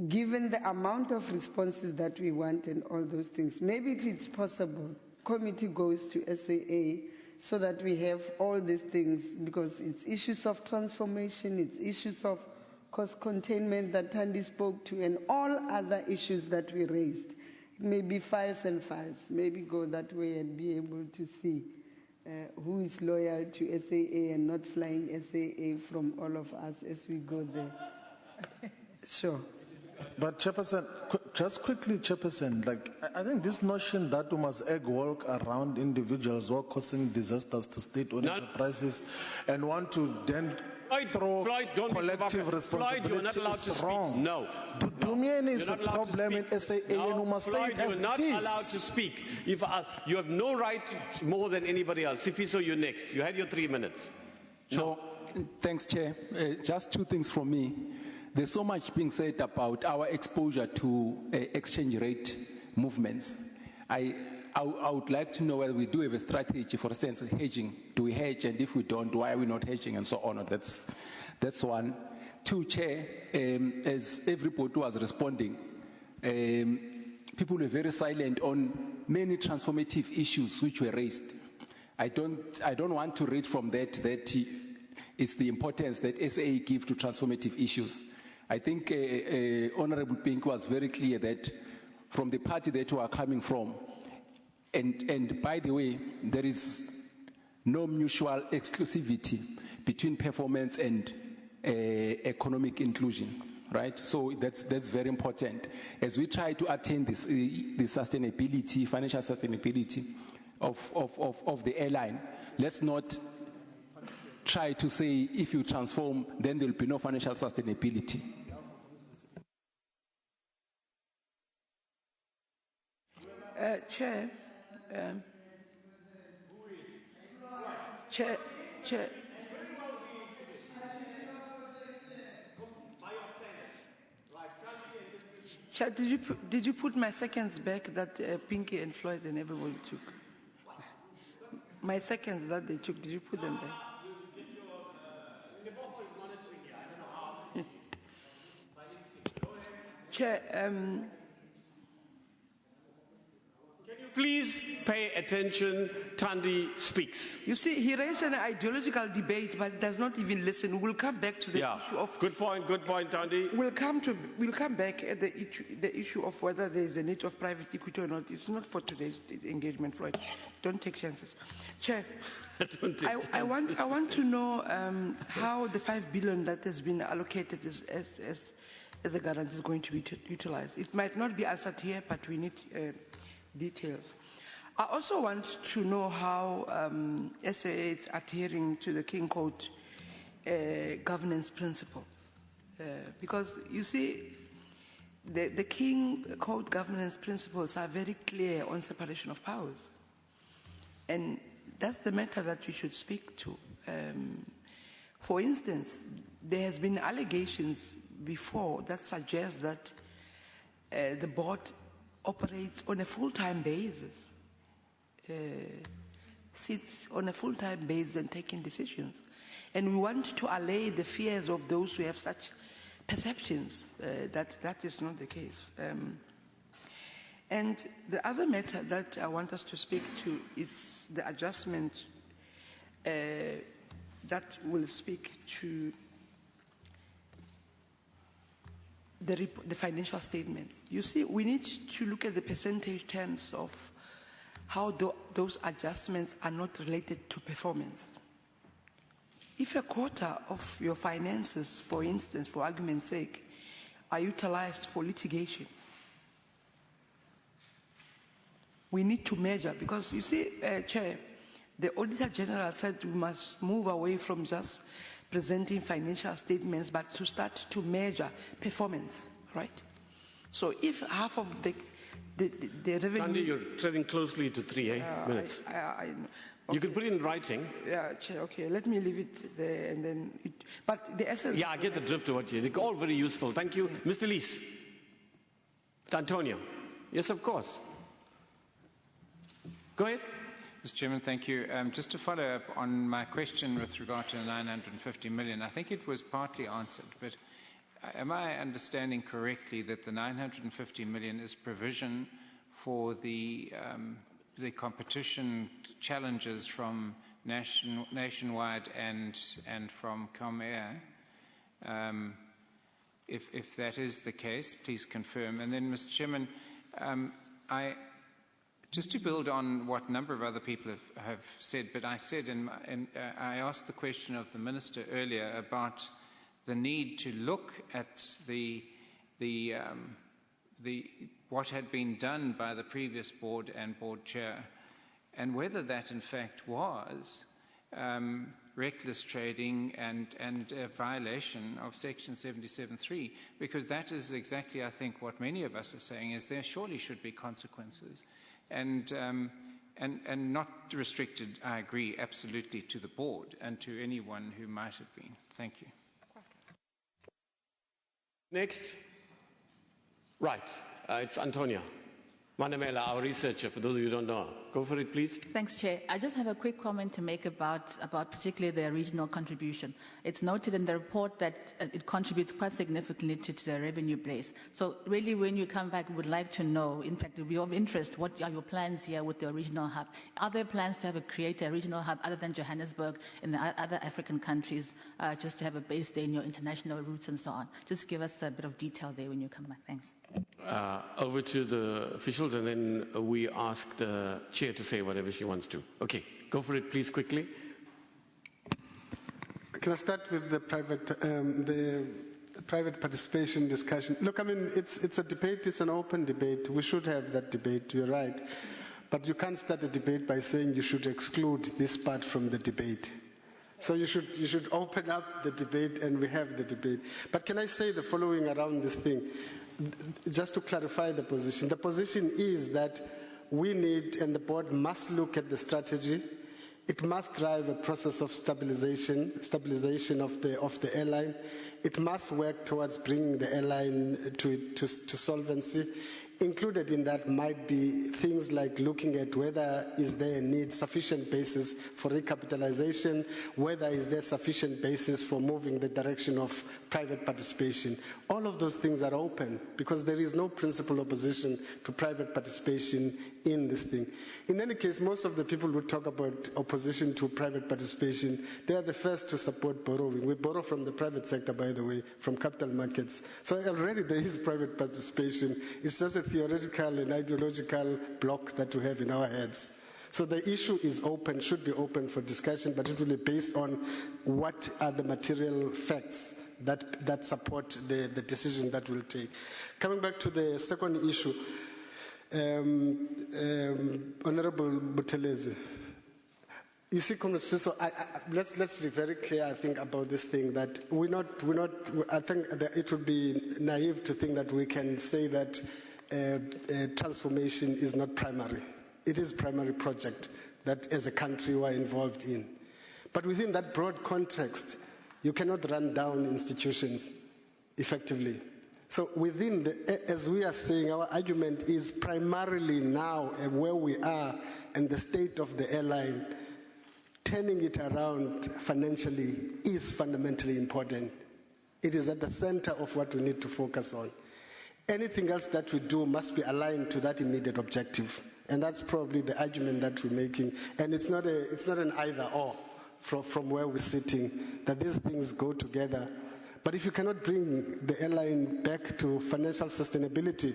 given the amount of responses that we want and all those things, maybe if it's possible, committee goes to SAA so that we have all these things, because it's issues of transformation, it's issues of cost containment that Tandy spoke to, and all other issues that we raised. Maybe files and files, maybe go that way and be able to see who is loyal to SAA and not flying SAA from all of us as we go there. Sure. But Chairperson, just quickly, Chairperson, like, I think this notion that we must egg walk around individuals who are causing disasters to state-owned enterprises and want to then throw collective responsibility Floyd, you're not allowed to is speak. wrong. No. Dumian is a problem in SAA and we must say it as you're not it is. allowed to speak. If you have no right more than anybody else. Sifiso, you're next. You had your 3 minutes. No. Thanks, Chair. Just two things from me. There's so much being said about our exposure to exchange rate movements. I would like to know whether we do have a strategy, for instance, hedging. Do we hedge? And if we don't, why are we not hedging? And so on. That's one. Two, Chair, as everybody was responding, people were very silent on many transformative issues which were raised. I don't want to read from that it's the importance that SAA give to transformative issues. I think Honorable Pink was very clear that from the party that we are coming from, and by the way, there is no mutual exclusivity between performance and economic inclusion, right? So that's very important. As we try to attain this, the sustainability, financial sustainability of the airline, let's not try to say if you transform, then there will be no financial sustainability. Chair, Chair, Chair, did you put my seconds back that Pinky and Floyd and everybody took? My seconds that they took, did you put them back? Chair, can you please pay attention? Tandi speaks. You see, he raised an ideological debate, but does not even listen. We'll come back to the issue of. Good point, Tandi. We'll come back at the issue of whether there is a need of private equity or not. It's not for today's engagement, Floyd. Don't take chances, Chair. I want to know how the 5 billion that has been allocated as a guarantee is going to be utilized. It might not be answered here, but we need details. I also want to know how SAA is adhering to the King Code governance principle. Because you see, the King Code governance principles are very clear on separation of powers. And that's the matter that we should speak to. For instance, there has been allegations before that suggest that the board operates on a full-time basis, sits on a full-time basis and taking decisions. And we want to allay the fears of those who have such perceptions that is not the case. And the other matter that I want us to speak to is the adjustment that will speak to the financial statements. You see, we need to look at the percentage terms of how those adjustments are not related to performance. If a quarter of your finances, for instance, for argument's sake, are utilized for litigation, we need to measure, because you see, Chair, the Auditor General said we must move away from just presenting financial statements, but to start to measure performance, right? So if half of the revenue... Tandi, you're treading closely to 3 minutes. Okay. You can put it in writing. Yeah, Chair, okay, let me leave it there and then... but the essence... Yeah, I get the drift of what you... They're all very useful. Thank you. Mr. Lees. Antonio. Yes, of course. Go ahead. Mr. Chairman, thank you. Just to follow up on my question with regard to the 950 million, I think it was partly answered, but am I understanding correctly that the 950 million is provision for the competition challenges from Nationwide and from Comair? If that is the case, please confirm. And then, Mr. Chairman, just to build on what a number of other people have said, but I said, I asked the question of the Minister earlier about the need to look at what had been done by the previous board and board chair, and whether that in fact was reckless trading and a violation of Section 77.3, because that is exactly, I think, what many of us are saying, is there surely should be consequences. And not restricted, I agree, absolutely, to the board and to anyone who might have been. Thank you. Next. Right. It's Antonia Manamela, our researcher, for those of you who don't know. Go for it, please. Thanks, Chair. I just have a quick comment to make about particularly the regional contribution. It's noted in the report that it contributes quite significantly to the revenue base. So really, when you come back, we would like to know, in fact, it would be of interest, what are your plans here with the regional hub? Are there plans to create a regional hub other than Johannesburg in the other African countries, just to have a base there in your international routes and so on? Just give us a bit of detail there when you come back. Thanks. Over to the officials, and then we ask the chair to say whatever she wants to. Okay, go for it, please, quickly. Can I start with the private participation discussion? Look, I mean, it's a debate, it's an open debate. We should have that debate, you're right. But you can't start a debate by saying you should exclude this part from the debate. So you should open up the debate and we have the debate. But can I say the following around this thing? Just to clarify the position. The position is that we need, and the board must look at the strategy. It must drive a process of stabilization of the airline. It must work towards bringing the airline to solvency. Included in that might be things like looking at whether is there a need, sufficient basis for recapitalization, whether is there sufficient basis for moving the direction of private participation. All of those things are open because there is no principal opposition to private participation in this thing. In any case, most of the people who talk about opposition to private participation, they are the first to support borrowing. We borrow from the private sector, by the way, from capital markets. So already there is private participation. It's just a theoretical and ideological block that we have in our heads. So the issue is open, should be open for discussion, but it will be based on what are the material facts that support the decision that we'll take. Coming back to the second issue, Honorable Buthelezi, you see, so let's be very clear, I think, about this thing, that I think that it would be naive to think that we can say that transformation is not primary. It is a primary project that as a country we are involved in. But within that broad context, you cannot run down institutions effectively. So within as we are saying, our argument is primarily now where we are and the state of the airline, turning it around financially is fundamentally important. It is at the center of what we need to focus on. Anything else that we do must be aligned to that immediate objective. And that's probably the argument that we're making. And it's not an either or from where we're sitting, that these things go together. But if you cannot bring the airline back to financial sustainability,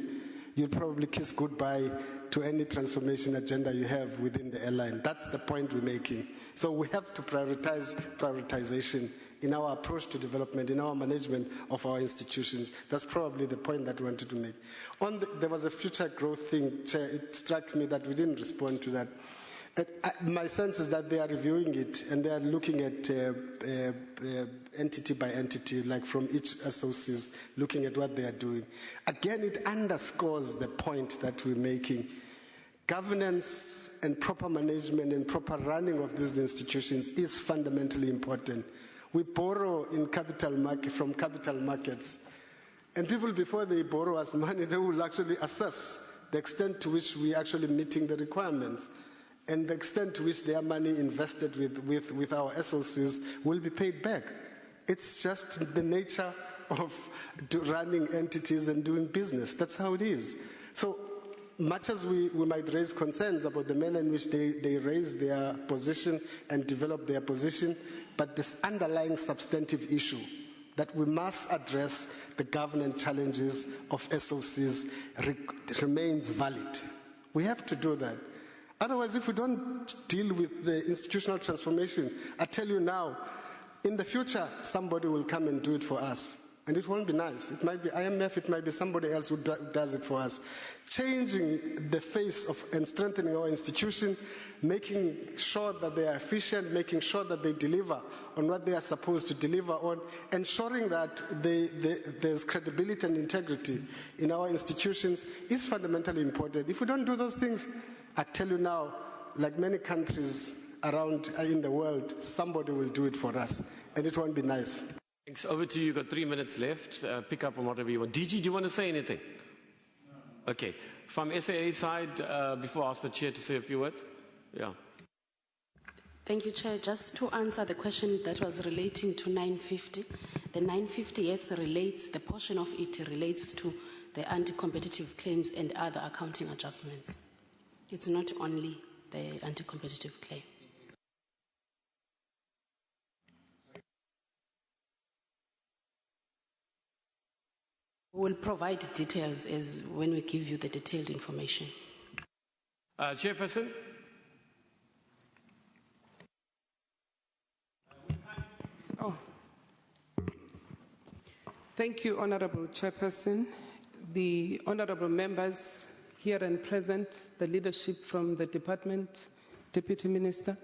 you'll probably kiss goodbye to any transformation agenda you have within the airline. That's the point we're making. So we have to prioritize privatization in our approach to development, in our management of our institutions. That's probably the point that we wanted to make. There was a future growth thing, Chair. It struck me that we didn't respond to that. My sense is that they are reviewing it and they are looking at entity by entity, like from each associates, looking at what they are doing. Again, it underscores the point that we're making. Governance and proper management and proper running of these institutions is fundamentally important. We borrow in from capital markets. And people, before they borrow us money, they will actually assess the extent to which we're actually meeting the requirements. And the extent to which their money invested with our SOCs will be paid back. It's just the nature of running entities and doing business. That's how it is. So much as we might raise concerns about the manner in which they raise their position and develop their position, but this underlying substantive issue that we must address the governance challenges of SOCs remains valid. We have to do that. Otherwise, if we don't deal with the institutional transformation, I tell you now, in the future, somebody will come and do it for us. And it won't be nice. It might be IMF, it might be somebody else who does it for us. Changing the face of and strengthening our institution, making sure that they are efficient, making sure that they deliver on what they are supposed to deliver on, ensuring that there's credibility and integrity in our institutions is fundamentally important. If we don't do those things, I tell you now, like many countries around in the world, somebody will do it for us, and it won't be nice. Thanks. Over to you. You've got 3 minutes left. Pick up on whatever you want. DG, do you want to say anything? No. Okay. From SAA side, before I ask the Chair to say a few words? Yeah. Thank you, Chair. Just to answer the question that was relating to 950, the 950, yes, the portion of it relates to the anti-competitive claims and other accounting adjustments. It's not only the anti-competitive claim. We'll provide details when we give you the detailed information. Chairperson? Oh. Thank you, Honorable Chairperson. The honorable members here and present, the leadership from the department, Deputy Minister,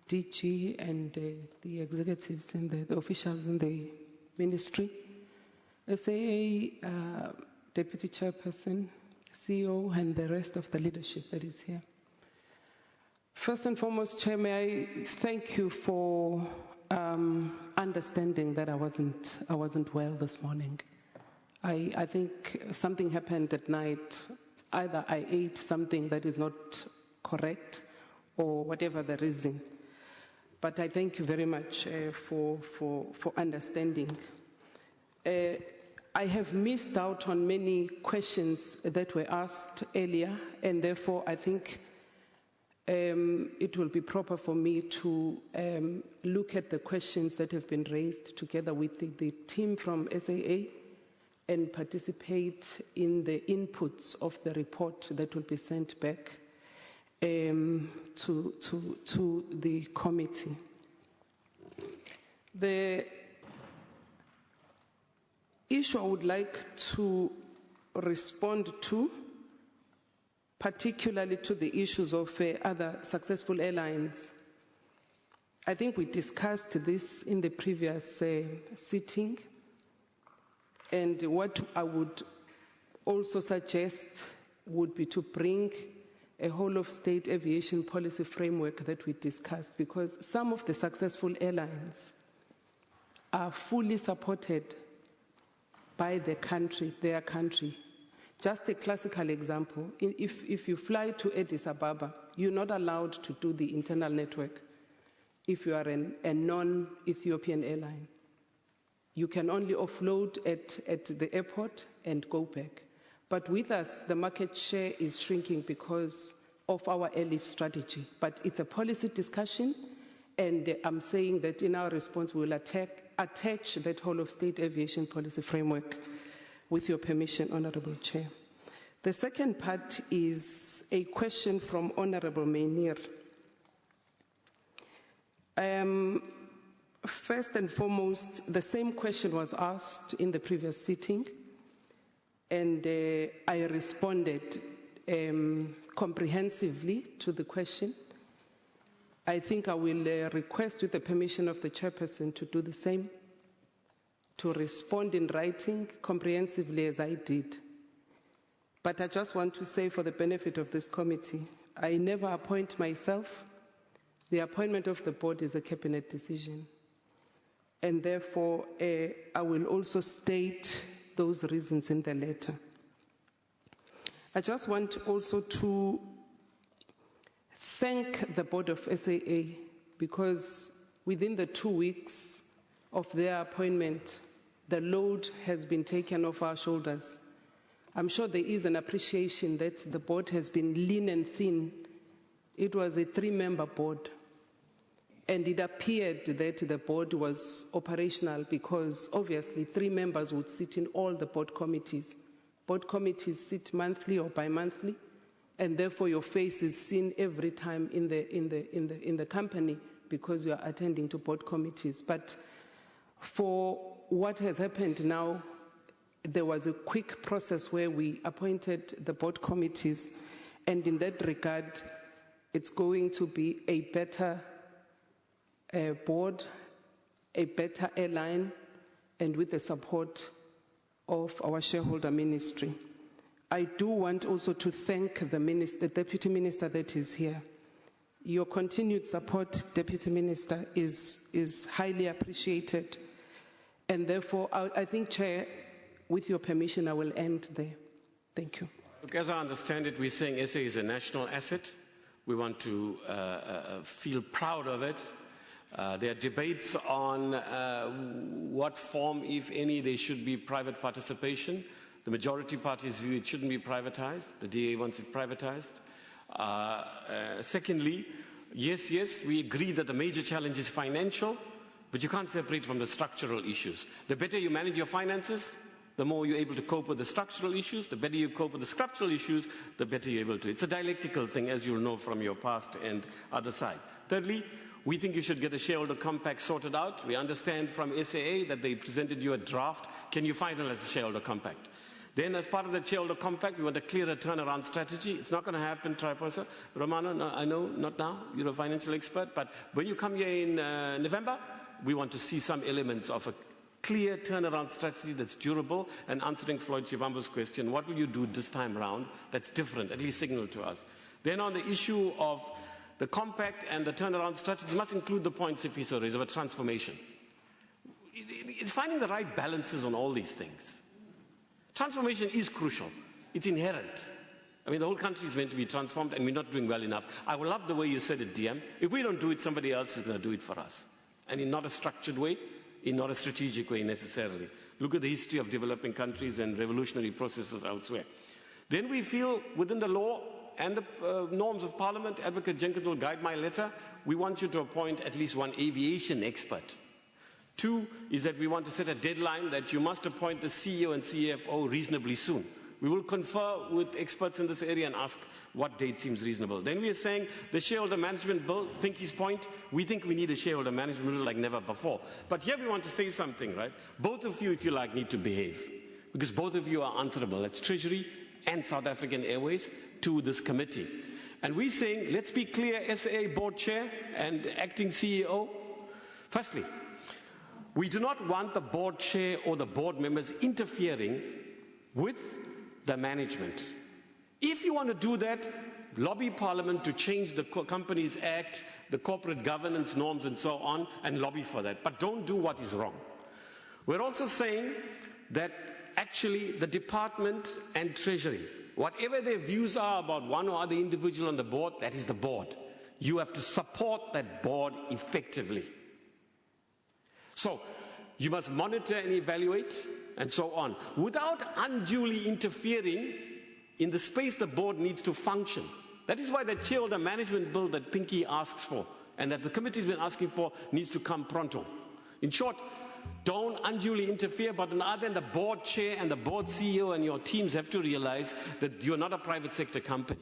DG, and the executives and the officials in the ministry, SAA Deputy Chairperson, CEO, and the rest of the leadership that is here. First and foremost, Chair, may I thank you for understanding that I wasn't well this morning. I think something happened at night. Either I ate something that is not correct or whatever the reason. But I thank you very much for understanding. I have missed out on many questions that were asked earlier, and therefore I think it will be proper for me to look at the questions that have been raised together with the team from SAA and participate in the inputs of the report that will be sent back to the committee. The issue I would like to respond to, particularly to the issues of other successful airlines. I think we discussed this in the previous sitting, and what I would also suggest would be to bring a whole-of-state aviation policy framework that we discussed, because some of the successful airlines are fully supported by their country. Just a classical example, if you fly to Addis Ababa, you're not allowed to do the internal network if you are a non-Ethiopian airline. You can only offload at the airport and go back. But with us, the market share is shrinking because of our airlift strategy. But it's a policy discussion, and I'm saying that in our response, we will attach that whole-of-state aviation policy framework, with your permission, Honourable Chair. The second part is a question from Honourable Mainir. First and foremost, the same question was asked in the previous sitting, and I responded comprehensively to the question. I think I will request, with the permission of the chairperson, to do the same, to respond in writing comprehensively as I did. But I just want to say, for the benefit of this committee, I never appoint myself. The appointment of the board is a cabinet decision. And therefore, I will also state those reasons in the letter. I just want also to thank the board of SAA, because within the 2 weeks of their appointment, the load has been taken off our shoulders. I'm sure there is an appreciation that the board has been lean and thin. It was a 3-member board. And it appeared that the board was operational because obviously 3 members would sit in all the board committees. Board committees sit monthly or bi-monthly, and therefore your face is seen every time in the company because you are attending to board committees. But for what has happened now, there was a quick process where we appointed the board committees, and in that regard, it's going to be a better board, a better airline, and with the support of our shareholder ministry. I do want also to thank the Deputy Minister that is here. Your continued support, Deputy Minister, is highly appreciated. And therefore, I think, Chair, with your permission, I will end there. Thank you. Look, as I understand it, we're saying SA is a national asset. We want to feel proud of it. There are debates on what form, if any, there should be private participation. The majority parties view it shouldn't be privatized. The DA wants it privatized. Secondly, yes, we agree that the major challenge is financial, but you can't separate from the structural issues. The better you manage your finances, the more you're able to cope with the structural issues. The better you cope with the structural issues, the better you're able to. It's a dialectical thing, as you'll know from your past and other side. Thirdly, we think you should get a shareholder compact sorted out. We understand from SAA that they presented you a draft. Can you finalize the shareholder compact? Then, as part of the shareholder compact, we want a clearer turnaround strategy. It's not going to happen, Triposa. Romano, no, I know, not now. You're a financial expert. But when you come here in November, we want to see some elements of clear turnaround strategy that's durable, and answering Floyd Chivambu's question, what will you do this time around that's different, at least signal to us. Then on the issue of the compact and the turnaround strategy must include the points Sifiso raised about transformation. It's finding the right balances on all these things. Transformation is crucial. It's inherent. I mean, the whole country is meant to be transformed and we're not doing well enough. I love the way you said it, DM. If we don't do it, somebody else is going to do it for us. And in not a structured way, in not a strategic way necessarily. Look at the history of developing countries and revolutionary processes elsewhere. Then we feel within the law and the norms of Parliament, Advocate Jenkins will guide my letter, we want you to appoint at least one aviation expert. 2 is that we want to set a deadline that you must appoint the CEO and CFO reasonably soon. We will confer with experts in this area and ask what date seems reasonable. Then we are saying the shareholder management bill, Pinky's point, we think we need a shareholder management bill like never before. But here we want to say something, right? Both of you, if you like, need to behave. Because both of you are answerable. That's Treasury and South African Airways to this committee. And we're saying, let's be clear, SAA board chair and acting CEO. Firstly, we do not want the board chair or the board members interfering with the management. If you want to do that, lobby Parliament to change the Companies Act, the corporate governance norms and so on, and lobby for that. But don't do what is wrong. We're also saying that actually the department and Treasury, whatever their views are about one or other individual on the board, that is the board. You have to support that board effectively. So, you must monitor and evaluate and so on, without unduly interfering in the space the board needs to function. That is why the shareholder management bill that Pinky asks for and that the committee's been asking for needs to come pronto. In short, don't unduly interfere, but on the other hand, the board chair and the board CEO and your teams have to realize that you're not a private sector company.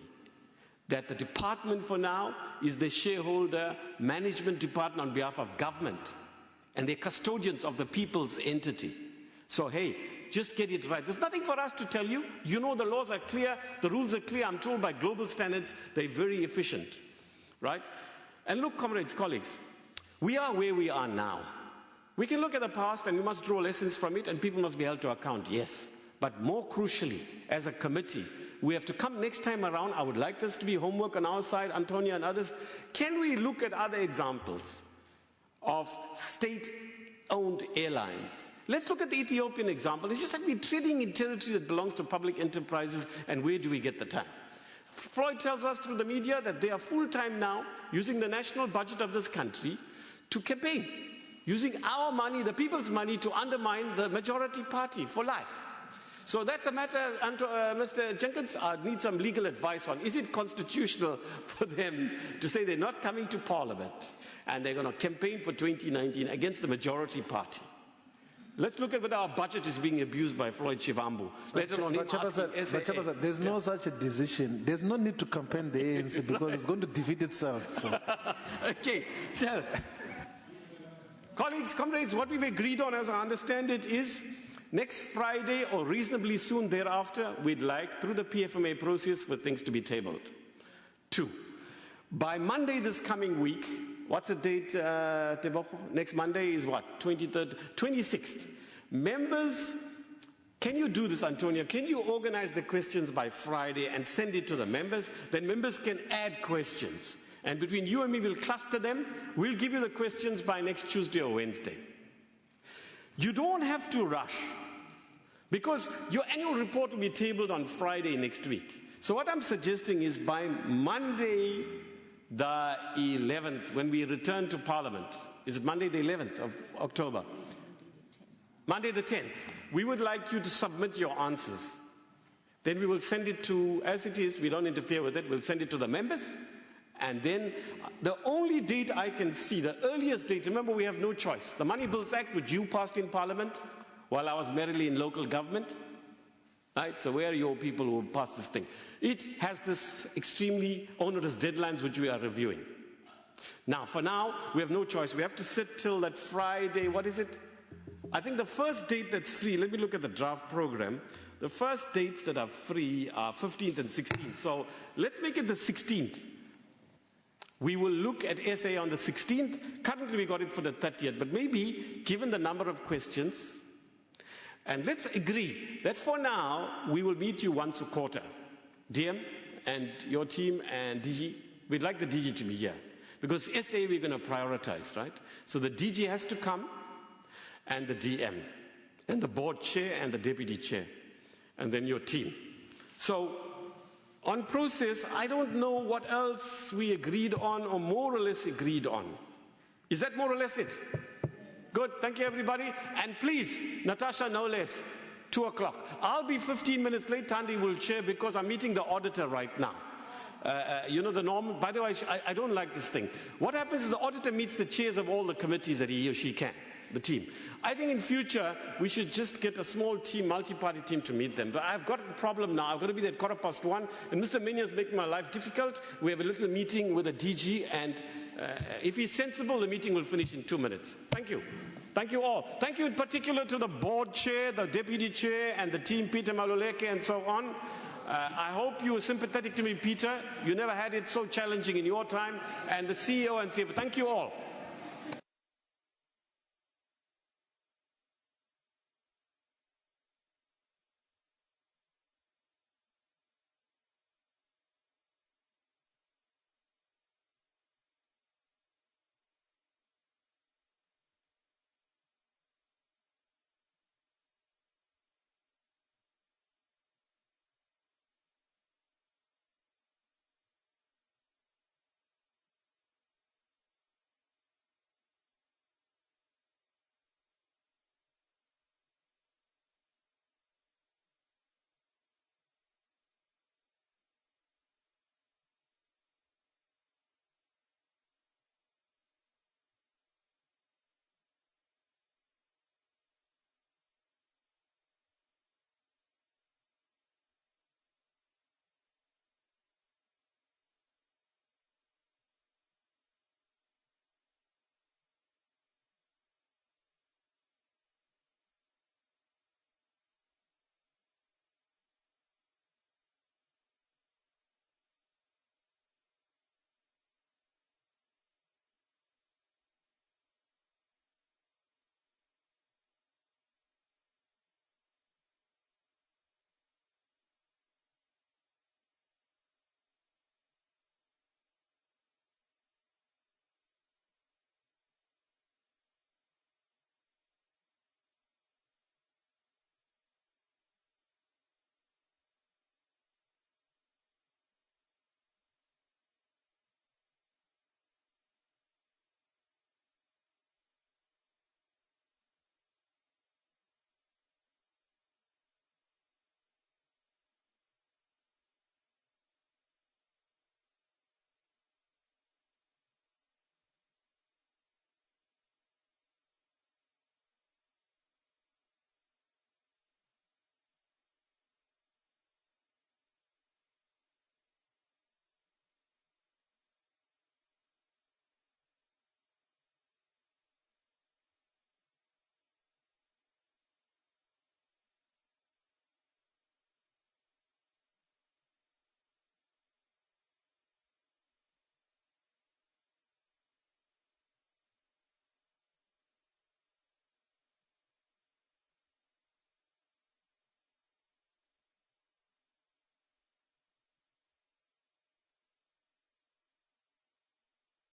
That the department for now is the shareholder management department on behalf of government, and they're custodians of the people's entity. So, hey, just get it right. There's nothing for us to tell you. You know the laws are clear, the rules are clear. I'm told by global standards, they're very efficient, right? And look, comrades, colleagues, we are where we are now. We can look at the past and we must draw lessons from it and people must be held to account, yes. But more crucially, as a committee, we have to come next time around. I would like this to be homework on our side, Antonia and others. Can we look at other examples of state-owned airlines? Let's look at the Ethiopian example. It's just that we're trading in territory that belongs to public enterprises, and where do we get the time? Floyd tells us through the media that they are full-time now using the national budget of this country to campaign, using our money, the people's money, to undermine the majority party for life. So that's a matter, Mr. Jenkins, I need some legal advice on. Is it constitutional for them to say they're not coming to Parliament and they're going to campaign for 2019 against the majority party? Let's look at whether our budget is being abused by Floyd Chivambu. But there's no such a decision. There's no need to campaign the ANC because it's going to defeat itself. So. Okay, so, colleagues, comrades, what we've agreed on, as I understand it, is next Friday or reasonably soon thereafter, we'd like, through the PFMA process, for things to be tabled. 2, by Monday this coming week, what's the date, Tebogo? Next Monday is what? 23rd, 26th. Members, can you do this, Antonia? Can you organize the questions by Friday and send it to the members? Then members can add questions. And between you and me, we'll cluster them. We'll give you the questions by next Tuesday or Wednesday. You don't have to rush, because your annual report will be tabled on Friday next week. So what I'm suggesting is by Monday, the 11th, when we return to Parliament, is it Monday the 11th of October? Monday the 10th. We would like you to submit your answers. Then we will send it to, as it is, we don't interfere with it, we'll send it to the members. And then the only date I can see, the earliest date, remember we have no choice. The Money Bills Act, which you passed in Parliament while I was merrily in local government, right? So where are your people who passed this thing? It has this extremely onerous deadlines which we are reviewing. Now, for now, we have no choice. We have to sit till that Friday, what is it? I think the first date that's free, let me look at the draft program. The first dates that are free are 15th and 16th. So let's make it the 16th. We will look at SAA on the 16th. Currently, we got it for the 30th. But maybe, given the number of questions, and let's agree that for now, we will meet you once a quarter. DM and your team and DG, we'd like the DG to be here. Because SAA, we're going to prioritize, right? So the DG has to come, and the DM, and the board chair and the deputy chair, and then your team. So, on process, I don't know what else we agreed on or more or less agreed on. Is that more or less it? Good, thank you everybody. And please, Natasha, no less, 2 o'clock. I'll be 15 minutes late, Thandi will chair because I'm meeting the auditor right now. You know the norm, by the way, I don't like this thing. What happens is the auditor meets the chairs of all the committees that he or she can, the team. I think in future, we should just get a small team, multi-party team to meet them. But I've got a problem now. I've got to be there at 1:15, and Mr. Minion's making my life difficult. We have a little meeting with the DG, and if he's sensible, the meeting will finish in 2 minutes. Thank you. Thank you all. Thank you in particular to the board chair, the deputy chair, and the team, Peter Maluleke, and so on. I hope you were sympathetic to me, Peter. You never had it so challenging in your time. And the CEO and CFO. Thank you all.